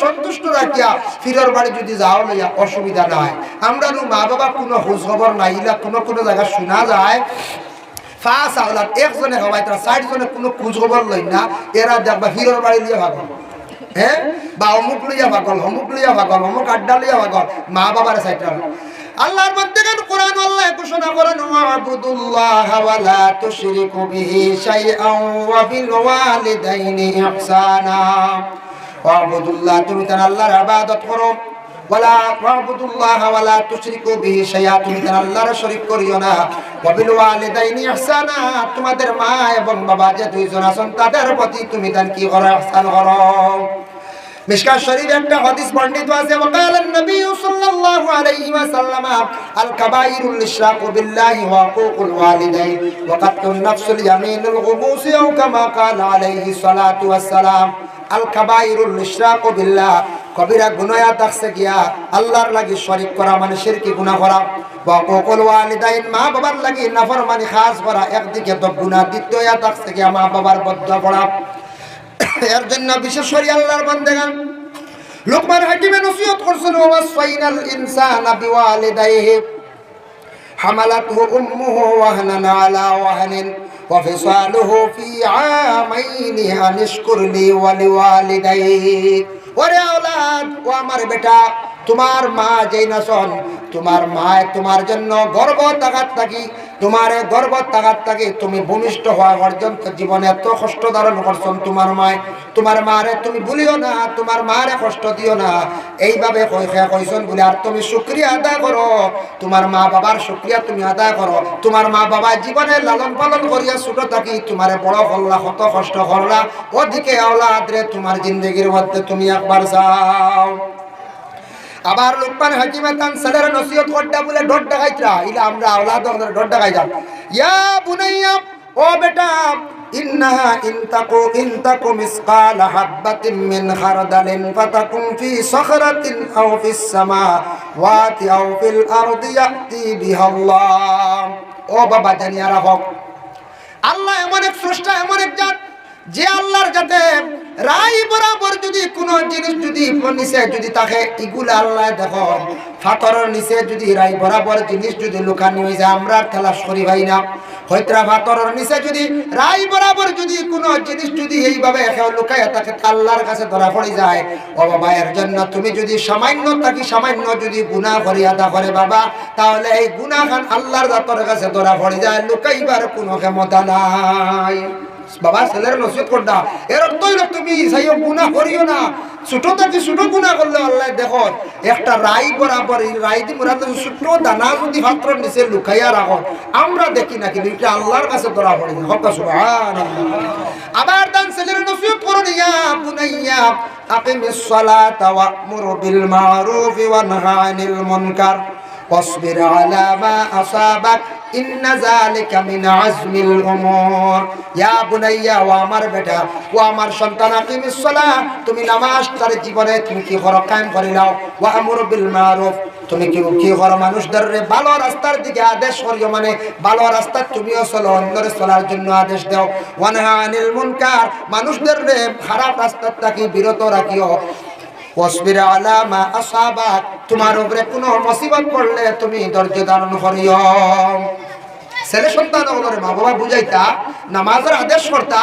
সন্তুষ্ট রাখিয়া ফিরর বাড়ি যদি যাও লইয়া অসুবিধা নাই, আমরা মা বাবা কোনো খোঁজ খবর নাই, ইলা কোনো জায়গায় শোনা যায় ফাঁস আওলাদ একজনে হবাই তারা 60 জনে কোনো খোঁজ খবর লই না, এরা দেখবা হিরোর বাড়ি লিয়ে ভাগল, হ্যাঁ বা অমুক লইয়া ভাগল, অমুক লইয়া ভাগল, অমুক আড্ডা লইয়া ভাগল, মা বাবার সাইডটা আল্লাহর মধ্যে কোরআন আল্লাহ ঘোষণা করেন ওয়াবুদুল্লাহ ওয়া লা তুশরিকু বিহি শাইআন ওয়া বিল ওয়ালিদাইনি ইহসানা, ওয়াবুদুল্লাহ তুমি তার আল্লাহর ইবাদত করো, ওয়ালা ওয়াবুদুল্লাহ ওয়া লা তুশরিকু বিহি শাইআ তুমি তার আল্লাহর শরীক করিও না, ওয়া বিল ওয়ালিদাইনি ইহসানা তোমাদের মা এবং বাবা যে দুইজন আছেন তাদের প্রতি তুমি তার কি করো ইহসান করো। মিশকাত শরীফে একটা হাদিস বর্ণিত আছে, ওয়াকালান নবী সাল্লাল্লাহু আলাইহি ওয়াসাল্লাম আল কাবাইরুল ইশরাকু বিল্লাহি ওয়া হুকুকুল ওয়ালিদাইন ওয়া কাতুন নাফসুল ইয়ামিনুল গুমুস আও কামা ক্বালা আলাইহি সালাতু ওয়াসসালাম, আল কাবাইরুল ইশরাকু বিল্লাহ কবিরা গুনাহ থাকছে গিয়া আল্লাহর লাগি শরীক করা মানে শিরকি গুনাহ করা, ওয়া হুকুকুল ওয়ালিদাইন মা বাবার লাগি নাফরমানি খাস করা, একদিকে তো গুনাহ, দ্বিতীয় থাকছে গিয়া মা বাবার বদদোয়া পড়া, এর জন্য বিশেষ করে আল্লাহর বান্দাগান লোকমান হাকিমে নসিহত করছেন, ওয়াসাইনাল ইনসানা বিওয়ালিদাইহি হামালাতহু উম্মুহু ওয়াহনান আলা ওয়াহনিন ওয়া ফিসালুহু ফি আমাইনি আনিশকুর লি ওয়া লিওয়ালিদাইক, ওরে আওলাদ ও আমার বেটা তোমার মা যেই নাচন তোমার মায় তোমার জন্য গর্ব তাকাত থাকি তোমার গর্ব তাকাত থাকি তুমি ভূমিষ্ঠ হওয়া পর্যন্ত জীবনে এত কষ্ট ধারণ করছেন তোমার মায় তোমার মারে তুমি ভুলিও না তোমার মারে কষ্ট দিও না এইভাবে কইছেন বলে আর তুমি শুকরিয়া আদায় করো তোমার মা বাবার শুকরিয়া তুমি আদায় করো তোমার মা বাবা জীবনে লালন পালন করিয়া ছোট থাকি তোমারে বড় করলা কত কষ্ট করলা ওদিকে আওলাদ রে তোমার জিন্দগির মধ্যে তুমি একবার যাও আবার লোকমান হাকিমে তান সালের নসিহত করতে বলে ডট ডাকাইতরা ইলা আমরা আওলাদ ওদের ডট ডাকাই যাও ইয়া বুনাইয়া ও বেটা ইন্নাহা ইনতাকু মিসকাল হাববাতিন মিন খারদালিন ফাতাকুন ফি সাখরাতিন আও ফিস সামাওয়াতি আও ফিল আরদি ইয়াতি বিহাল্লাহ ও বাবা জানিয়া রাখো আল্লাহ এমন এক স্রষ্টা এমন এক জাত যে আল্লাহর কাছে রাই বরাবর যদি কোনো জিনিস যদি নিচে যদি থাকে এগুলো আল্লাহ দেখো পাথরের নিচে যদি রাই বরাবর জিনিস যদি লুকানি হয়ে যায় আমরা তালাশ করি ভাই না হয়তরা পাথরের নিচে যদি রাই বরাবর যদি কোনো জিনিস যদি এইভাবে কেউ লুকাইয়া থাকে আল্লাহর কাছে ধরা পড়ে যায় ও বাবা এর জন্য তুমি যদি সামান্য থাকি সামান্য যদি গুনাহ করি আদা করে বাবা তাহলে এই গুনাহখান আল্লাহর জাতের কাছে ধরা পড়ে যায় লুকাইবার কোনো ক্ষমতা নাই বাবা ছেলের নসিহত করদা এর অর্থ হইল তুমি যাইও গুনাহ করিও না ছোট থেকে ছোট গুনাহ করলে আল্লাহ দেখো একটা রাই বরাবর এই রাই দি মুরাদ ছোট দানা যদি পাত্র নিচে লুকাইয়া রাখো আমরা দেখি না কিন্তু এটা আল্লাহর কাছে ধরা পড়ে যায় হক সুবহানাল্লাহ আবার দান ছেলের নসিহত করো ইয়া বুনাইয়া আকিমিস সালাতা ওয়া'মুর বিল মা'রুফ ওয়া নাহি আনিল মুনকার ওয়াসবির আলা মা আসাবাক ইন্না যালিকা মিন আজমিল উমুর ইয়া বুনাইয়া ও আমার বেটা ও আমার সন্তান আকিমিস সালাহ তুমি নামাজ তার জীবনে তুমি কি করো কায়েম করে নাও ওয়া আমরু বিল মারুফ তুমি কি করো মানুষদের ভালো রাস্তার দিকে আদেশ করিও মানে ভালো রাস্তা তুমিও চলো অন্যরে চলার জন্য আদেশ দাও ওয়া নাহি আনিল মুনকার মানুষদের খারাপ রাস্তা থেকে বিরত রাখিও ওয়াসবির আলা মা আসাবাক তোমার উপরে কোনো মুসিবত পড়লে তুমি ধৈর্য ধারণ করিও ছেলে সন্তান ওরে মা বাবা বুঝাইতা নামাজের আদেশ করতা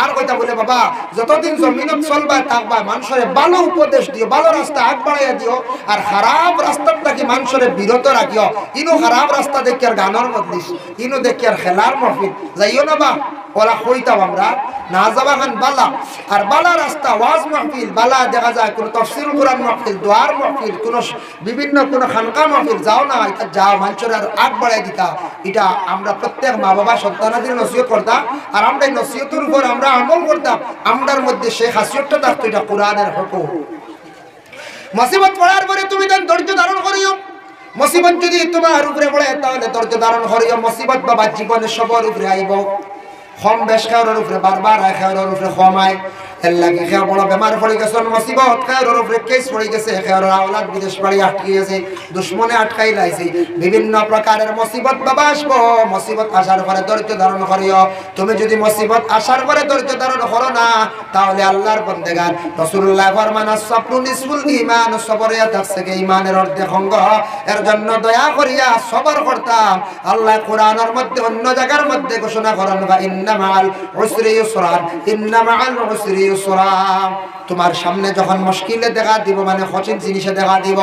আর কইতা বলে বাবা যতদিন জমিনত চলবা থাকবা মানুষের ভালো উপদেশ দিও ভালো রাস্তা আগ বাড়াইয়া দিও আর খারাপ রাস্তার থেকে মানুষের বিরত রাখিও ইনো খারাপ রাস্তা দেখি আর গানের মজলিস ইনো দেখি আর খেলার মহফিল যাইও না বা ওরা কইতাম আমরা না যাবা খান বালা আর বালা রাস্তা ওয়াজ মাহফিল বালা দেখা যায় কোন তাফসীরুল কুরআন মাহফিল দোয়ার মাহফিল কোন বিভিন্ন কোন খানকা মাহফিল যাও না এটা যাও মানুষের আর আগ বাড়াই দিতা এটা আমরা প্রত্যেক মা বাবা সন্তানাদের নসিহত করতাম আর আমরা এই নসিহতের উপর আমরা আমল করতাম আমরার মধ্যে সেই খাসিয়তটা থাকতো এটা কোরআনের হুকুম মুসিবত পড়ার পরে তুমি তখন ধৈর্য ধারণ করিও মুসিবত যদি তোমার উপরে পড়ে তাহলে ধৈর্য ধারণ করিও মুসিবত বাবা জীবনে সবার উপরে আইব কম বেশ খাওয়ার উপরে বারবার খাওয়ার উপরে কমায় এর লাগে খেয়ে বড় বেমার পড়ে গেছে মুসিবত খাওয়ার উপরে কেস পড়ে গেছে খেয়ার আওলাদ বিদেশ বাড়ি আটকে গেছে দুশ্মনে আটকাই লাইছে বিভিন্ন প্রকারের মুসিবত বাবা আসবো মুসিবত আসার পরে ধৈর্য ধারণ করিও তুমি যদি মুসিবত আসার পরে ধৈর্য ধারণ করো না তাহলে আল্লাহর বন্দেগান রাসূলুল্লাহ ফরমান আসসাবরু নিসফুল ঈমান সবরিয়া থাকছে ঈমানের অর্ধেক অঙ্গ এর জন্য দয়া করিয়া সবর করতাম আল্লাহ কোরআনের মধ্যে অন্য জায়গার মধ্যে ঘোষণা করেন বা ইন্না মাআল উসরি ইউসরান ইন্না মাআল উসরি ইউসরা তোমার সামনে যখন মুশকিলে দেখা দিব মানে কঠিন জিনিসে দেখা দিব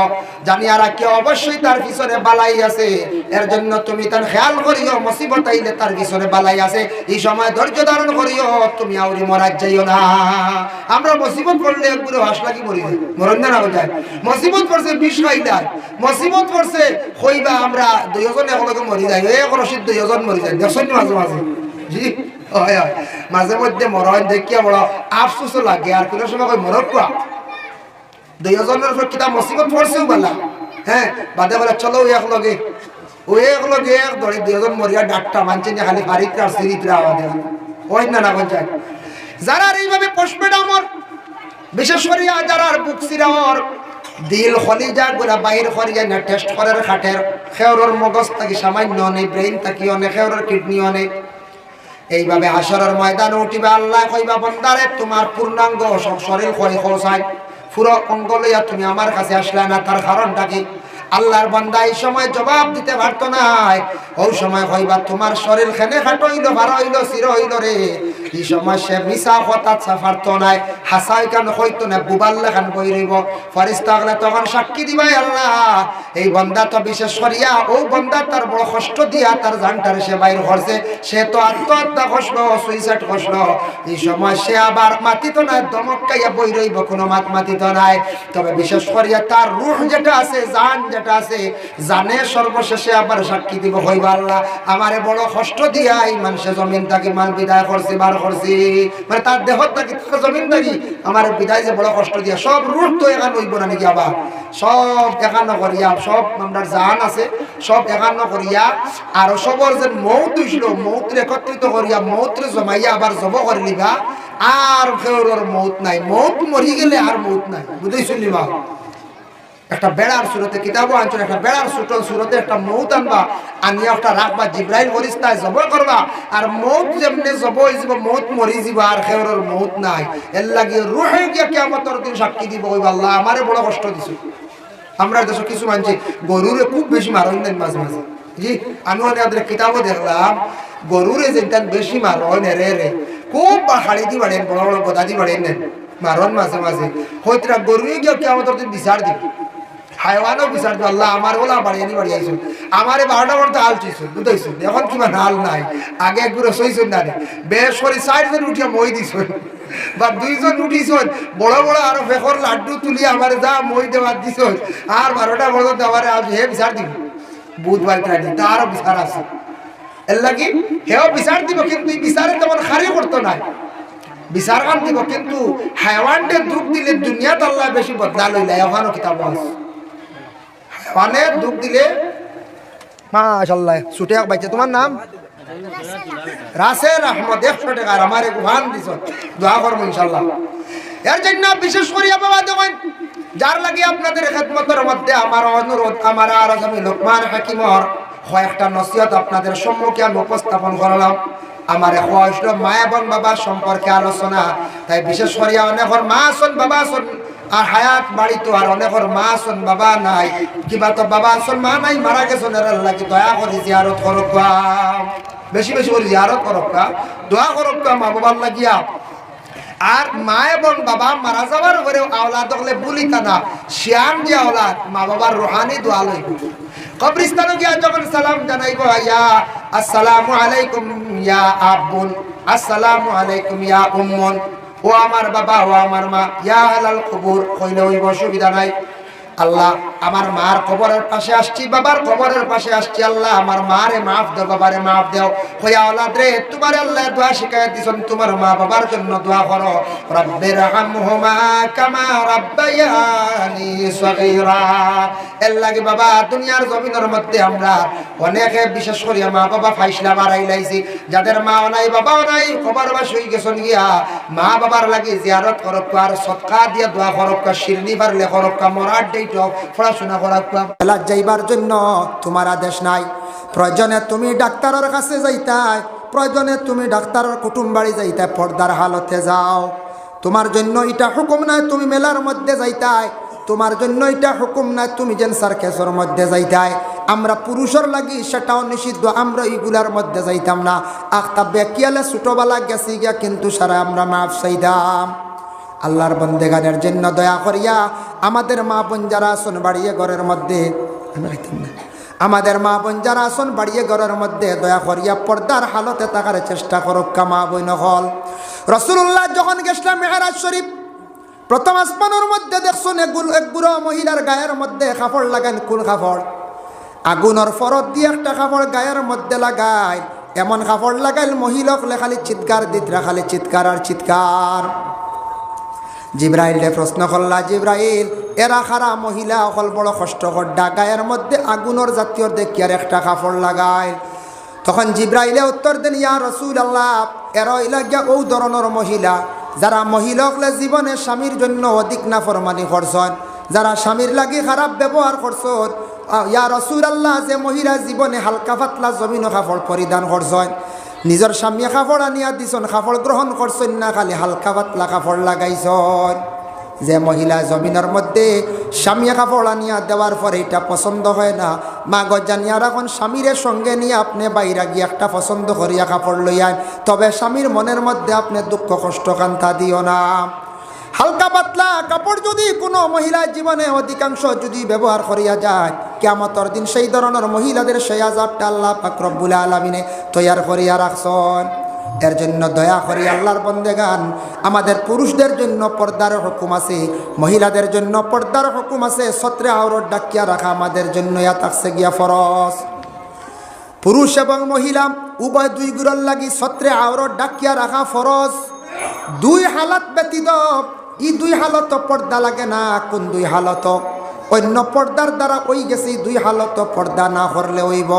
জানিয়া রাখি অবশ্যই তার পিছনে বালাই আছে এর জন্য তুমি তার খেয়াল করিও মুসিবত আইলে তার পিছনে বালাই আছে এই সময় ধৈর্য ধারণ করিও তুমি আউরি মরাজ যাইও না আমরা মুসিবত পড়লে একবারে হাস লাগি মরি যাই মরণ না যায় মুসিবত পড়ছে বিষ খাইলা মুসিবত পড়ছে কইবা আমরা দুইজন একলগে মরি যাই এক রশিদ দুইজন মরি যায় দেখছেন মাঝে মাঝে জি হয় মাঝে মধ্যে মরণ দেখিয়া বড় আফসোস লাগে আর কোনো সময় কই মরক কোয়া দুইজনের উপর কিতা মুসিবত পড়ছেও বলা হ্যাঁ বাদে বলে চলো একলগে ওই একলগে এক ধরে দুইজন মরিয়া ডাক্তার মানছে না খালি বাড়িতে আর সিরিতরা আমাদের ওই না না বলছে যারা এইভাবে পুষ্পে ডামর বিশেষ করে যারা বুক সিরাওর দিল খলিজা গুলা বাইর করিয়া না টেস্ট করার খাটের খেওরের মগজ থাকি সামান্য নেই ব্রেইন থাকি অনেক খেওরের কিডনি অনেক এইভাবে হাসরের ময়দানে উঠিবে আল্লাহ কইবা বান্দারে তোমার পূর্ণাঙ্গ শরীর ক্ষয় খোসায় পুরো অঙ্গ লইয়া তুমি আমার কাছে আসলে না তার কারণটা কি আল্লাহর বান্দা এই সময় জবাব দিতে পারতো না। ওই সময় হইবা তোমার শরীর খেনে খাটো হইলো, ভালো হইলো, চির হইলো রে। এই সময় সে মিশা কথা পারতো না, হাসাই কান হইতো না, বুবাল্লা খান বই রইব। ফেরেশতা হলে তখন সাক্ষী দিবাই আল্লাহ এই বান্দা তো বিশেষ করিয়া ও বান্দা তার বড় কষ্ট দিয়া তার জানটারে সে বাইর করছে, সে তো আত্মহত্যা করলো, সুইসাইড করলো। এই সময় সে আবার মাতিত না, দমক খাইয়া বই রইব, কোনো মাতিত নাই। তবে বিশেষ করিয়া তার রূহ যেটা আছে, জান যেটা আছে, জানে সর্বশেষে আবার সাক্ষী দিব হইবা আল্লাহ আমারে বড় কষ্ট দিয়া এই মানুষে জমিন থাকি মান বিদায় করছি, বার করছি, মানে তার দেহ থাকি জমিন থাকি আমার বিদায় যে বড় কষ্ট দিয়া সব রূহ তো এখান হইব না নাকি? আবার সব একান্ন করিয়া সব আমরা জান আছে সব একান্ন করিয়া আর সবর যে মৌত হইছিল মৌত একত্রিত করিয়া মৌত্রে জমাইয়া আবার জব করে নিবা। আর কেউর মৌত নাই, মৌত মরি গেলে আর মৌত নাই, বুঝেছি নিবা। একটা বেড়ার সুরতে কিতাব আনছিল, একটা বেড়ার সুটল সুরতে একটা মৌত আনবা, আনিয়া একটা রাখবা, জিব্রাইল ফেরেশতা জব করবা। আর মৌত যেমনে জব হইব মৌত মরি যাব, আর কেউর মৌত নাই। এর লাগি রূহে গিয়া কিয়ামতের দিন সাক্ষী দিব হইবা আল্লাহ আমারে বড় কষ্ট দিছো। আমরা দেশে কিছু মানছি গরুরে খুব বেশি মারণ দেন মাঝে মাঝে। জি আমি ওদের কিতাবও দেখলাম গরুরে যেটা বেশি মারণ রে রে খুব হাড়ি দি বাড়েন, বড় বড় গদা দি বাড়েন নেন মারণ মাঝে মাঝে। হয়তো গরুয়ে গিয়ে কিয়ামতের দিন বিচার দিব, হাইওয়ানও বিচার দিব আল্লাহ আমার ওলা বাড়িয়ে বাড়িয়েছো, আমারে 12টা বলতে হাল চিছো, বুঝাইছো এখন কিবা হাল নাই। আগে একগুলো সইছেন না রে বেশ করে 4 জন উঠিয়া মই দিছ বা 2 জন উঠিছ, বড় বড় আরো ফেকর লাড্ডু তুলি আমার যা মই দেওয়ার দিছ, আর 12টা বড় দেওয়ারে আজ হে বিচার দিব বুধবার দিন তারও বিচার আছে। এর লাগি হেও বিচার দিব, কিন্তু এই বিচারে তেমন খারি করতো না, বিচার কান দিব। কিন্তু হাইওয়ানকে দুঃখ দিলে দুনিয়াতে আল্লাহ বেশি বদলা লইলা, এখনো কিতাব আছে হাইওয়ানে দুঃখ দিলে মাশাআল্লাহ। ছুটে বাইছে তোমার নাম রাসেল আহমদ, 100 টাকা আমার গুহান দিছ, দোয়া করবো ইনশাআল্লাহ। এর জন্য বিশেষ করিয়া বাবা দেখেন যার লাগে আপনাদের খেদমতের মধ্যে আমার অনুরোধ, আমার আর আমি লোকমান হাকিমর কয়েকটা নসিহত আপনাদের সম্মুখে আমি উপস্থাপন করলাম। আমার হইল মা এবং বাবা সম্পর্কে আলোচনা, তাই বিশেষ করিয়া অনেকের মা আছেন বাবা আছেন আর হায়াত বাড়ি তো, আর অনেকের মা আছেন বাবা নাই, কিবা তো বাবা আছেন মা নাই মারা গেছেন, এর লাগি দয়া করে জিয়ারত করক, বেশি বেশি করে জিয়ারত করক, দোয়া করক মা বাবার লাগিয়া। আর মা এবং বাবা মারা যাওয়ার পরেও আওলাদ হলে বলিতা না, শিয়াম দিয়া আওলাদ মা বাবার রুহানি দোয়া লইব। কবরস্থানে গিয়া যখন সালাম জানাইব, ইয়া আসসালামু আলাইকুম ইয়া আব্বুন, আসসালামু আলাইকুম ইয়া উম্মুন, ও আমার বাবা ও আমার মা, ইয়া আলাল কবর কইলে হইব, অসুবিধা নাই। আল্লাহ আমার মার কবরের পাশে আসছি, বাবার কবরের পাশে আসছি, আল্লাহ আমার মারে মাফ দাও, বাবারে মাফ দাও। হইয়া আওলাদ রে তোমার আল্লাহ দোয়া শিখায় দিছেন, তোমার মা বাবার জন্য দোয়া করো, রব্বির হামহুমা কামা রাব্বায়ানি সগীরা। এর লাগে বাবা দুনিয়ার জমিনের মধ্যে আমরা অনেকে বিশেষ করে মা বাবা ফাইসলা মারাই লাইছি, যাদের মা নাই বাবাও নাই কবরবাস হয়ে গেছেন গিয়া মা বাবার লাগে জিয়ারত করক, আর সদকা দিয়া দোয়া করক, শিরনি বারলে করক, মরার পড়াশোনা করা যাইবার জন্য তোমার আদেশ নাই। প্রয়োজনে তুমি ডাক্তারের কাছে যাইতাই, প্রয়োজনে তুমি ডাক্তারের কুটুম বাড়ি যাইতাই, পর্দার হালতে যাও। তোমার জন্য এটা হুকুম নাই তুমি মেলার মধ্যে যাইতাই, তোমার জন্য এটা হুকুম নাই তুমি যেন সার্কেসের মধ্যে যাইতাই। আমরা পুরুষের লাগি সেটাও নিষিদ্ধ, আমরা এইগুলার মধ্যে যাইতাম না। আখতা বেকিয়ালে ছোটবেলা গেছি গিয়া কিন্তু সারা আমরা মাফ চাইতাম। আল্লাহর বন্দেগানের জন্য দয়া করিয়া আমাদের মা বোন যারা আসন বাড়িয়ে ঘরের মধ্যে, আমাদের মা বোন যারা আসন বাড়িয়ে ঘরের মধ্যে দয়া করিয়া পর্দার হালতে থাকার চেষ্টা করুক মা বোন হল। রাসূলুল্লাহ যখন গেছিলেন মেরাজ শরীফ, প্রথম আসমানের মধ্যে দেখছেন এক বুড়ো মহিলার গায়ের মধ্যে কাপড় লাগান, কুল কাপড়, আগুনের ফরত দিয়ে একটা কাপড় গায়ের মধ্যে লাগায়, এমন কাপড় লাগাইল মহিলাক খালি চিৎকার দিতরা, খালি চিৎকার আর চিৎকার। জিব্রাইলে প্রশ্ন করলা, জিব্রাইল এরা খারা মহিলা অকল বড় কষ্ট করডা, গায়ের মধ্যে আগুনের জাতীয় দেখি আর একটা কাপড় লাগায়। তখন জিব্রাইলে উত্তর দেন, ইয়া রাসূলুল্লাহ এরা ইলাগিয়া ও ধরনের মহিলা যারা মহিলাকলে জীবনে স্বামীর জন্য অধিক নাফরমানি করছেন, যারা স্বামীর লাগি খারাপ ব্যবহার করছেন। ইয়া রাসূলুল্লাহ যে মহিলা জীবনে হালকা পাতলা জমিন কাপড় পরিধান করছেন, নিজের স্বামী কাপড় আনিয়া দিছেন, কাপড় গ্রহণ করছেন না, খালি হালকা পাতলা কাপড় লাগাইছেন। যে মহিলা জমিনের মধ্যে স্বামী কাপড় আনিয়া দেওয়ার পরে এটা পছন্দ হয় না, মা গজানিয়া রাখুন স্বামীর সঙ্গে নিয়ে আপনি বাইরে গিয়ে একটা পছন্দ করিয়া কাপড় লইয়ান, তবে স্বামীর মনের মধ্যে আপনি দুঃখ কষ্ট কান্তা দিও না। হালকা পাতলা কাপড় যদি কোনো মহিলার জীবনে অধিকাংশ যদি ব্যবহার করিয়া যায়, কিয়ামতের দিন সেই ধরনের মহিলাদের সেই আযাবটা আল্লাহ পাক রব্বুল আলামিনে তৈয়ার করিয়া রাখছেন। এর জন্য দয়া করি আল্লাহর বন্দেগান, আমাদের পুরুষদের জন্য পর্দার হুকুম আছে, মহিলাদের জন্য পর্দার হুকুম আছে। সত্রে আওরত ডাকিয়া রাখা আমাদের জন্য ইয়া থাকছে গিয়া ফরজ। পুরুষ এবং মহিলা উভয় দুই গুরুর লাগি সত্রে আওরত ডাকিয়া রাখা ফরজ। দুই হালত ব্যতীত এই দুই হালত পর্দা লাগে না। কোন দুই হালত? অন্য পর্দার দ্বারা ওই গেছে, দুই হালত পর্দা না করলে হইব।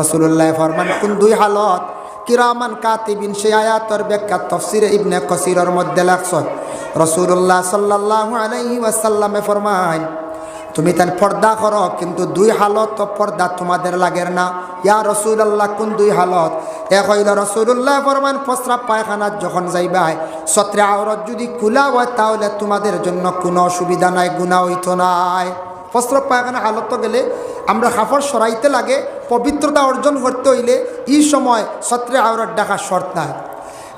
রাসূলুল্লাহ ফরমান কোন দুই হালত? কিরামান কাতিবিন, সে আয়াতের ব্যাখ্যা তাফসীরে ইবনে কাসিরের মধ্যে লেখছে। রাসূলুল্লাহ সাল্লাল্লাহু আলাইহি ওয়াসাল্লামে ফরমান তুমি তান পর্দা করো, কিন্তু দুই হালত পর্দা তোমাদের লাগের না। ইয়া রাসূলুল্লাহ কোন দুই হালত? এক হইল রাসূলুল্লাহ ফরমান প্রস্রাব পায়খানা যখন যাইবাই সত্রে আওরত যদি খোলা হয় তাহলে তোমাদের জন্য কোনো অসুবিধা নাই, গুনাহ হইতো নাই। প্রস্রাব পায়খানা হালত গেলে আমরা কাপড় সরাইতে লাগে, পবিত্রতা অর্জন করতে হইলে এই সময় সত্রে আওরত ডাকা শর্ত নাই।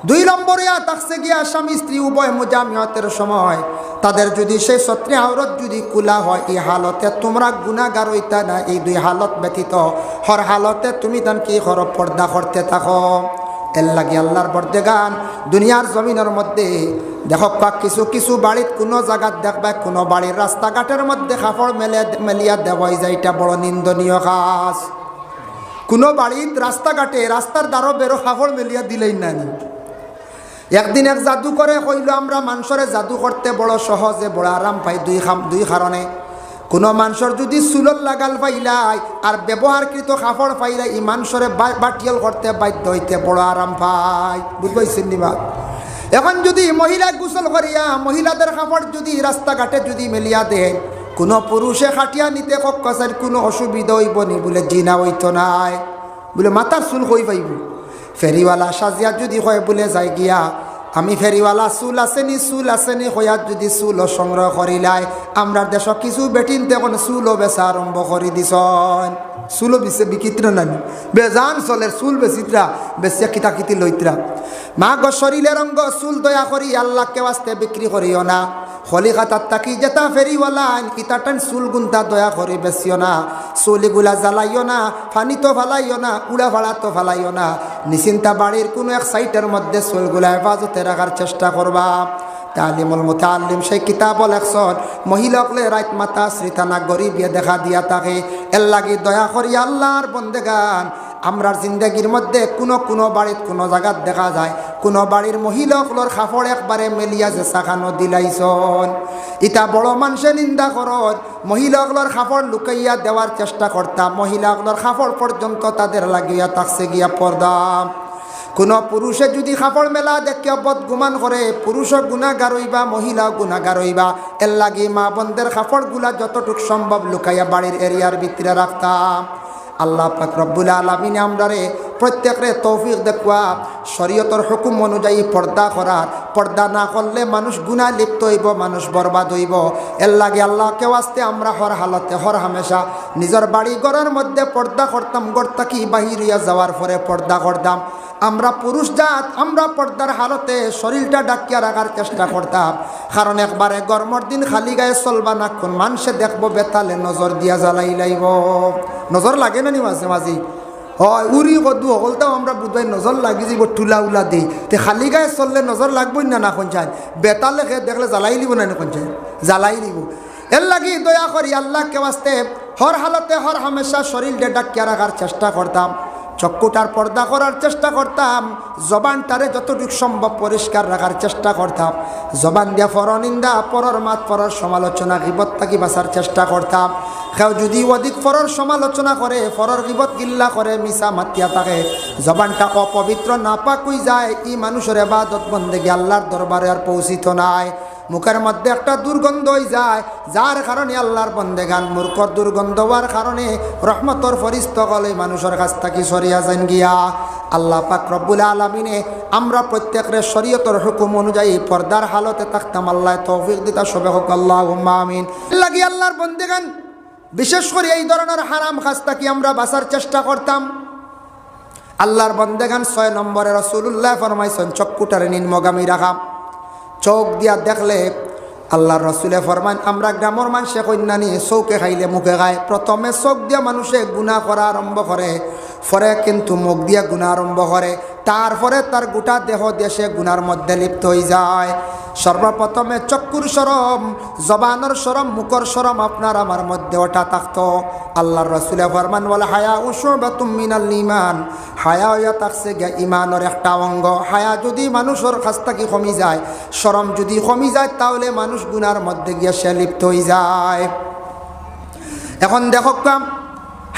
দুই নম্বরে থাকছে গিয়া স্বামী স্ত্রী উভয় মুজামিয়াতের সময় তাদের যদি সেই সত্রে আওরত যদি খোলা হয়, এই হালতে তোমরা গুনাহগার হইতা না। এই দুই হালত ব্যতীত হর হালতে তুমি তান কি করো? পর্দা করতে থাকো। এর লাগে আল্লাহর বর্দেগান দুনিয়ার জমিনের মধ্যে দেখো কিছু কিছু বাড়ির কোনো জায়গাত দেখবা, কোনো বাড়ির রাস্তাঘাটের মধ্যে কাপড় মেলিয়া দেওয়াই যায়, এটা বড় নিন্দনীয় কাজ। কোনো বাড়ির রাস্তাঘাটে রাস্তার দ্বারও বেরো কাপড় মেলিয়া দিলেই না। একদিন এক জাদু করে কইল আমরা মানুষরে জাদু করতে বড় সহজে বড় আরাম পাই দুই কারণে। কোনো মানুষের যদি চুলর লাগাল পাইলাই আর ব্যবহারকৃত কাপড় পাইলাই, এই মানুষরে বাটিয়াল করতে বাধ্য হইতে বড় আরাম পাই। বুঝবাইছেন নিবা? এখন যদি মহিলা গোসল করিয়া মহিলাদের কাপড় যদি রাস্তাঘাটে যদি মেলিয়া দেন, কোনো পুরুষে খাটিয়া নিতে কক্কাছেন কোনো অসুবিধা হইব নি? বলে জিনা হইতো নাই। বলে মাথার চুল কই পাইব? ফেরিওয়ালা সাজিয়া যদি হয় বলে যাই গিয়া আমি ফেরিওয়ালা চুল আসেনি চুল আসেনি হইয়াত যদি চুলও সংগ্রহ করিলাই, আমরা দেশ কিছু বেটিন তখন চুলও বেচা আরম্ভ করে দিছন। চুলও বেছে বিকিত্রা নানি বেজান চলের চুল বেচিত্রা বেচিয়া কিতা কিতি লইত্রা। মা গো শরীরের অঙ্গ চুল দয়া করি আল্লাহকে ওয়াস্তে বিক্রি করিও না। খলিকাতার তাকি যেটা ফেরিওয়ালা ইতাটান চুল গুন্তা দয়া করে বেচিও না। চুলিগুলা জ্বালাইও না, ফানি তো ফালাইও না, উড়া ভাড়া তো ফালাইও না। নিশ্চিন্তা বাড়ির কোনো এক সাইটের মধ্যে চুলগুলা হেফাজতে রাখার চেষ্টা করবা। তালিমুল মুতাআল্লিম সেই কিতাব লেখছন মহিলাকলে রাত মাতা শ্রীতানা গরিবিয়ে দেখা দিয়া থাকে। এর লাগি দয়া করি আল্লাহর বন্দেগান আমরার জিন্দগির মধ্যে কোনো বাড়ির কোনো জায়গাত দেখা যায় কোনো বাড়ির মহিলাগুলোর কাপড় একবারে মেলিয়া যে চাকানো দিলাইছন। ইটা বড় মানুষে নিন্দা করত। মহিলাগুলোর কাপড় লুকাইয়া দেওয়ার চেষ্টা করতাম, মহিলাগুলোর কাপড় পর্যন্ত তাদের লাগিয়া থাকছে গিয়া পর্দা। কোনো পুরুষে যদি কাপড় মেলা দেখিয়া বদগুমান করে, পুরুষও গুনাহগার হইবা, মহিলাও গুনাহগার হইবা। এর লাগি মা বোনদের কাপড়গুলা যতটুক সম্ভব লুকাইয়া বাড়ির এরিয়ার ভিতরে রাখতাম। আল্লাহ পাক রব্বুল আলামিন আমরারে প্রত্যেকরে তৌফিক দেখুয়া শরীয়তের হুকুম অনুযায়ী পর্দা করার। পর্দা না করলে মানুষ গুনাহ লিপ্ত হইব, মানুষ বরবাদ হইব। এর লাগে আল্লাহকে ওয়াস্তে আমরা হর হালতে হর হামেশা নিজের বাড়ি ঘরের মধ্যে পর্দা করতাম, ঘর থাকি বাহিরিয়া যাওয়ার পরে পর্দা করতাম। আমরা পুরুষ জাত আমরা পর্দার হালতে শরীরটা ডাকিয়া রাখার চেষ্টা করতাম। কারণ একবারে গরমের দিন খালি গায়ে চলবা না, কোন মানুষে দেখবো বেতালে নজর দিয়া জ্বালাই লাইব। নজর লাগে না নি মাঝে মাঝে? হয় উড়ি কদু হকলতাম আমরা বুধবাই নজর লাগি যাব টুলা উলা দিই তে খালি গায়ে চললে নজর লাগবই না। না কোন চাই বেতালে খেয়ে দেখলে জ্বালাই লিব না কোন চাই জ্বালাই লিব। এর লাগি দয়া করি আল্লাহকে ওয়াস্তে হর হালতে হর হামেশা শরীরটা ডাকিয়া রাখার চেষ্টা করতাম। চক্ষুটার পর্দা করার চেষ্টা করতাম। জবানটারে যতটুকু সম্ভব পরিষ্কার রাখার চেষ্টা করতাম। জবান দিয়া পরনিন্দা, পরর মাত, পরর সমালোচনা, গীবত থাকি বাঁচার চেষ্টা করতাম। কেউ যদি অধিক পরর সমালোচনা করে, পরর গীবত গিল্লা করে, মিছা মাতিয়া থাকে, জবানটা অপবিত্র নাপাক হয়ে যায়, এই মানুষের ইবাদত বন্দেগী আল্লাহর দরবারে আর পৌঁছিত নাই। মুখের মধ্যে একটা দুর্গন্ধ হয়ে যায়, যার কারণে আল্লাহর বন্দেগান মূর্খর দুর্গন্ধ হওয়ার কারণে রহমতর ফরিস্ত গলে মানুষের কাছ থেকে সরিয়া যান গিয়া। আল্লাহ পাক রব্বুল আলামিনে আমরা প্রত্যেকের শরীয়তের হুকুম অনুযায়ী পর্দার হালতে থাকতাম। আল্লাহ তৌফিক দিতা সবে হোক আল্লাহুম্মা আমিন। লাগি আল্লাহর বন্দেগান বিশেষ করে এই ধরনের হারাম কাজ থেকে আমরা বাঁচার চেষ্টা করতাম। আল্লাহর বন্দেগান 6 নম্বরে রাসূলুল্লাহ ফরমাইছেন চক্ষুটারে নিম্নগামী রাখা। চোখ দিয়া দেখলে আল্লাহর রাসূলে ফরমান আমরা গ্রামের মানুষে কন্যানি চৌকে খাইলে মুখে খায়। প্রথমে চোখ দিয়া মানুষে গুনাহ করা আরম্ভ করে, পরে কিন্তু মুখ দিয়া গুনাহ আরম্ভ করে, তারপরে তার গোটা দেহ দেশে গুনার মধ্যে লিপ্ত হয়ে যায়। সর্বপ্রথমে চক্ষুর শরম, জবানের শরম, মুখর শরম আপনার আমার মধ্যে ওটা থাকতো। আল্লাহর রাসূলে ফরমান ওয়াল হায়া উশুবাতুম মিনাল ঈমান, হায়া হইয়া থাকছে গে ঈমানের একটা অঙ্গ। হায়া যদি মানুষের কাছ থেকে কমি যায়, শরম যদি কমি যায়, তাহলে মানুষ গুনার মধ্যে গিয়ে সে লিপ্ত হয়ে যায়। এখন দেখো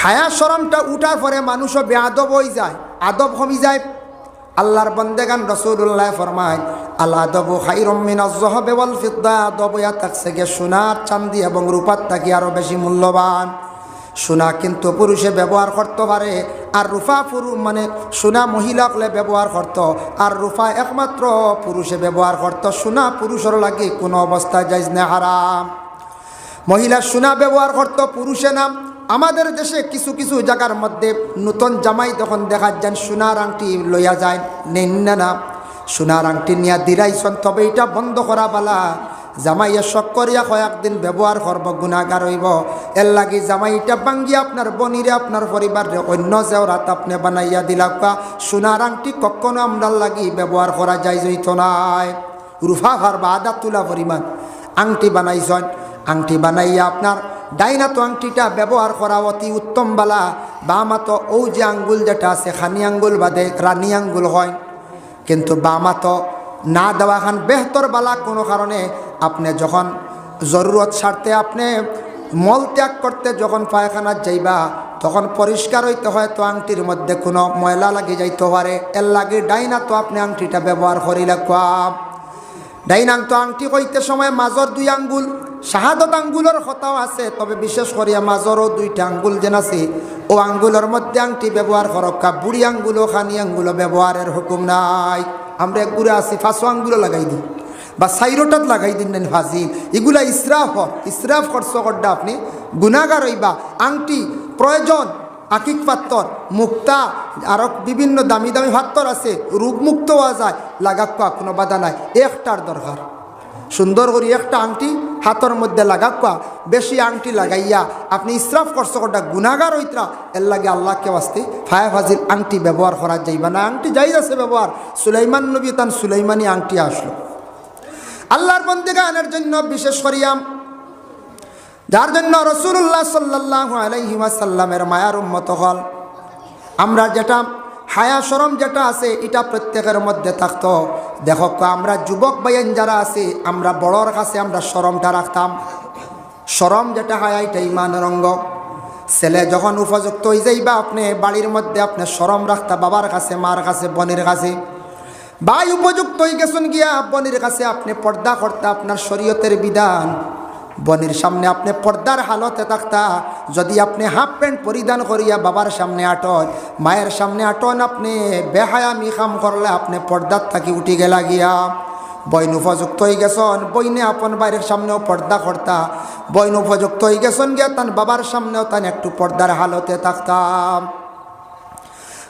হায়া শরমটা উঠার পরে মানুষও বেআদব হয়ে যায়, আদব কমি যায়। আল্লাহর বন্দেগান রাসূলুল্লাহ ফরমায় আল আদবু খায়রুম মিনাজ যাহাবি ওয়াল ফিদ্দা, আদব ইয়া থাকছে গে সোনার চাঁদি এবং রূপার থেকে আরো বেশি মূল্যবান। সোনা কিন্তু পুরুষে ব্যবহার করতে পারে, আর রূপা মানে সোনা মহিলাকলে ব্যবহার করত, আর রূপা একমাত্র পুরুষে ব্যবহার করত। সোনা পুরুষের লাগে কোনো অবস্থায় জায়েজ না, হারাম। মহিলা সোনা ব্যবহার করত, পুরুষে নাম। আমাদের দেশে কিছু কিছু জায়গার মধ্যে নতুন জামাই তখন দেখা যান সোনার আংটি লইয়া যায়, নেন না সোনার আংটি নিয়ে দিরাইছেন, তবে এটা বন্ধ করা বালা। জামাইয়ে শখ করিয়া কয়েকদিন ব্যবহার করব, গুনাহগার হইব। এর লাগি জামাইটা ভাঙ্গিয়া আপনার বনিরে আপনার পরিবারে অন্য জেওরাত আপনি বানাইয়া দিলা। সোনার আংটি কখনো আমরা লাগি ব্যবহার করা যায় যাইত নাই। রুফা ভার বা আদা তুলা পরিমাণ আংটি বানাইছেন, আংটি বানাইয়া আপনার ডাইনাতো আংটিটা ব্যবহার করা অতি উত্তম বালা। বামাতো ও যে আঙ্গুল যেটা আছে খানি আঙ্গুল বাদে রানী আঙ্গুল হয়, কিন্তু বামাতো না দেওয়া খান বেহতর বালা। কোনো কারণে আপনি যখন জরুরত স্বার্থে আপনি মল ত্যাগ করতে যখন পায়খানা যাইবা, তখন পরিষ্কার হইতে হয়, তো আংটির মধ্যে কোনো ময়লা লাগে যাইতে পারে। এর লাগে ডাইনা তো আপনি আংটিটা ব্যবহার করিলে কোয়াব। ডাইনাং তো আংটি কইতে সময় মাজর 2 আঙ্গুল, শাহাদত আঙ্গুলের কথাও আছে, তবে বিশেষ করিয়া মাজরও 2টা আঙ্গুল যেন আছে, ও আঙ্গুলের মধ্যে আংটি ব্যবহার করক্কা। বুড়ি আঙ্গুলও খানি আঙ্গুলও ব্যবহারের হুকুম নাই। আমরা এক গুড়ে আছি 5 আঙ্গুলও লাগাই দিই বা 4টাত লাগাই দিন নেন ফাজিল। এগুলা ইসরাফ হয়, ইসরাফ খরচ করডা আপনি গুনাহগার হইবা। আংটি প্রয়োজন, আকিক পাত্তর, মুক্তা, আরও বিভিন্ন দামি দামি পাত্তর আছে, রোগমুক্ত হওয়া যায়, লাগাক্কা কোনো বাধা নাই। একটার দরকার, সুন্দর করে একটা আংটি হাতের মধ্যে লাগাক্কা। বেশি আংটি লাগাইয়া আপনি ইসরাফ খরচ করডা গুনাহগার হইতরা। এর লাগে আল্লাহকে বাস্তে ফায়া ফাজিল আংটি ব্যবহার করা যাইবা না। আংটি জায়েজ আছে ব্যবহার। সুলাইমান নবী তান সুলাইমানি আংটি আসলো। আল্লাহর বন্দেগানের জন্য বিশেষ করিয়া, যার জন্য রাসূলুল্লাহ সাল্লাল্লাহু আলাইহি ওয়াসাল্লামের মায়ার উম্মত হল। আমরা যেটা হায়া শরম যেটা আছে এটা প্রত্যেকের মধ্যে থাকতো। দেখো আমরা যুবক ভাইয়েন যারা আছে, আমরা বড়র কাছে আমরা শরমটা রাখতাম। শরম যেটা হায়া এটা ইমানের অঙ্গ। ছেলে যখন উপযুক্ত হয়ে যাইবা, আপনি বাড়ির মধ্যে আপনি শরম রাখতা, বাবার কাছে, মার কাছে, বোনের কাছে। ভাই উপযুক্ত হয়ে গেছেন গিয়া বোনের কাছে আপনি পর্দা করতে, আপনার শরীয়তের বিধান। বোনের সামনে আপনি পর্দার হালতে থাকতা। যদি আপনি হাফ প্যান্ট পরিধান করিয়া বাবার সামনে আটন, মায়ের সামনে আটন, আপনি বেহায়ামি কাম করলে আপনি পর্দার থাকি উঠি গেলা গিয়া। বইন উপযুক্ত হয়ে গেছেন, বইনে আপন বাইরের সামনেও পর্দা করতা। বইন উপযুক্ত হয়ে গেছেন গিয়া তান বাবার সামনেও তান একটু পর্দার হালতে থাকতাম।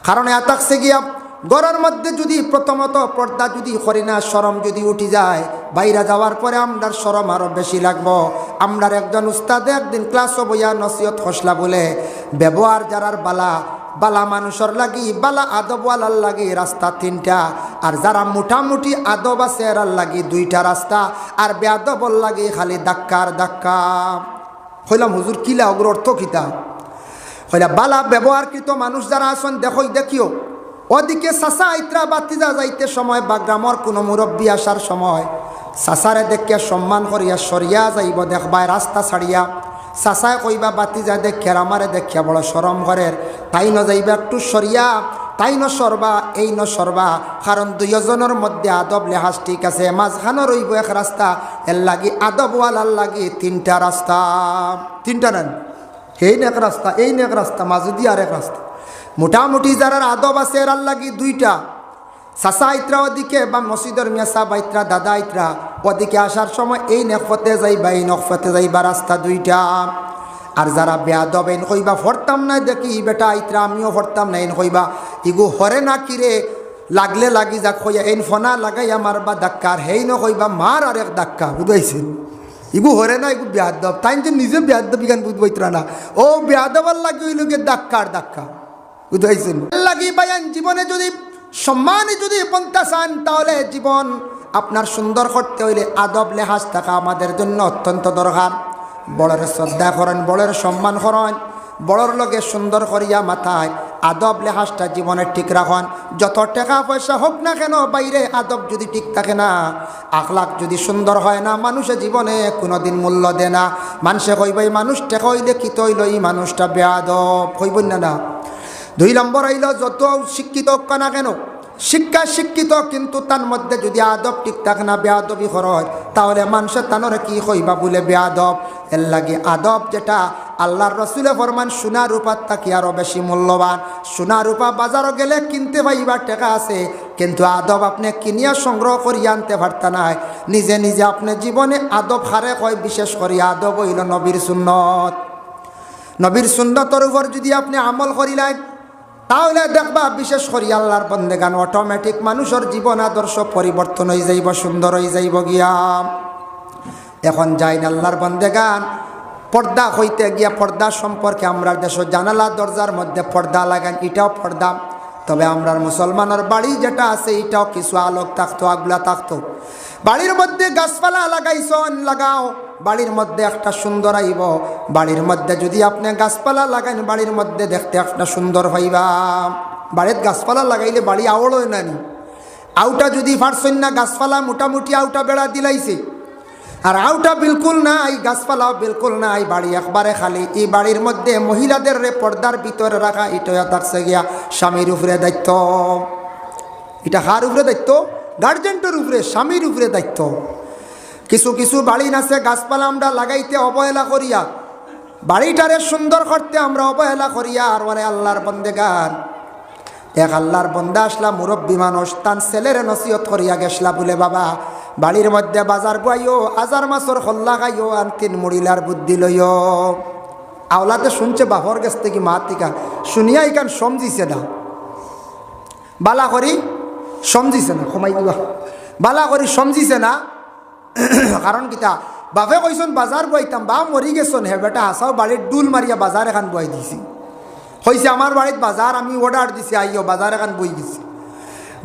কারণ থাকছে গিয়া ঘরের মধ্যে যদি প্রথমত পর্দা যদি করি না, শরম যদি উঠি যায়, বাইরে যাওয়ার পরে আমরার শরম আরও বেশি লাগবো। আমরার একজন উস্তাদে একদিন ক্লাসও বইয়া নসিহত খসলা বলে, ব্যবহার যারার বালা বালা মানুষের লাগি, বালা আদবওয়ালার লাগি রাস্তা 3টা, আর যারা মোটামুটি আদব আছে এরার লাগি 2টা রাস্তা, আর বেআদবর লাগি খালি ধাক্কার ধাক্কা। হইলাম হুজুর কিলা ওগুর অর্থ কিতা? হইলা বালা ব্যবহারকৃত মানুষ যারা আছেন দেখিও, ওদিকে চাচা আইত্রা বাতিজা যাইতে সময় বা গ্রামের কোনো মুরব্বী আসার সময় চাচারে দেখিয়া সম্মান করিয়া সরিয়া যাইব, দেখবাই রাস্তা ছাড়িয়া। চাচায় কইবা বাতিজা দেখিয়া আমারে দেখিয়া বড় শরম করের, তাই ন যাইবা একটু সরিয়া, তাই ন সরবা, এই ন সরবা। কারণ 2জনের মধ্যে আদব লেহাজ ঠিক আছে, মাঝখানে রইব এক রাস্তা। এর লাগি আদবওয়ালার লাগি 3টা রাস্তা, 3টা নেন, এই এক রাস্তা, এই এক রাস্তা, মাঝে দিয়ে আর এক রাস্তা। মোটামুটি যারা আদব আছে এর লাগি দুইটা, চাচা আইত্রা ওদিকে বা মসজিদের মিয়া সাহেব আইত্রা দাদা আইত্রা ওদিকে আসার সময় এই নেকফতে যাইবা এই নকফতে যাইবা রাস্তা দুইটা। আর যারা বেয়াদব এন কইবা ফরতাম না দেখি বেটা আইত্রা আমিও ফরতাম না এন কইবা ইগু হরে না কিরে লাগলে লাগি যাক কইয়া এন ফনা লাগাইয়া মারবা ধাক্কা আর হেই ন কইবা মার আর এক ধাক্কা, বুঝাইছেন? ইগু হরে না ইগু বেয়াদব, তাই যে নিজে বেয়াদব ইগান বুঝবইতরা না, ও বেয়াদবার লাগি হইল গিয়ে ধাক্কা আর ধাক্কা, বুঝাইছেন? লাগি বায়ান জীবনে যদি সম্মানে যদি পন্থা চান তাহলে জীবন আপনার সুন্দর করতে হইলে আদব লেহাজ থাকা আমাদের জন্য অত্যন্ত দরকার। বড়ের শ্রদ্ধা করেন, বড়ের সম্মান করেন, বড়র লগে সুন্দর করিয়া মাথায় আদব লেহাজটা জীবনে ঠিক রাখুন। যত টাকা পয়সা হোক না কেন বাইরে আদব যদি ঠিক থাকে না, আখলাক যদি সুন্দর হয় না, মানুষের জীবনে কোনোদিন মূল্য দেয় না। মানুষে কইবাই মানুষ টেকা হইলে কি তৈল এই মানুষটা বেয়াদব, কইবই না। 2 নম্বর হইল যত শিক্ষিত হোক না কেন, শিক্ষা শিক্ষিত কিন্তু তার মধ্যে যদি আদব ঠিক থাকে না, বেয়াদবি হয়, তাহলে মানুষের তানরে কি কইবা বলে বেয়াদব। এর লাগে আদব যেটা আল্লাহর রসুলে ফরমান সোনা রূপার থাকি আরও বেশি মূল্যবান। সোনা রূপা বাজারও গেলে কিনতে পাইবা টাকা আছে, কিন্তু আদব আপনি কিনিয়া সংগ্রহ করিয়া আনতে পারতা নাই। নিজে নিজে আপনি জীবনে আদব হারে কয়, বিশেষ করে আদব হইল নবীর সুন্নত। নবীর সুন্নতর উপর যদি আপনি আমল করিলেন তাহলে দেখবা বিশেষ করে আল্লাহর বন্দেগান অটোমেটিক মানুষের জীবন আদর্শ পরিবর্তন হয়ে যাইব, সুন্দর হয়ে যাইব গিয়া। এখন যাইন আল্লাহর বন্দেগান পর্দা হইতে গিয়া পর্দা সম্পর্কে আমরা দেশ জানালা দরজার মধ্যে পর্দা লাগান, এটাও পর্দা। তবে আমরার মুসলমানের বাড়ি যেটা আছে এটাও কিছু আলোক থাকতো, আগলা থাকতো। বাড়ির মধ্যে গাছপালা লাগাইছন, লাগাও, বাড়ির মধ্যে একটা সুন্দর আইব। বাড়ির মধ্যে যদি আপনি গাছপালা লাগান বাড়ির মধ্যে দেখতে একটা সুন্দর হইবা। বাড়ির গাছপালা লাগাইলে বাড়ি আওড় হয় না নি? আউটা যদি পারছেন না, গাছপালা মোটামুটি আউটা বেড়া দিলাইছে, আর আউটা বিলকুল নাই, গাছপালাও বিলকুল নাই, বাড়ি একবারে খালি। এই বাড়ির মধ্যে মহিলাদের পর্দার ভিতরে রাখা এটা থাকছে গিয়া স্বামীর উপরে দায়িত্ব। এটা কার উপরে দায়িত্ব? গার্জেন্টের উপরে, স্বামীর উপরে দায়িত্ব। কিছু কিছু বাড়ি আছে গাছপালা আমরা লাগাইতে অবহেলা করিয়া, বাড়িটারে সুন্দর করতে আমরা অবহেলা করিয়া। আর মানে আল্লাহর বন্দেগান এক আল্লাহর বন্দা আসলা মুরব্বী মানুষ, তান ছেলের নসিহত করিয়া গেছলা বলে বাবা বাড়ির মধ্যে বাজার বইও, আজার মাছর খল্লা খাইও, আর 3 মুড়িলার বুদ্ধি লইও। আওলাতে শুনছে বাপর কাছ থেকে মা থেকে শুনিয়া ইকান সমঝিছে না, বালা করি সমঝিছে না, কমাই দিবা বালা করি সমঝিছে না। কারণ কিতা বাপে কইসন বাজার বইতাম, বা মরি গেছন হে বেটা হাসাও বাড়ির ডুল মারিয়া বাজার এখান বই দিছি। কইছে আমার বাড়িত বাজার, আমি অর্ডার দিছি, আইও বাজার এখান বই গেছি।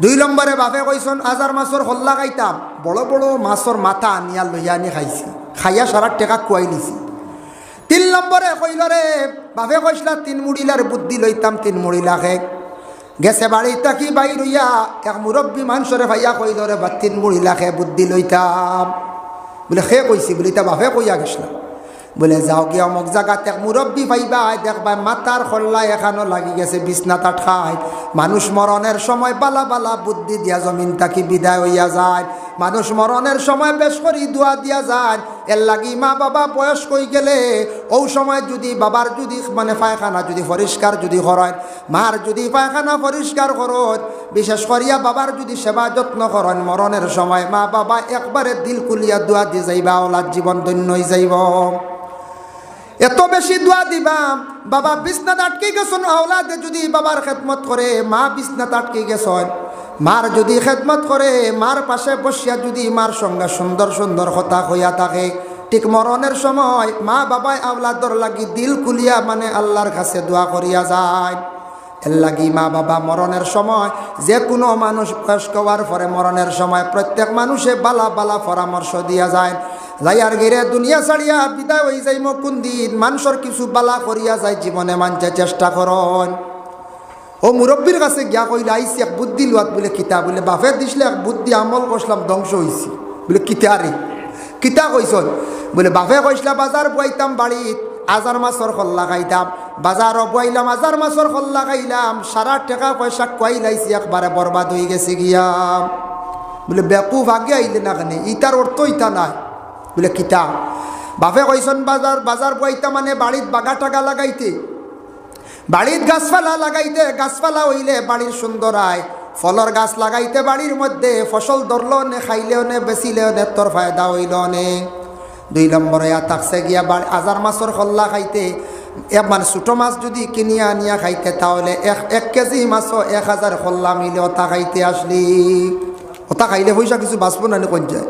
2 নম্বরে বাপে কইসন আজার মাছর হল্লা খাইতাম, বড় বড় মাছর মাথা আনিয়া লইয়া আনি খাইছি, খাইয়া সারা টেকা কুয়াই নিছি। 3 নম্বরে কইল রে বাপে কইসলা 3 মুড়িলার বুদ্ধি লইতাম, 3 মুড়িলা খে গেছে বাড়ির তাকি বাইর হইয়া এক মুরব্বী মানুষরে ভাইয়া কইল রে বা 3 মুড়িলা খে বুদ্ধি লইতাম। বলে খে কইছি, বলে তা বাপে কইয়া গেছলা। বলে যাও গিয়ে অমুক জায়গাতে এক মুরব্বী পাইবা, দেখবা মাথার খল্লা এখানো লাগি গেছে, বিছনাটা ঠাই। মানুষ মরণের সময় বালা বালা বুদ্ধি দিয়া জমিন তাকি বিদায় হইয়া যায়। মানুষ মরণের সময় বেশ করি দোয়া দিয়া যায়। এর লাগি মা বাবা বয়স কই গেলে ও সময় যদি বাবার যদি মানে পায়খানা যদি পরিষ্কার যদি করেন, মার যদি পায়খানা পরিষ্কার করেন, বিশেষ করিয়া বাবার যদি সেবা যত্ন করেন, মরণের সময় মা বাবা একবারে দিল খুলিয়া দোয়া দিয়ে যাইবা, ওলার জীবন ধন্য হয়ে যাইব। এত বেশি দোয়া দিবা। বাবা বিছনাত আটকে গেছেন, আওলাদে যদি বাবার খেদমত করে, মা বিছনাত আটকে গেছেন, মার যদি খেদমত করে, মার পাশে বসিয়া যদি মার সঙ্গে সুন্দর সুন্দর কথা হইয়া থাকে, ঠিক মরণের সময় মা বাবাই আওলাদর লাগি দিল খুলিয়া মানে আল্লাহর কাছে দোয়া করিয়া যায়। এর লাগি মা বাবা মরণের সময়, যে কোনো মানুষ বয়স্ক হওয়ার পরে মরণের সময় প্রত্যেক মানুষে বালা বালা পরামর্শ দিয়া যায়। যাইয়ার গিরে দুনিয়া ছাড়িয়া বিদায় হয়ে যাইম কোন দিন, মানুষের কিছু বালা করিয়া যায় জীবনে মানতে চেষ্টা করন। ও মুরব্বীর কাছে গিয়া কইলে আইসি এক বুদ্ধি লোয়াত, বলে কিতা, বলে বাপে দিসলে এক বুদ্ধি আমল করছিলাম ধ্বংস হয়েছি। বলে কিতা রে, কিতা কইসন? বলে বাপে কইসলা বাজার বইতাম বাড়িত, আজার মাছর খল্লা খাইতাম, বাজারও বইলাম আজার মাছর খল্লা খাইলাম, সারা টাকা পয়সা কই লাইছি একবারে বরবাদ হয়ে গেছে গিয়া। বলে বেকুফ আগে আইলে না কেন, ইটার অর্থ ইটা নাই। বলে কিতা? বাপে কইসন বাজার বইতা মানে বাড়িত বাগা টাকা লাগাইতে, বাড়ির গাছপালা লাগাইতে গাছপালা হইলে বাড়ির সুন্দর হয়, ফলর গাছ লাগাইতে বাড়ির মধ্যে ফসল ধরলো নে, খাইলেও নে, বেচিলেও নে, তোর ফায়দা হইল নে। 2 নম্বরে থাকছে গিয়া হাজার মাছের খল্লা খাইতে, মানে ছোটো মাছ যদি কিনিয়া আনিয়া খাইতে তাহলে 1 কেজি মাছও 1000 খল্লা মিলে ওটা খাইতে আসলি। ওটা খাইলে পয়সা কিছু বাঁচবো না কোন যায়।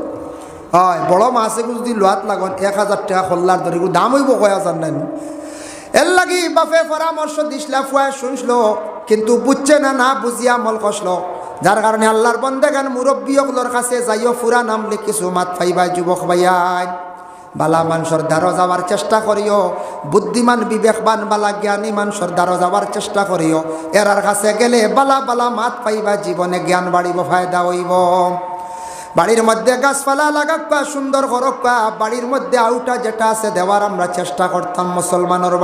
হয় বড় মাছ এগুলো যদি লোহাত লাগুন 1000 টাকা খল্লার ধরে দাম হইব 1000 নাই। এর লাগি বাপে পরামর্শ দিসলা, ফুয়া শুনছিল কিন্তু বুঝছে না, না বুঝিয়া আমল কষলো। যার কারণে আল্লাহর বন্দেগান মুরব্বীগুলোর কাছে যাইও ফুরা নামলে কিছু মাত পাইবা যুবক ভাইয়াই। বালা মানুষের দ্বারা যাওয়ার চেষ্টা করিও, বুদ্ধিমান বিবেকবান বালা জ্ঞানী মানুষের দ্বারা যাওয়ার চেষ্টা করিও। এরার কাছে গেলে বালা বালা মাত পাইবা, জীবনে জ্ঞান বাড়িব, ফায়দা হইব। বাড়ির মধ্যে গাছপালা লাগাক্কা, সুন্দর করক্কা। বাড়ির মধ্যে আউটা যেটা আছে দেওয়ার আমরা চেষ্টা করতাম মুসলমানের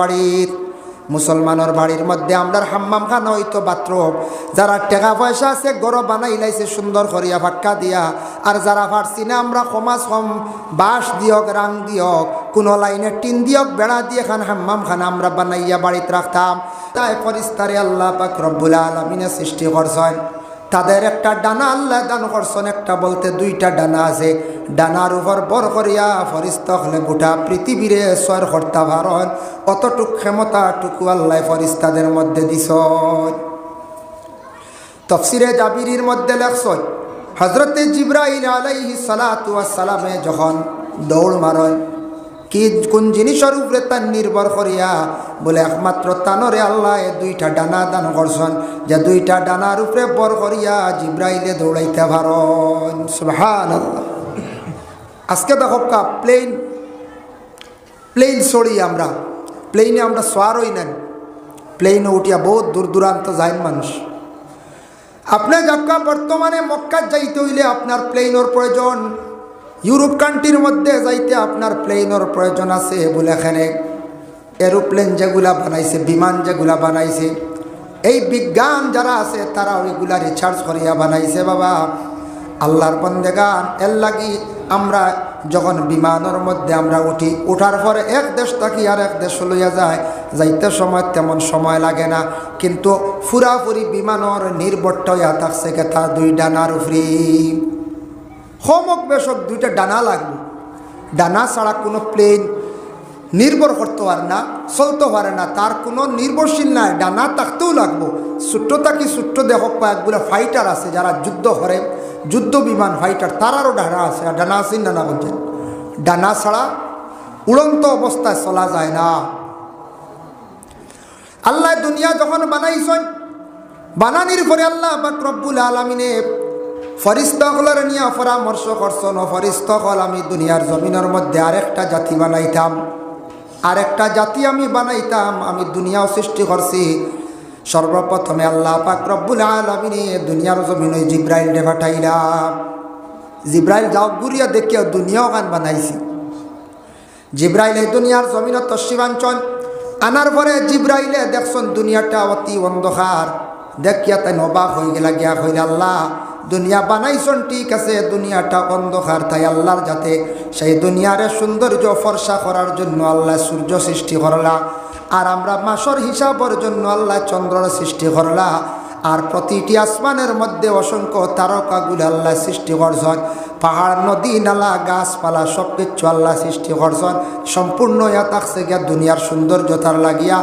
বাড়ির মধ্যে আমরা হাম্মাম খানা হইতো, বাথরুম। যারা টাকা পয়সা আছে গড় বানাই লাইছে সুন্দর করিয়া ফাক্কা দিয়া, আর যারা পারছি না আমরা কমাস কম বাঁশ দিয়ক, রাং দিয়ক, কোনো লাইনে টিন দিয়ক, বেড়া দিয়ে খান হাম্মাম খানা আমরা বানাইয়া বাড়িতে রাখতাম। তাই ফরিস্তারে আল্লাহ পাক রব্বুল আলামিনে সৃষ্টি করছেন। তাদের একটা ডানা আল্লাহ দান করছেন, একটা বলতে 2টা ডানা আছে। ডানার উপর বর করিয়া ফরিস্তা হলে গোটা পৃথিবীরে সর করতে পারেন, অতটুক ক্ষমতাটুকু আল্লাহ ফরিস্তাদের মধ্যে দিছ। তাফসিরে জাবিরির মধ্যে লেখছেন হযরতে জিবরাইল আলাইহিস সালাতু ওয়াস সালামে যখন দৌড় মারেন, কি কোন জিনিসের উপরে তার নির্ভর করিয়া, বলে একমাত্র তানরে আল্লাহ 2টা ডানা দান করছেন, যে 2টা ডানার উপরে বর করিয়া জিবরাইলে দৌড়াইতে পারেন। সুবহানাল্লাহ। আজকে দেখো প্লেন চড়ি আমরা, প্লেনে আমরা সোয়ার হই না, প্লেনে উঠিয়া বহুত দূর দূরান্ত যায় মানুষ। আপনার যাক্কা বর্তমানে মক্কা যাইতে হইলে আপনার প্লেনের প্রয়োজন, ইউরোপ কান্ট্রির মধ্যে যাইতে আপনার প্লেনের প্রয়োজন আছে। বলে এখানে এরোপ্লেন যেগুলা বানাইছে, বিমান যেগুলা বানাইছে, এই বিজ্ঞান যারা আছে তারা ওইগুলা রিচার্জ করিয়া বানাইছে। বাবা আল্লাহর বন্দেগান, এর লাগি আমরা যখন বিমানের মধ্যে আমরা উঠি, ওঠার পরে এক দেশ থাকি আর এক দেশ লইয়া যায়, যাইতে সময় তেমন সময় লাগে না, কিন্তু পুরাপুরি বিমানের নির্ভরটা হইয়া থাকছে তার 2 ডানার উপরে। হোমক বেশক 2টা ডানা লাগবে, ডানা ছাড়া কোনো প্লেন নির্ভর করতে পারে না, চলতে পারে না, তার কোনো নির্ভরশীল নাই, ডানা থাকতেও লাগবো। ছোট্ট থাকি ছোট্ট দেখো কয়েকগুলো ফাইটার আছে যারা যুদ্ধ করে, যুদ্ধ বিমান ফাইটার, তারারও ডানা আছে। আর ডানা আছে ডানা বলছেন, ডানা ছাড়া উড়ন্ত অবস্থায় চলা যায় না। আল্লাহ দুনিয়া যখন বানাইছেন, বানানির পরে আল্লাহ পাক রব্বুল আলামিনে ফরিস্তাগুলোর নিয়ে পরামর্শ করছেন, ও ফরিস্তাগণ আমি দুনিয়ার জমিনের মধ্যে আরেকটা জাতি বানাইতাম, আরেকটা জাতি আমি বানাইতাম। আমি দুনিয়াও সৃষ্টি করছি। সর্বপ্রথমে আল্লাহ পাক রব্বুল আলামিনে দুনিয়ার জমিনে জিব্রাইলকে পাঠাইলাম। জিব্রাইল যাও ঘুরিয়া দেখিয়া দুনিয়াও গান বানাইছি। জিব্রাইল এই দুনিয়ার জমিনে তশরিফাঞ্চল আনার পরে জিব্রাইলে দেখছেন দুনিয়াটা অতি অন্ধকার। দেখিয়া তাই অবাক হয়ে গেলা, গিয়া কইলা আল্লাহ দুনিয়া বানাইছেন ঠিক আছে, দুনিয়াটা অন্ধকার, তাই আল্লাহর যাতে সেই দুনিয়ারে সৌন্দর্য ফর্সা করার জন্য আল্লাহ সূর্য সৃষ্টি করলা, আর আমরা মাসর হিসাবের জন্য আল্লাহ চন্দ্রের সৃষ্টি করলা, আর প্রতিটি আসমানের মধ্যে অসংখ্য তারকাগুলো আল্লাহ সৃষ্টি করছেন, পাহাড় নদী নালা গাছপালা সব কিছু আল্লাহ সৃষ্টি করছেন। সম্পূর্ণ ইয়া থাকছে গিয়া দুনিয়ার সৌন্দর্যতার লাগিয়া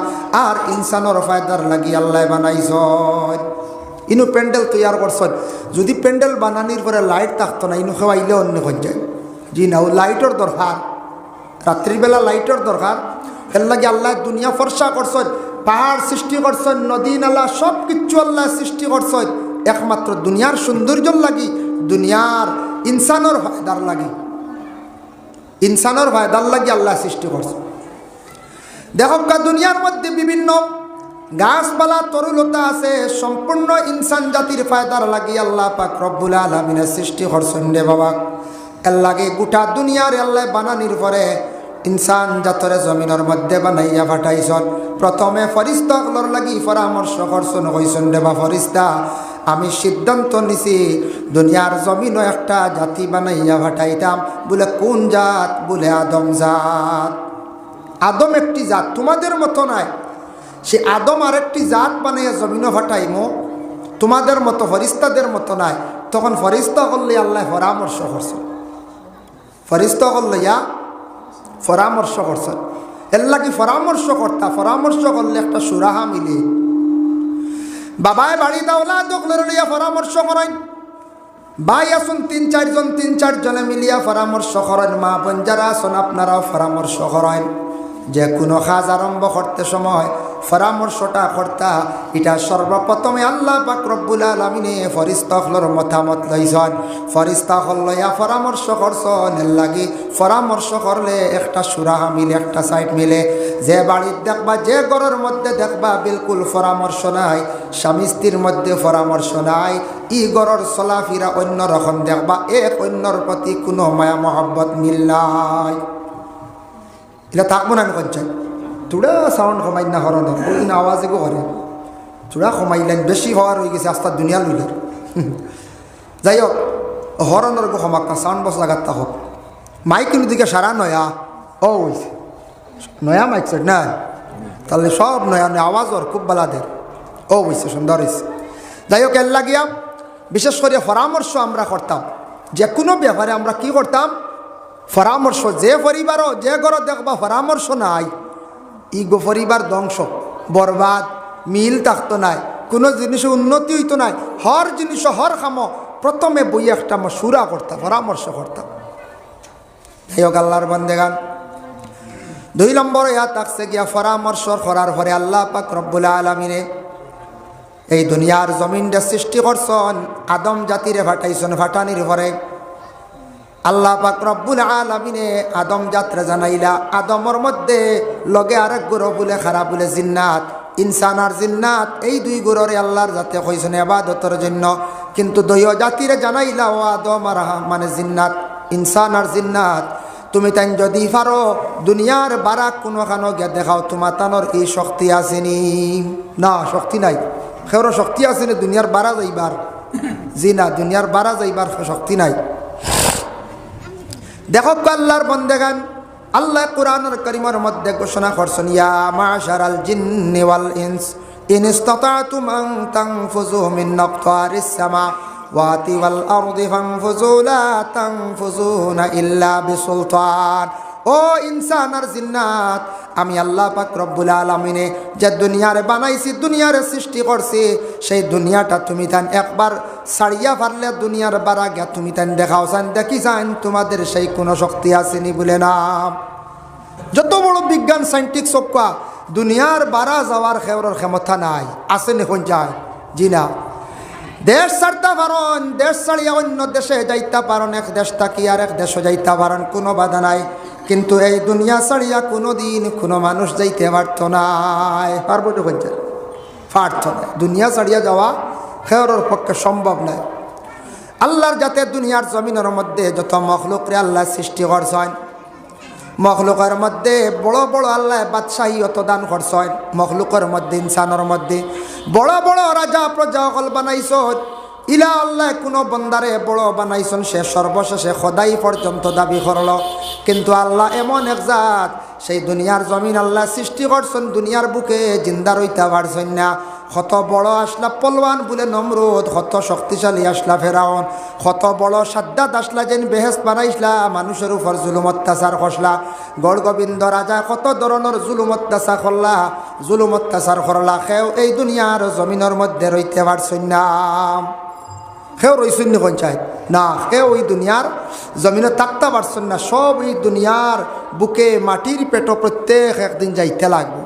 আর ইনসানের ফায়দার লাগিয়া আল্লাহ বানাইছেন। ইনু প্যান্ডেল তৈয়ার করছেন। যদি প্যান্ডেল বানানির পরে লাইট থাকতো না, ইনু খাওয়াইলে অন্য হয়ে যায়। জি না, ও লাইটের দরকার, রাত্রিবেলা লাইটের দরকার। এর লাগে আল্লাহ দুনিয়া ফর্সা করছেন, পাহাড় সৃষ্টি করছেন, নদী নালা সব কিছু আল্লাহ সৃষ্টি করছেন একমাত্র দুনিয়ার সৌন্দর্যর লাগি, দুনিয়ার ইনসানের ফায়দার লাগি, ইনসানের ফায়দার লাগি আল্লাহ সৃষ্টি করছেন। দেখো দুনিয়ার মধ্যে বিভিন্ন গাছপালা তরুলতা আছে, সম্পূর্ণ ইনসান জাতির ফায়দার লাগি আল্লাহ পাক রব্বুল আলামিনের সৃষ্টি করছেন রে বাবা। এর লাগে গোটা দুনিয়ার আল্লাহ বানানির পরে ইনসান জাতরে জমিনের মধ্যে বানাইয়া পাঠাইছেন। প্রথমে ফরিস্তাগুলোর লাগি পরামর্শ করছেন, হইছেন রে বা ফরিস্তা আমি সিদ্ধান্ত নিছি দুনিয়ার জমিনও একটা জাতি বানাইয়া পাঠাইতাম। বলে কোন জাত? বলে আদম জাত। আদম একটি জাত, তোমাদের মতো নয়। সে আদম আরেকটি জাত বানিয়ে জমিনও ফাটাইমো, তোমাদের মতো ফরিস্তাদের মতো নাই। তখন ফরিস্তা করলে আল্লাহ পরামর্শ করছেন, ফরিস্তা করলে পরামর্শ করছেন। এর লাগি পরামর্শ করলে একটা সুরাহা মিলে। বাবায় বাড়ি দাওলা দখলের লিয়া পরামর্শ করেন, ভাই আসুন তিন চারজনে মিলিয়া পরামর্শ করেন। মা বোন যারা আসুন আপনারাও পরামর্শ করেন। যে কোনো কাজ আরম্ভ করতে সময় পরামর্শটা কর্তা এটা সর্বপ্রথমে আল্লাহ পাক রব্বুল আলামিনে ফরিস্তাগুলোর মতামত লইছেন। ফরিস্তাগুলো লইয়া পরামর্শ করছেন। এর লাগি পরামর্শ করলে একটা সুরাহা মিলে, একটা সাইড মিলে। যে বাড়ির দেখবা, যে ঘরের মধ্যে দেখবা বিলকুল পরামর্শ নাই, স্বামী স্ত্রীর মধ্যে পরামর্শ নাই, ই ঘরের চলাফেরা অন্য রকম দেখবা, এক অন্যর প্রতি কোনো মায়া মহব্বত মিল নাই। এটা থাকবো না। আমি কঞ্চাই তোরা সাউন্ড কমাই না হরণ ওইদিন আওয়াজে গো করে তোরা কমাইলেন, বেশি হওয়ার হয়ে গেছে আস্তা দুনিয়া লইলেন। যাই হোক, হরণের গো কমাক না, সাউন্ড বস লাগাতে হোক। মাইক কিন্তু দিকে সারা নয়া ও নয়া মাইক সেট না, তাহলে সব নয়া নয়া আওয়াজ ওর খুব বালাদের ও হয়েছে, সুন্দর হয়েছে। যাই হোক, এর লাগিয়া বিশেষ করে পরামর্শ আমরা করতাম। যে কোনো ব্যাপারে আমরা কি করতাম? পরামর্শ। যে পরিবারও যে ঘর দেখবা পরামর্শ নাই, ইগো পরিবার ধ্বংস, বরবাদ, মিল থাকতো নাই, কোনো জিনিসের উন্নতি হইতো নাই। হর জিনিস হর খামো প্রথমে বই একটা সুরা করতাম, পরামর্শ করতাম। যাই হোক, আল্লাহর বান্দেগান 2 নম্বরে ইয়া থাকছে গিয়া পরামর্শ করার পরে আল্লাহ পাক রব্বুল আলামিনে এই দুনিয়ার জমিনটা সৃষ্টি করছেন, আদম জাতিরে ফাটাইছেন। ফাটানির পরে আল্লাহ পাক রব্বুল আলামিনে আদম জাতরে জানাইলা, আদমর মধ্যে লগে আরেক গুরু বলে খারাপ বলে জিন্নাত, ইনসান আর জিন্নাত, এই 2 গুরুরে আল্লাহর জাতে কইছেন ইবাদতের জন্য। কিন্তু 2 জাতিরে জানাইলা, ও আদম আর মানে জিন্নাত, ইনসান আর জিন্নাত, তুমি তাই যদি পারো দুনিয়ার বারাক কোনোখানো গিয়ে দেখাও, তোমার তানোর এই শক্তি আসেনি? না, শক্তি নাই। খেরো শক্তি আসেনি দুনিয়ার বারা যাইবার? জি না, দুনিয়ার বারা যাইবার শক্তি নাই। দেখো আল্লাহর বন্দেগান, আল্লাহ কুরআনুল কারীমের মধ্যে ঘোষণা করছেন, ইয়া মাশারাল জিন্নি ওয়াল ইনস ইন ইসতাতাতুম আন তানফুযু মিন নাকতারিস সামাওয়াতি ওয়াল আরদি ফানফুযু লা তানফুযুনা ইল্লা বিসুলতান। ও ইনসান আর জিন্নাত, আমি আল্লাহ পাক রব্বুল আলামিনে যে দুনিয়ারে বানাইছি, দুনিয়ারে সৃষ্টি করছি, সেই দুনিয়াটা তুমি তান একবার ছাড়িয়া পারলে দুনিয়ার বারা গিয়া তুমি তান দেখাও চান, দেখি চান তোমাদের সেই কোনো শক্তি আসেনি বলে না। যত বড় বিজ্ঞান সাইন্টিফিক সবকা দুনিয়ার বারা যাওয়ার খেওয়ার ক্ষমতা নাই, আসেনি কোন যায়? জি না। দেশ ছাড়তে পারেন, দেশ ছাড়িয়া অন্য দেশে যাইতে পারেন, এক দেশ থাকি আর এক দেশে যাইতে পারেন, কোনো বাধা নাই। কিন্তু এই দুনিয়া ছাড়িয়া কোনো দিন কোনো মানুষ যাইতে পারত নাই। পারবো তো বলছে পারত না। দুনিয়া ছাড়িয়া যাওয়া খেওয়ার পক্ষে সম্ভব নয়। আল্লাহর যাতে দুনিয়ার জমিনের মধ্যে যত মখলুকরে আল্লাহ সৃষ্টি করছেন, মখলুকের মধ্যে বড় বড় আল্লাহ বাদশাহীয়ত দান করছেন। মখলুকের মধ্যে ইনসানের মধ্যে বড় বড় রাজা প্রজা সকল বানাইছ। ইলা আল্লাহ কোনো বন্দারে বড় বানাইছেন, সে সর্বশেষে খোদাই পর্যন্ত দাবি করল। কিন্তু আল্লাহ এমন এক জাত, সেই দুনিয়ার জমিন আল্লাহ সৃষ্টি করছেন, দুনিয়ার বুকে জিন্দা রইতে পারছেন না। কত বড় আসলা পলওয়ান বলে নমরুদ, কত শক্তিশালী আসলা ফেরাউন, কত বড় সাদ্দাত আসলা যেন বেহেশত বানাইসলা, মানুষের উপর জুলুম অত্যাচার করলা। গড় গোবিন্দ রাজা কত ধরনের জুলুম অত্যাচার করলা, জুলুম অত্যাচার করলা, কেউ এই দুনিয়ার জমিনের মধ্যে রইতে পারছেন না। কেউ রইছেন না পঞ্চায়েত না, কেউ ওই দুনিয়ার জমিনে থাকতে পারছেন না। সব এই দুনিয়ার বুকে মাটির পেটো প্রত্যেক একদিন যাইতে লাগবে।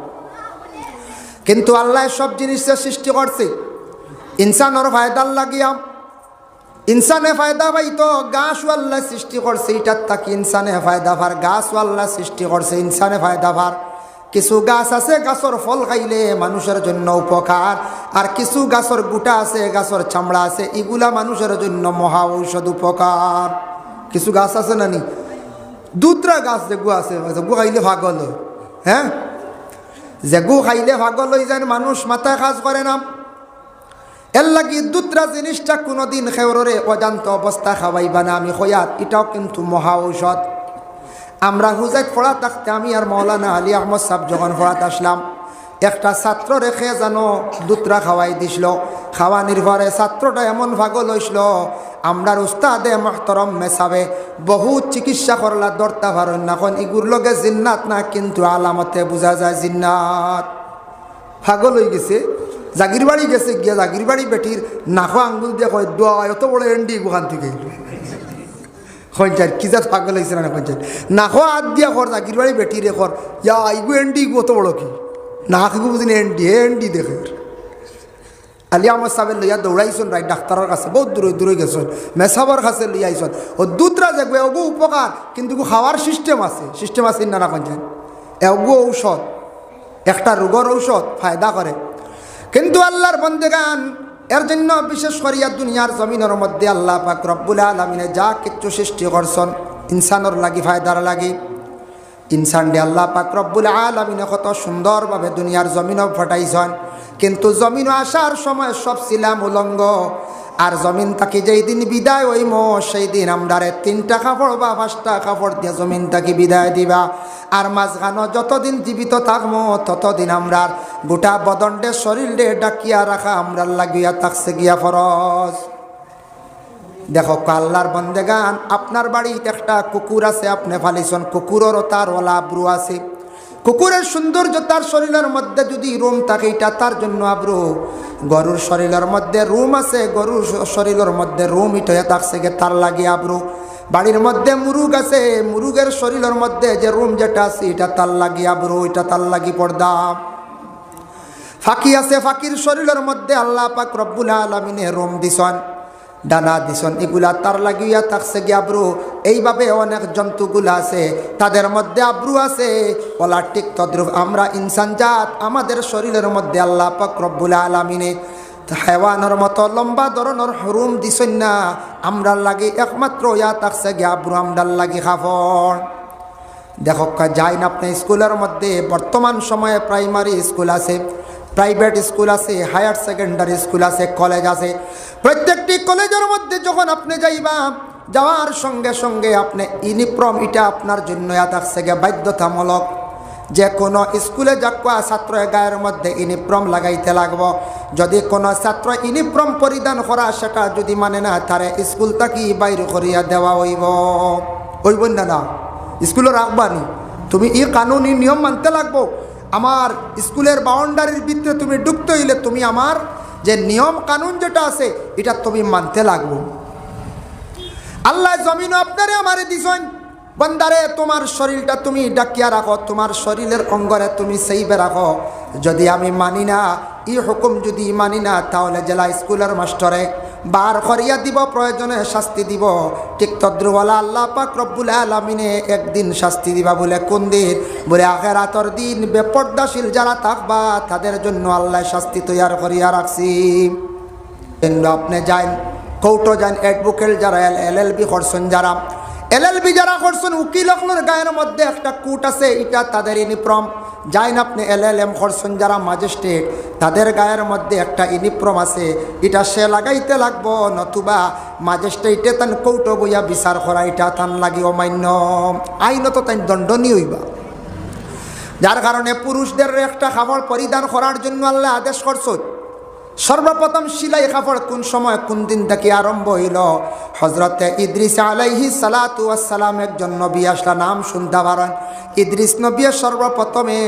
কিন্তু আল্লাহ সব জিনিসের সৃষ্টি করছে ইনসানের ফায়দার লাগিয়া। ইনসানে ফায়দা পাইতো, গাছও আল্লাহ সৃষ্টি করছে, এটার তাকে ইনসানে ফায়দা পার। গাছও আল্লাহ সৃষ্টি করছে, ইনসানে ফায়দা পার। কিছু গাছ আছে গাছের ফল খাইলে মানুষের জন্য উপকার, আর কিছু গাছের গুটা আছে, গাছের চামড়া আছে, এগুলা মানুষের জন্য মহা ঔষধ উপকার। কিছু গাছ আছে না নি, দুধরা গাছ যেগু আছে, যেগু খাইলে পাগল হয়। হ্যাঁ, যেগু খাইলে পাগল হয়ে যায়, মানুষ মাথায় কাজ করে না। এর লাগি দুধরা জিনিসটা কোনোদিন খেওরে অজান্ত অবস্থা খাওয়াইবা না। আমি খয়াত এটাও কিন্তু মহা ঔষধ। আমরা হুজাইত পড়া থাকতে আমি আর মৌলানা আলী আহমদ সাহেব যখন পড়াতে আসলাম, একটা ছাত্র রেখে জানো দুধরা খাওয়াই দিছিল। খাওয়ানির পরে ছাত্রটা এমন পাগল হইছিল, আমরার উস্তাদে মোহতরম মেসাবে বহুত চিকিৎসা করলা, দরতা পারেন না এখন ইগুর লগে জিন্নাত না, কিন্তু আলামতে বোঝা যায় জিন্নাত। পাগল হয়ে গেছে, জাগির বাড়ি গেছে, গিয়া জাগির বাড়ি বেটির নাখো আঙ্গুল দিয়ে কয় দোয়া এত বড় এন্ডি ওখান থেকে খঞ্চার কি যা পাগল হয়েছে না খঞ্চার নাখো হাত দিয়া কর জাগির বাড়ি বেটিরে কর ইয়া ইগু এন্ডি কত বড় কি না খাইব বুঝিনি এন্ডি এন্ডি দেখে আলি আমার সাহেব লইয়া দৌড়াইছেন রাই ডাক্তারের কাছে, বহুত দূরে দূরে গেছেন, মেসাবর কাছে লইয়া আইসন। ও দুধরা দেখবে ওগু উপকার, কিন্তু খাওয়ার সিস্টেম আছে না খঞ্চার এগু ঔষধ, একটা রোগের ঔষধ ফায়দা করে। কিন্তু আল্লাহর বন্দেগান এর জন্য বিশেষ করিয়া দুনিয়ার জমিনের মধ্যে আল্লাহ পাক রব্বুল আলামিনে যা কিছু সৃষ্টি করছেন ইনসানের লাগি ফায়দার লাগি, ইনসান দিয়ে আল্লাহ পাক রব্বুল আলামিনে কত সুন্দরভাবে দুনিয়ার জমিনও ফাটাইছেন। কিন্তু জমিন আসার সময় সব ছিলাম উলঙ্গ, আর জমিন তাকে যেই দিন বিদায় হইম সেই দিন আমরারে 3টা কাপড় বা 5টা কাপড় দিয়ে জমিন তাকে বিদায় দিবা। আর মাঝখানো যতদিন জীবিত থাকবো ততদিন আমরার গোটা বদনডে শরীরে ডাকিয়া রাখা আমরার লাগিয়া থাকছে গিয়া ফরজ। দেখো আল্লাহর বন্দেগান, আপনার বাড়িতে একটা কুকুর আছে, আপনি ফালিছেন, কুকুরেরও তার ওলা আব্রু আছে। কুকুরের সৌন্দর্য তার শরীরের মধ্যে যদি রুম থাকে এটা তার জন্য আব্রু। গরুর শরীরের মধ্যে রুম আছে, গরুর শরীরের মধ্যে রুম ইটয়া থাকছে গে তার লাগে আব্রু। বাড়ির মধ্যে মুরুগ আছে, মুরুগের শরীরের মধ্যে যে রুম যেটা আছে এটা তার লাগি আব্রু, এটা তার লাগি পর্দা। ফাঁকি আছে, ফাঁকির শরীরের মধ্যে আল্লাহ পাক রব্বুল আলামিনে রুম দিছেন, ডানা দিছেন, এগুলা তার লাগিয়া থাকছে গিয়া আব্রু। এইভাবে অনেক জন্তুগুলা আছে তাদের মধ্যে আব্রু আছে, ওলা ঠিক তদ্রুপ আমরা ইনসান জাত আমাদের শরীরের মধ্যে আল্লাহ পাক রব্বুল আলামিনে হায়ওয়ানের মতো লম্বা ধরনের হরুম দিছেন না, আমরার লাগে একমাত্র ইয়া থাকছে গিয়া আব্রু, আমরার লাগে কাপড়। দেখো যাই না আপনি স্কুলের মধ্যে বর্তমান সময়ে প্রাইমারি স্কুল আছে, প্রাইভেট স্কুল আছে, হায়ার সেকেন্ডারি স্কুল আছে, কলেজ আছে। প্রত্যেকটি কলেজের মধ্যে যখন আপনি যাইবা, যাওয়ার সঙ্গে সঙ্গে আপনি ইউনিফর্ম এটা আপনার জন্য থাকছে গে বাধ্যতামূলক। যে কোনো স্কুলে যাওয়া ছাত্র গায়ের মধ্যে ইউনিফর্ম লাগাইতে লাগবো। যদি কোনো ছাত্র ইউনিফর্ম পরিধান করা সেটা যদি মানে না, তারে স্কুল থাকি বাইরে করিয়া দেওয়া হইব না, স্কুলে রাখবানি। তুমি এই কানুনি নিয়ম মানতে লাগবো। আমার স্কুলের বাউন্ডারির ভিতরে তুমি ঢুকতে হইলে তুমি আমার যে নিয়ম কানুন যেটা আছে এটা তুমি মানতে লাগবো। আল্লাহ জমিনও আপনারে আমারে দিছেন, বন্দারে তোমার শরীরটা তুমি ডাকিয়া রাখো, তোমার শরীরের অঙ্গরে তুমি সেইবে রাখো। যদি আমি মানি না, এই হুকুম যদি মানি না, তাহলে জেলা স্কুলের মাস্টারে বার করিয়া দিব, প্রয়োজনে শাস্তি দিব। ঠিক তদ্রুওয়ালা আল্লাহ পাক রব্বুল আলামিনে একদিন শাস্তি দিবা। বলে কোন দিন? বলে আখিরাতের দিন। বেপর্দাশীল যারা থাকবা তাদের জন্য আল্লাহ শাস্তি তৈয়ার করিয়া রাখছি। আপনি যান কৌটো যান, অ্যাডভোকেট যারা এলএলবি করছেন, যারা এলএলবি যারা করছেন, উকিল আপনার গায়ের মধ্যে একটা কুট আছে, এটা তাদের ইউনিফর্ম। যাইন আপনি এলএলএম করছেন যারা ম্যাজিস্ট্রেট, তাদের গায়ের মধ্যে একটা ইউনিফর্ম আছে, এটা সে লাগাইতে লাগবো, নতুবা ম্যাজিস্ট্রেটে তান কৌটো বইয়া বিচার করা এটা তান লাগি অমান্য, আইনত তাই দণ্ডনীয় হইবা। যার কারণে পুরুষদের একটা কাপড় পরিধান করার জন্য আল্লাহ আদেশ করছে। সর্বপ্রথম সিলাই কাপড় কোন সময় কোন দিন থেকে আরম্ভ হইল? হযরতে ইদ্রিস আলাইহিস সালাতু ওয়াস সালাম একজন নবী আসলা, নাম শুনতে পারেন। ইদ্রিস নবী সর্বপ্রথমে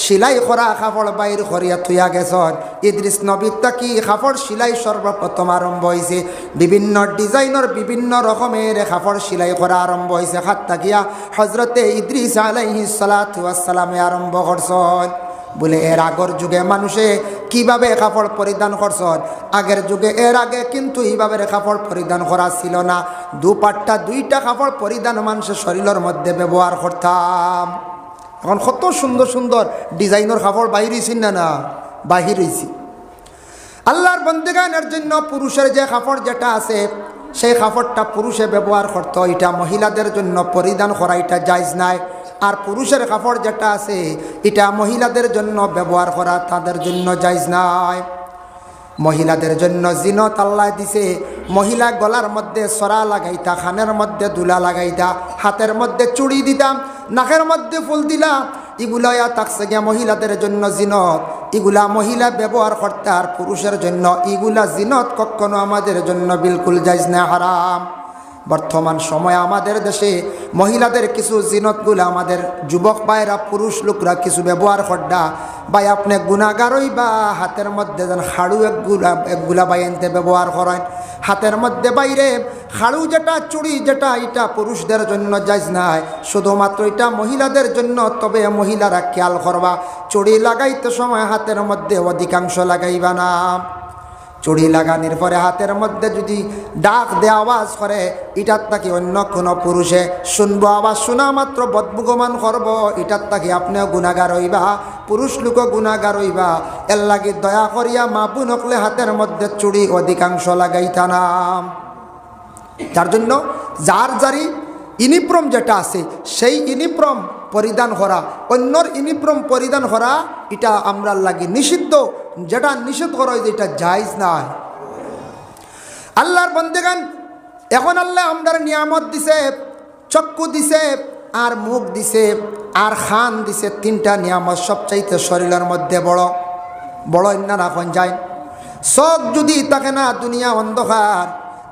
সিলাই করা কাপড় বাইর করিয়া থইয়া গেছেন। ইদ্রিস নবীর তাকি কাপড় সিলাই সর্বপ্রথম আরম্ভ হয়েছে। বিভিন্ন ডিজাইনের বিভিন্ন রকমের কাপড় সিলাই করা আরম্ভ হয়েছে। হাত তাকিয়া হযরতে ইদ্রিস আলাইহিস সালাতু ওয়াস সালামে আরম্ভ করছেন। বলে এর আগের যুগে মানুষে কিভাবে কাপড় পরিধান করছেন? আগের যুগে এর আগে কিন্তু এইভাবে কাপড় পরিধান করা ছিল না। দুপাট্টা দুইটা কাপড় পরিধান মানুষের শরীরের মধ্যে ব্যবহার করতাম। এখন কত সুন্দর সুন্দর ডিজাইনের কাপড় বাহির হয়েছি না বাহির হয়েছি। আল্লাহর বন্দেগানের জন্য পুরুষের যে কাপড় যেটা আছে সেই কাপড়টা পুরুষে ব্যবহার করতো, এটা মহিলাদের জন্য পরিধান করা এটা জায়েজ নাই। আর পুরুষের কাপড় যেটা আছে এটা মহিলাদের জন্য ব্যবহার করা তাদের জন্য জায়েজ নাই। মহিলাদের জন্য জিনত আল্লাহ দিছে। মহিলা গলার মধ্যে সরা লাগাইতা, কানের মধ্যে দুলা লাগাইতা, হাতের মধ্যে চুড়ি দিতাম, নাকের মধ্যে ফুল দিলা, এগুলা থাকছে গিয়া মহিলাদের জন্য জিনত, এগুলা মহিলা ব্যবহার করতে আর পুরুষের জন্য এগুলা জিনত কখনো আমাদের জন্য বিলকুল জায়েজ না, হারাম। বর্তমান সময়ে আমাদের দেশে মহিলাদের কিছু জিনতগুলো আমাদের যুবক ভাইরা পুরুষ লোকরা কিছু ব্যবহার করডা ভাই আপনি গুণাগারই বা হাতের মধ্যে যেন হাড়ু একগুলা বাইনতে ব্যবহার করেন। হাতের মধ্যে বাইরে হাড়ু যেটা চুড়ি যেটা এটা পুরুষদের জন্য জায়েজ নাই, শুধুমাত্র এটা মহিলাদের জন্য। তবে মহিলারা খেয়াল করবা, চুড়ি লাগাইতে সময় হাতের মধ্যে অধিকাংশ লাগাইবা না। চুড়ি লাগানোর পরে হাতের মধ্যে যদি ডাক দিয়ে আওয়াজ করে, এটার তাকে অন্য কোনো পুরুষে শুনবো, আওয়াজ শোনা মাত্র বদবুগমান করব, এটার তাকে আপনিও গুণাগার হইবা, পুরুষ লোকও গুণাগার হইবা। এর লাগে দয়া করিয়া মা বোন হকলে হাতের মধ্যে চুড়ি অধিকাংশ লাগাইতা না। যার জন্য যার যারি ইউনিফর্ম যেটা আছে সেই ইউনিফর্ম পরিধান করা, অন্যর ইউনিফর্ম পরিধান করা এটা আমরা লাগে নিষিদ্ধ। যেটা নিষেধ করা হয় এটা জায়েজ নাই। আল্লাহর বন্দেগান, এখন আল্লাহ আমরার নিয়ামত দিছে, চক্ষু দিছে আর মুখ দিছে আর খান দিছে, তিনটা নিয়ামত সবচাইতে শরীরের মধ্যে বড় বড় না রাখন যায়। চোখ যদি থাকে না দুনিয়া অন্ধকার,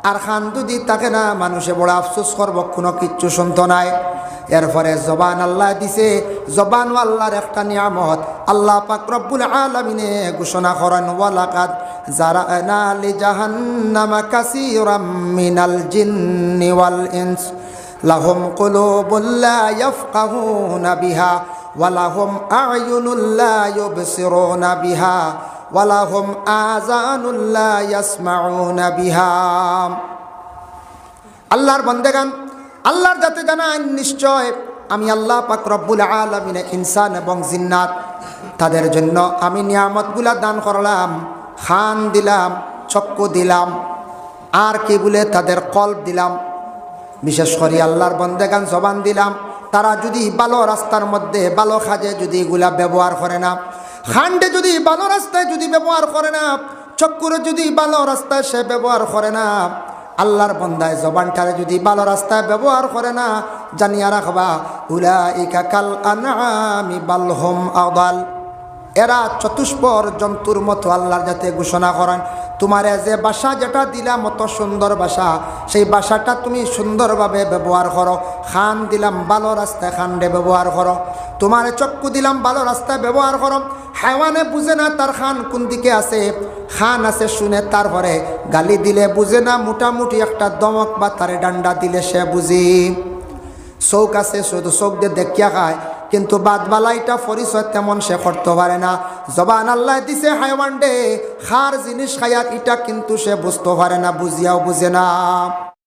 আর খান যদি থাকে না মানুষে বড় আফসোস করব, কোনো কিচ্ছু শুনতো নাই। এরপরে জবান আল্লাহ দিছে, জবান আল্লাহর একটা নিয়ামত। আল্লাহ পাক রব্বুল আলামিনে ঘোষণা করেন, ওয়ালাকাদ জারানা লিজাহান্নামা কাসীরাম মিনাল জিন্নি ওয়াল ইনস লাহুম কুলুবুল লা ইয়াফকাহুনা বিহা ওয়া লাহুম আ'য়ুনুল লা ইউবসিরুনা বিহা ওয়া লাহুম আযানুল লা ইয়াসমাউনা বিহা। আল্লাহর বান্দাগান, আল্লাহর যাতে জানান নিশ্চয় আমি আল্লাহ পাক রব্বুল আলামিন ইনসান এবং জিন্নাত তাদের জন্য আমি নিয়ামতগুলা দান করলাম। খান দিলাম, চক্ষু দিলাম, আর কি বলে তাদের কলব দিলাম। বিশেষ করে আল্লাহর বান্দাগান জবান দিলাম। তারা যদি ভালো রাস্তার মধ্যে ভালো কাজে যদি এগুলা ব্যবহার করে না, খান্ডে যদি ভালো রাস্তায় যদি ব্যবহার করে না, চক্ষুরে যদি ভালো রাস্তায় সে ব্যবহার করে না, আল্লাহর বান্দায় জবানটারে যদি ভালো রাস্তায় ব্যবহার করে না, জানিয়া রাখবা উলাইকা কাল আনআমি বাল হুম আদাল, এরা চতুষ্পর জন্তুর মতো আল্লাহর যাতে ঘোষণা করেন। তোমারে যে বাসা যেটা দিলাম অত সুন্দর বাসা, সেই বাসাটা তুমি সুন্দরভাবে ব্যবহার করো। খান দিলাম ভালো রাস্তায় খান্ডে ব্যবহার করো। তোমারে চক্ষু দিলাম ভালো রাস্তায় ব্যবহার করো। হাইওয়ানে বুঝে না তার খান কোন দিকে আছে, খান আছে শুনে, তারপরে গালি দিলে বুঝে না, মোটামুটি একটা দমক বা তারে ডান্ডা দিলে সে বুঝি। চৌক আছে শুধু চোখ দিয়ে দেখিয়া খায়, কিন্তু বাদবালাইটা পরিচয় তেমন সে করতে পারে না। জবান আল্লাহ দিছে হাইওয়ান ডে খার জিনিস খায়াত, এটা কিন্তু সে বুঝতে পারে না, বুঝিয়াও বুঝে না।